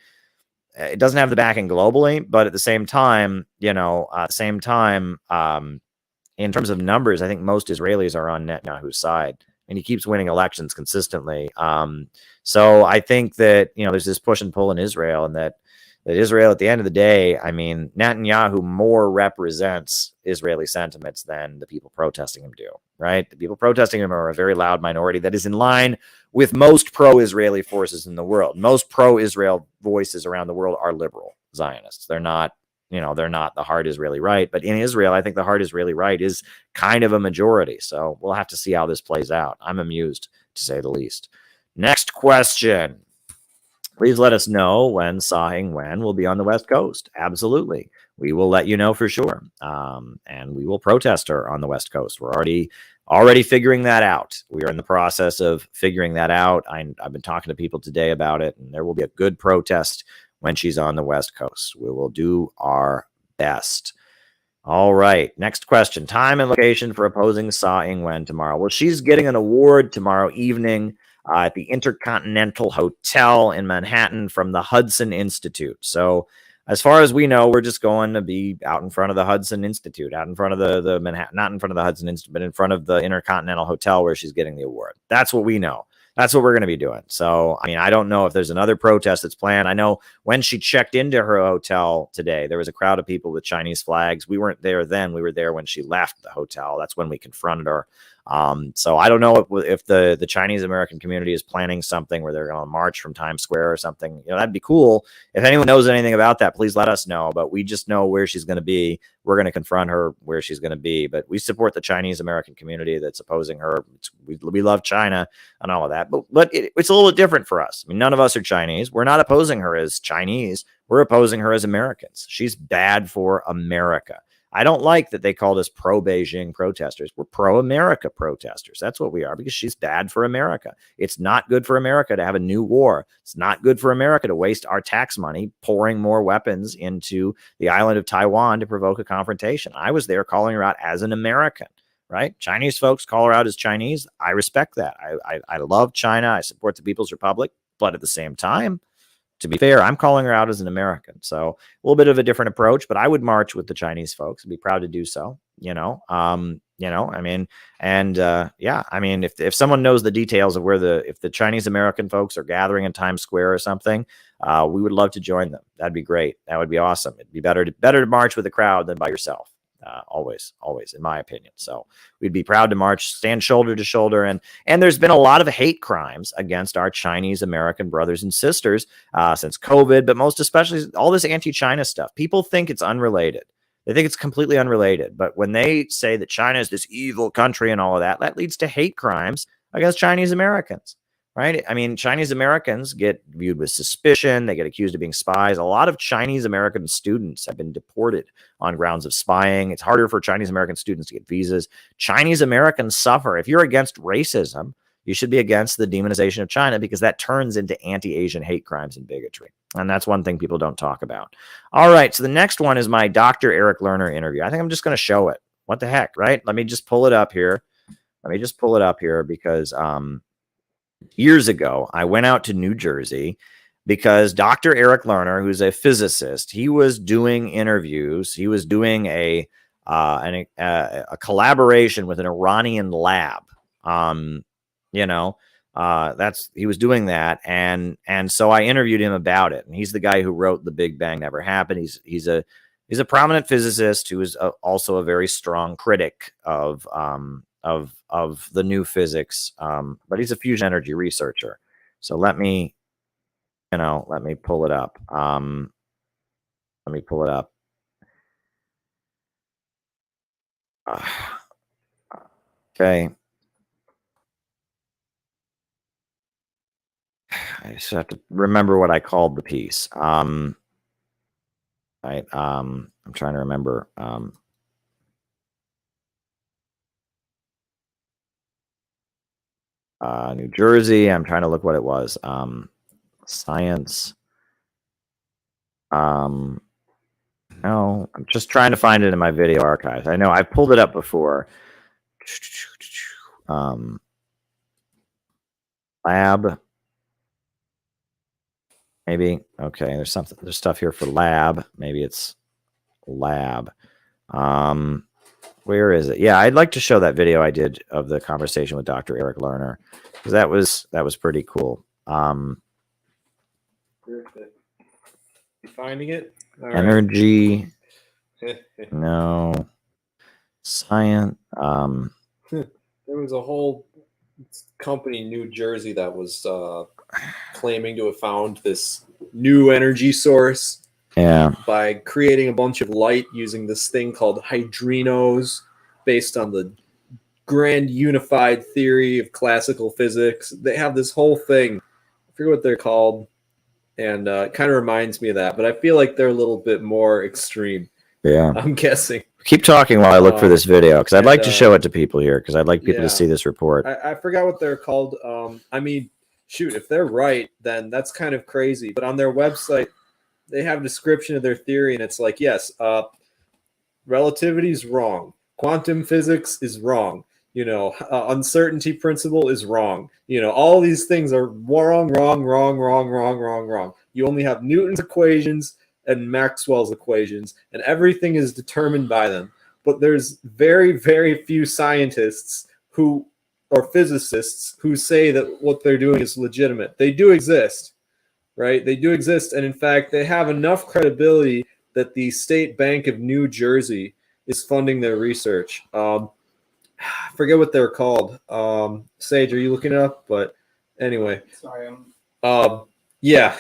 It doesn't have the backing globally, but at the same time, in terms of numbers, I think most Israelis are on Netanyahu's side, and he keeps winning elections consistently. So I think that, there's this push and pull in Israel, and that Israel, at the end of the day, I mean, Netanyahu more represents Israeli sentiments than the people protesting him do, right? The people protesting him are a very loud minority that is in line with most pro-Israeli forces in the world. Most pro-Israel voices around the world are liberal Zionists. They're not the hard Israeli right. But in Israel, I think the hard Israeli right is kind of a majority. So we'll have to see how this plays out. I'm amused, to say the least. Next question. Please let us know when Sah Ing-wen will be on the West Coast. Absolutely. We will let you know for sure. And we will protest her on the West Coast. We're already figuring that out. We are in the process of figuring that out. I've been talking to people today about it, and there will be a good protest when she's on the West Coast. We will do our best. All right. Next question. Time and location for opposing Sah Ing-wen tomorrow. Well, she's getting an award tomorrow evening at the Intercontinental Hotel in Manhattan from the Hudson Institute. So as far as we know, we're just going to be out in front of the Hudson Institute, out in front of the Manhattan, not in front of the Hudson Institute, but in front of the Intercontinental Hotel where she's getting the award. That's what we know. That's what we're going to be doing. So, I mean, I don't know if there's another protest that's planned. I know when she checked into her hotel today, there was a crowd of people with Chinese flags. We weren't there then. We were there when she left the hotel. That's when we confronted her. So I don't know if the Chinese American community is planning something where they're going to march from Times Square or something. That'd be cool. If anyone knows anything about that, please let us know. But we just know where she's going to be. We're going to confront her where she's going to be. But we support the Chinese American community that's opposing her. We love China and all of that. But it's a little different for us. I mean, none of us are Chinese. We're not opposing her as Chinese. We're opposing her as Americans. She's bad for America. I don't like that they called us pro-Beijing protesters. We're pro-America protesters. That's what we are, because she's bad for America. It's not good for America to have a new war. It's not good for America to waste our tax money pouring more weapons into the island of Taiwan to provoke a confrontation. I was there calling her out as an American, right? Chinese folks call her out as Chinese. I respect that. I love China. I support the People's Republic. But at the same time, to be fair, I'm calling her out as an American. So a little bit of a different approach, but I would march with the Chinese folks. I'd be proud to do so. I mean, and yeah, I mean, if someone knows the details of if the Chinese American folks are gathering in Times Square or something, we would love to join them. That'd be great. That would be awesome. It'd be better to march with a crowd than by yourself. Always, in my opinion. So we'd be proud to march, stand shoulder to shoulder. And there's been a lot of hate crimes against our Chinese American brothers and sisters since COVID, but most especially all this anti-China stuff. People think it's unrelated. They think it's completely unrelated. But when they say that China is this evil country and all of that, that leads to hate crimes against Chinese Americans. Right? I mean, Chinese Americans get viewed with suspicion. They get accused of being spies. A lot of Chinese American students have been deported on grounds of spying. It's harder for Chinese American students to get visas. Chinese Americans suffer. If you're against racism, you should be against the demonization of China, because that turns into anti-Asian hate crimes and bigotry. And that's one thing people don't talk about. All right. So the next one is my Dr. Eric Lerner interview. I think I'm just going to show it. What the heck, right? Let me just pull it up here. Because, years ago, I went out to New Jersey because Dr. Eric Lerner, who's a physicist, he was doing interviews. He was doing a collaboration with an Iranian lab. He was doing that, and so I interviewed him about it. And he's the guy who wrote "The Big Bang Never Happened." He's a prominent physicist who is also a very strong critic of the new physics, but he's a fusion energy researcher. So let me pull it up. Okay. I just have to remember what I called the piece. I'm trying to remember. New Jersey. I'm trying to look what it was. Science. No, I'm just trying to find it in my video archives. I know I pulled it up before. Lab. Maybe. Okay, there's stuff here for lab. Maybe it's lab. Where is it? Yeah, I'd like to show that video I did of the conversation with Dr. Eric Lerner, because that was pretty cool. You finding it? All energy. Right. No. Science. There was a whole company in New Jersey that was claiming to have found this new energy source. Yeah. By creating a bunch of light using this thing called hydrinos, based on the grand unified theory of classical physics. They have this whole thing. I forget what they're called. And it kind of reminds me of that. But I feel like they're a little bit more extreme. Yeah. I'm guessing. Keep talking while I look for this video, because I'd like to show it to people here, because I'd like people to see this report. I forgot what they're called. I mean, shoot, if they're right, then that's kind of crazy. But on their website, they have a description of their theory, and it's like, yes, relativity is wrong. Quantum physics is wrong. Uncertainty principle is wrong. All these things are wrong. You only have Newton's equations and Maxwell's equations, and everything is determined by them. But there's very, very few scientists or physicists who say that what they're doing is legitimate. They do exist. Right? They do exist. And in fact, they have enough credibility that the State Bank of New Jersey is funding their research. I forget what they're called. Sage, are you looking it up? But anyway. Sorry. Yeah.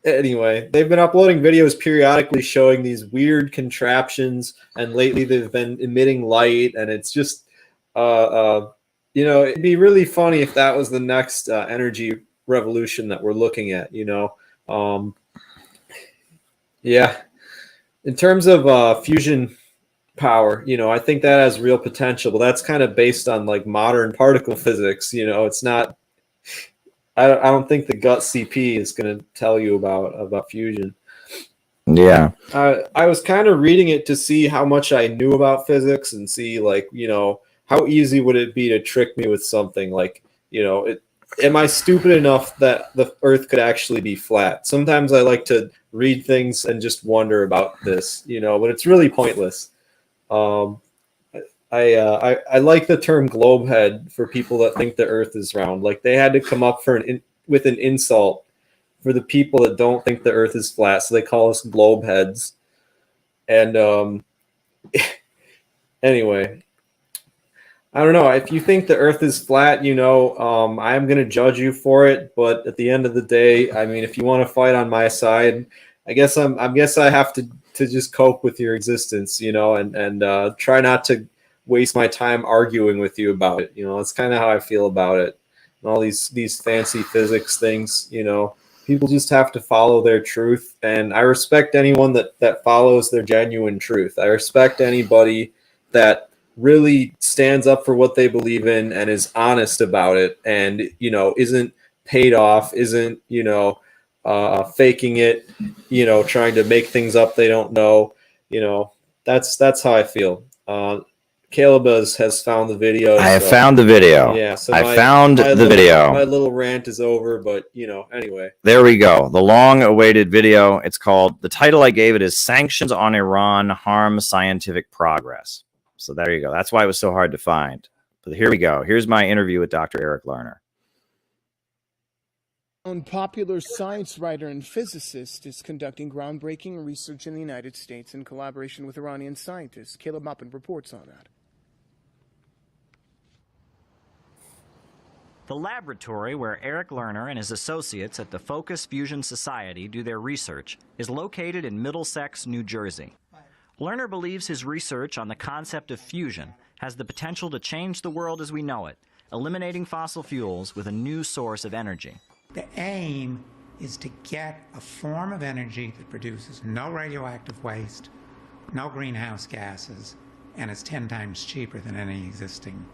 Anyway, they've been uploading videos periodically showing these weird contraptions. And lately they've been emitting light. And it's just, it'd be really funny if that was the next energy revolution that we're looking at. Yeah, in terms of fusion power, I think that has real potential, but that's kind of based on like modern particle physics. It's not, I don't think the gut CP is going to tell you about fusion. Yeah. I was kind of reading it to see how much I knew about physics and see, like, you know, how easy would it be to trick me with something like, you know, am I stupid enough that the Earth could actually be flat? Sometimes I like to read things and just wonder about this, you know, but it's really pointless. I like the term globe head for people that think the Earth is round. Like, they had to come up with an insult for the people that don't think the Earth is flat, so they call us globe heads. And anyway, I don't know. If you think the Earth is flat, you know, I'm going to judge you for it. But at the end of the day, I mean, if you want to fight on my side, I guess I have to just cope with your existence, you know, and try not to waste my time arguing with you about it. You know, that's kind of how I feel about it. And all these fancy physics things, you know, people just have to follow their truth. And I respect anyone that follows their genuine truth. I respect anybody that really stands up for what they believe in and is honest about it, and, you know, isn't paid off, isn't, you know, faking it, you know, trying to make things up they don't know. You know, that's how I feel. Caleb has found the video. I have found the video. Yeah, so I found the video. My little rant is over, but, you know, anyway. There we go. The long-awaited video. It's called, the title I gave it is Sanctions on Iran Harm Scientific Progress. So there you go. That's why it was so hard to find. But here we go. Here's my interview with Dr. Eric Lerner. A popular science writer and physicist is conducting groundbreaking research in the United States in collaboration with Iranian scientists. Caleb Maupin reports on that. The laboratory where Eric Lerner and his associates at the Focus Fusion Society do their research is located in Middlesex, New Jersey. Lerner believes his research on the concept of fusion has the potential to change the world as we know it, eliminating fossil fuels with a new source of energy. The aim is to get a form of energy that produces no radioactive waste, no greenhouse gases, and is 10 times cheaper than any existing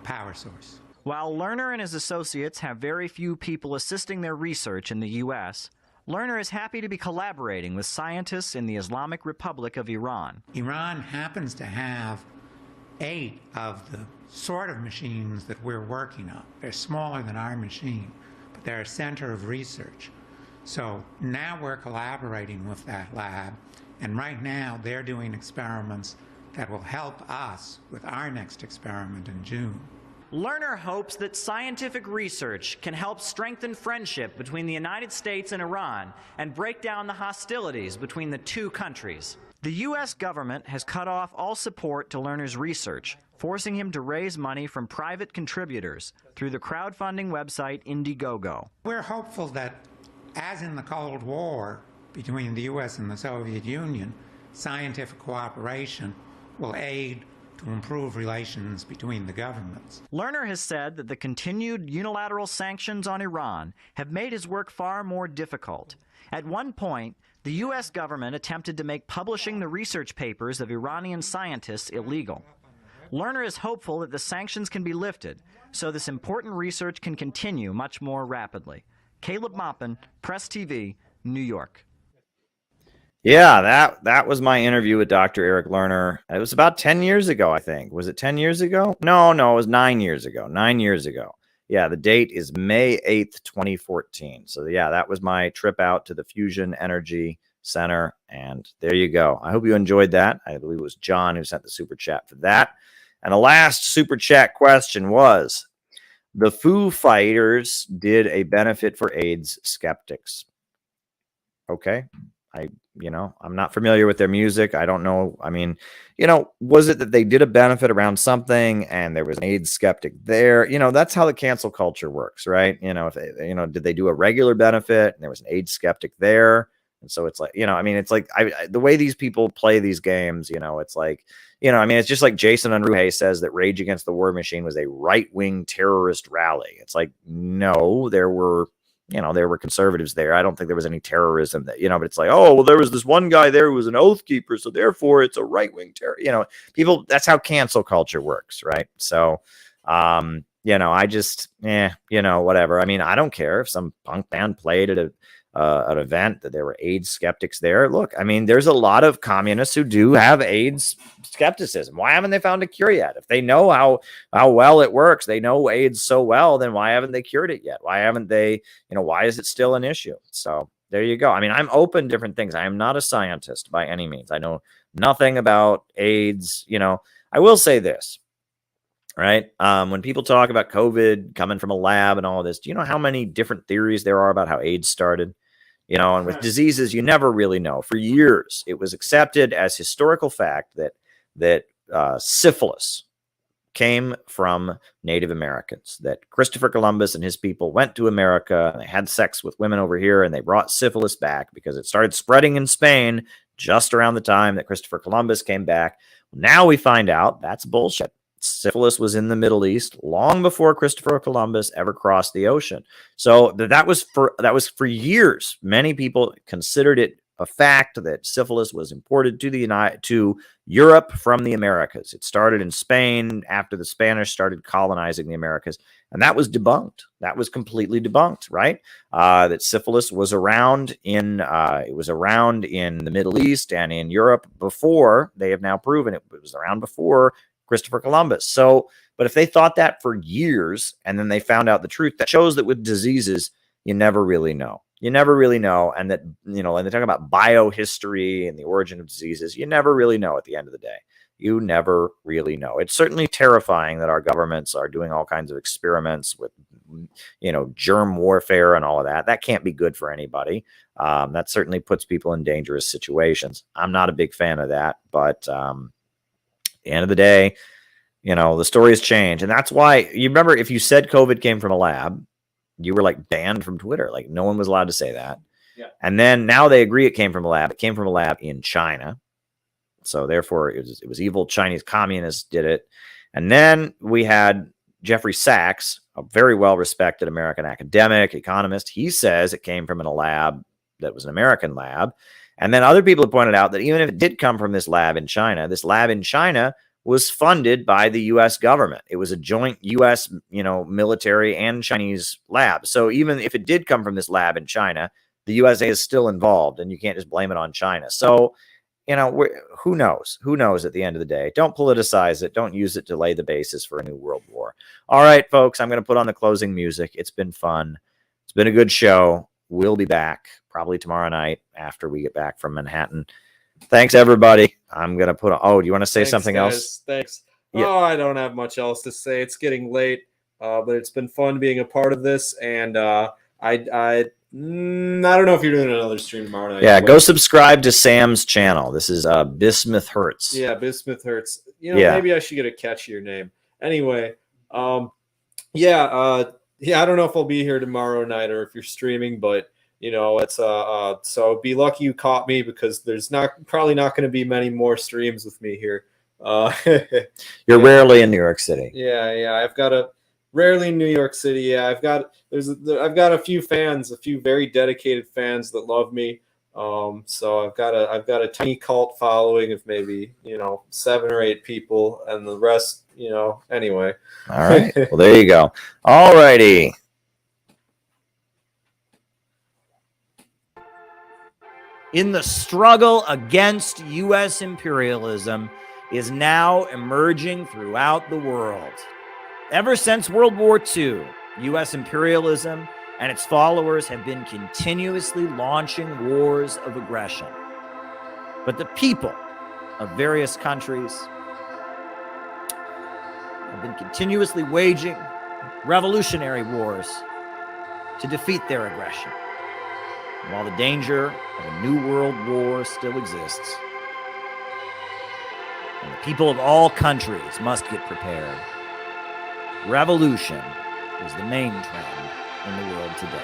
power source. While Lerner and his associates have very few people assisting their research in the U.S., Lerner is happy to be collaborating with scientists in the Islamic Republic of Iran. Iran happens to have 8 of the sort of machines that we're working on. They're smaller than our machine, but they're a center of research. So now we're collaborating with that lab, and right now they're doing experiments that will help us with our next experiment in June. Lerner hopes that scientific research can help strengthen friendship between the United States and Iran and break down the hostilities between the two countries. The U.S. government has cut off all support to Lerner's research, forcing him to raise money from private contributors through the crowdfunding website Indiegogo. We're hopeful that, as in the Cold War between the U.S. and the Soviet Union, scientific cooperation will aid to improve relations between the governments. Lerner has said that the continued unilateral sanctions on Iran have made his work far more difficult. At one point, the U.S. government attempted to make publishing the research papers of Iranian scientists illegal. Lerner is hopeful that the sanctions can be lifted, so this important research can continue much more rapidly. Caleb Maupin, Press TV, New York. Yeah, that was my interview with Dr. Eric Lerner. It was about 10 years ago, I think. Was it 10 years ago? No, it was 9 years ago. 9 years ago. Yeah, the date is May 8th, 2014. So yeah, that was my trip out to the Fusion Energy Center. And there you go. I hope you enjoyed that. I believe it was John who sent the super chat for that. And the last super chat question was, the Foo Fighters did a benefit for AIDS skeptics. Okay. I'm not familiar with their music. I don't know. I mean, was it that they did a benefit around something and there was an AIDS skeptic there? That's how the cancel culture works, right? If did they do a regular benefit and there was an AIDS skeptic there? And so it's like, it's like the way these people play these games, it's like, it's just like Jason Unruhe says that Rage Against the War Machine was a right-wing terrorist rally. It's like, no, there were conservatives there. I don't think there was any terrorism that, but it's like, oh, well, there was this one guy there who was an oath keeper, so therefore it's a right-wing terror. People, that's how cancel culture works, right? So, I just, whatever. I mean, I don't care if some punk band played at an event that there were AIDS skeptics there. Look, I mean, there's a lot of communists who do have AIDS skepticism. Why haven't they found a cure yet? If they know how well it works, they know AIDS so well, then why haven't they cured it yet? Why haven't they, why is it still an issue? So there you go. I mean, I'm open to different things. I am not a scientist by any means. I know nothing about AIDS. I will say this, right? When people talk about COVID coming from a lab and all this, do you know how many different theories there are about how AIDS started? And with diseases, you never really know. For years, it was accepted as historical fact that syphilis came from Native Americans, that Christopher Columbus and his people went to America and they had sex with women over here and they brought syphilis back because it started spreading in Spain just around the time that Christopher Columbus came back. Now we find out that's bullshit. Syphilis was in the Middle East long before Christopher Columbus ever crossed the ocean. So that was for years. Many people considered it a fact that syphilis was imported to Europe from the Americas. It started in Spain after the Spanish started colonizing the Americas, and that was debunked. That was completely debunked, right? That syphilis was around in the Middle East and in Europe before. They have now proven it was around before Christopher Columbus. So, but if they thought that for years and then they found out the truth, that shows that with diseases, you never really know. You never really know. And that, and they talk about biohistory and the origin of diseases. You never really know at the end of the day. You never really know. It's certainly terrifying that our governments are doing all kinds of experiments with, germ warfare and all of that. That can't be good for anybody. That certainly puts people in dangerous situations. I'm not a big fan of that, but, the end of the day, the stories change. And that's why you remember if you said COVID came from a lab, you were like banned from Twitter. Like no one was allowed to say that. Yeah. And then now they agree it came from a lab. It came from a lab in China. So therefore it was evil Chinese communists did it. And then we had Jeffrey Sachs, a very well-respected American academic, economist. He says it came from a lab that was an American lab. And then other people have pointed out that even if it did come from this lab in China was funded by the U.S. government. It was a joint U.S., military and Chinese lab. So even if it did come from this lab in China, the USA is still involved, and you can't just blame it on China. So, who knows? Who knows at the end of the day? Don't politicize it. Don't use it to lay the basis for a new world war. All right, folks, I'm going to put on the closing music. It's been fun. It's been a good show. We'll be back probably tomorrow night after we get back from Manhattan. Thanks, everybody. I'm going to put on. Oh, do you want to say something else? Thanks. Yeah. Oh, I don't have much else to say. It's getting late, but it's been fun being a part of this. And I don't know if you're doing another stream tomorrow night. Yeah, go subscribe to Sam's channel. This is Bismuth Hertz. Yeah, Bismuth Hertz. Maybe I should get a catchier name. Anyway, I don't know if I'll be here tomorrow night or if you're streaming, but it's so be lucky you caught me because there's probably not going to be many more streams with me here. You're rarely in New York City. Yeah. Rarely in New York City. Yeah, I've got a few fans, a few very dedicated fans that love me. So I've got a tiny cult following of maybe 7 or 8 people, and the rest, anyway. All right. Well, there you go. All righty. In the struggle against U.S. imperialism is now emerging throughout the world. Ever since World War II, U.S. imperialism and its followers have been continuously launching wars of aggression. But the people of various countries have been continuously waging revolutionary wars to defeat their aggression. And while the danger of a new world war still exists, and the people of all countries must get prepared, revolution is the main trend in the world today.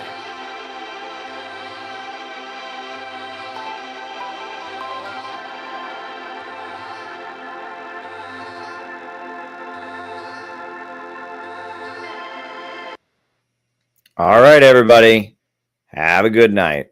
All right, everybody. Have a good night.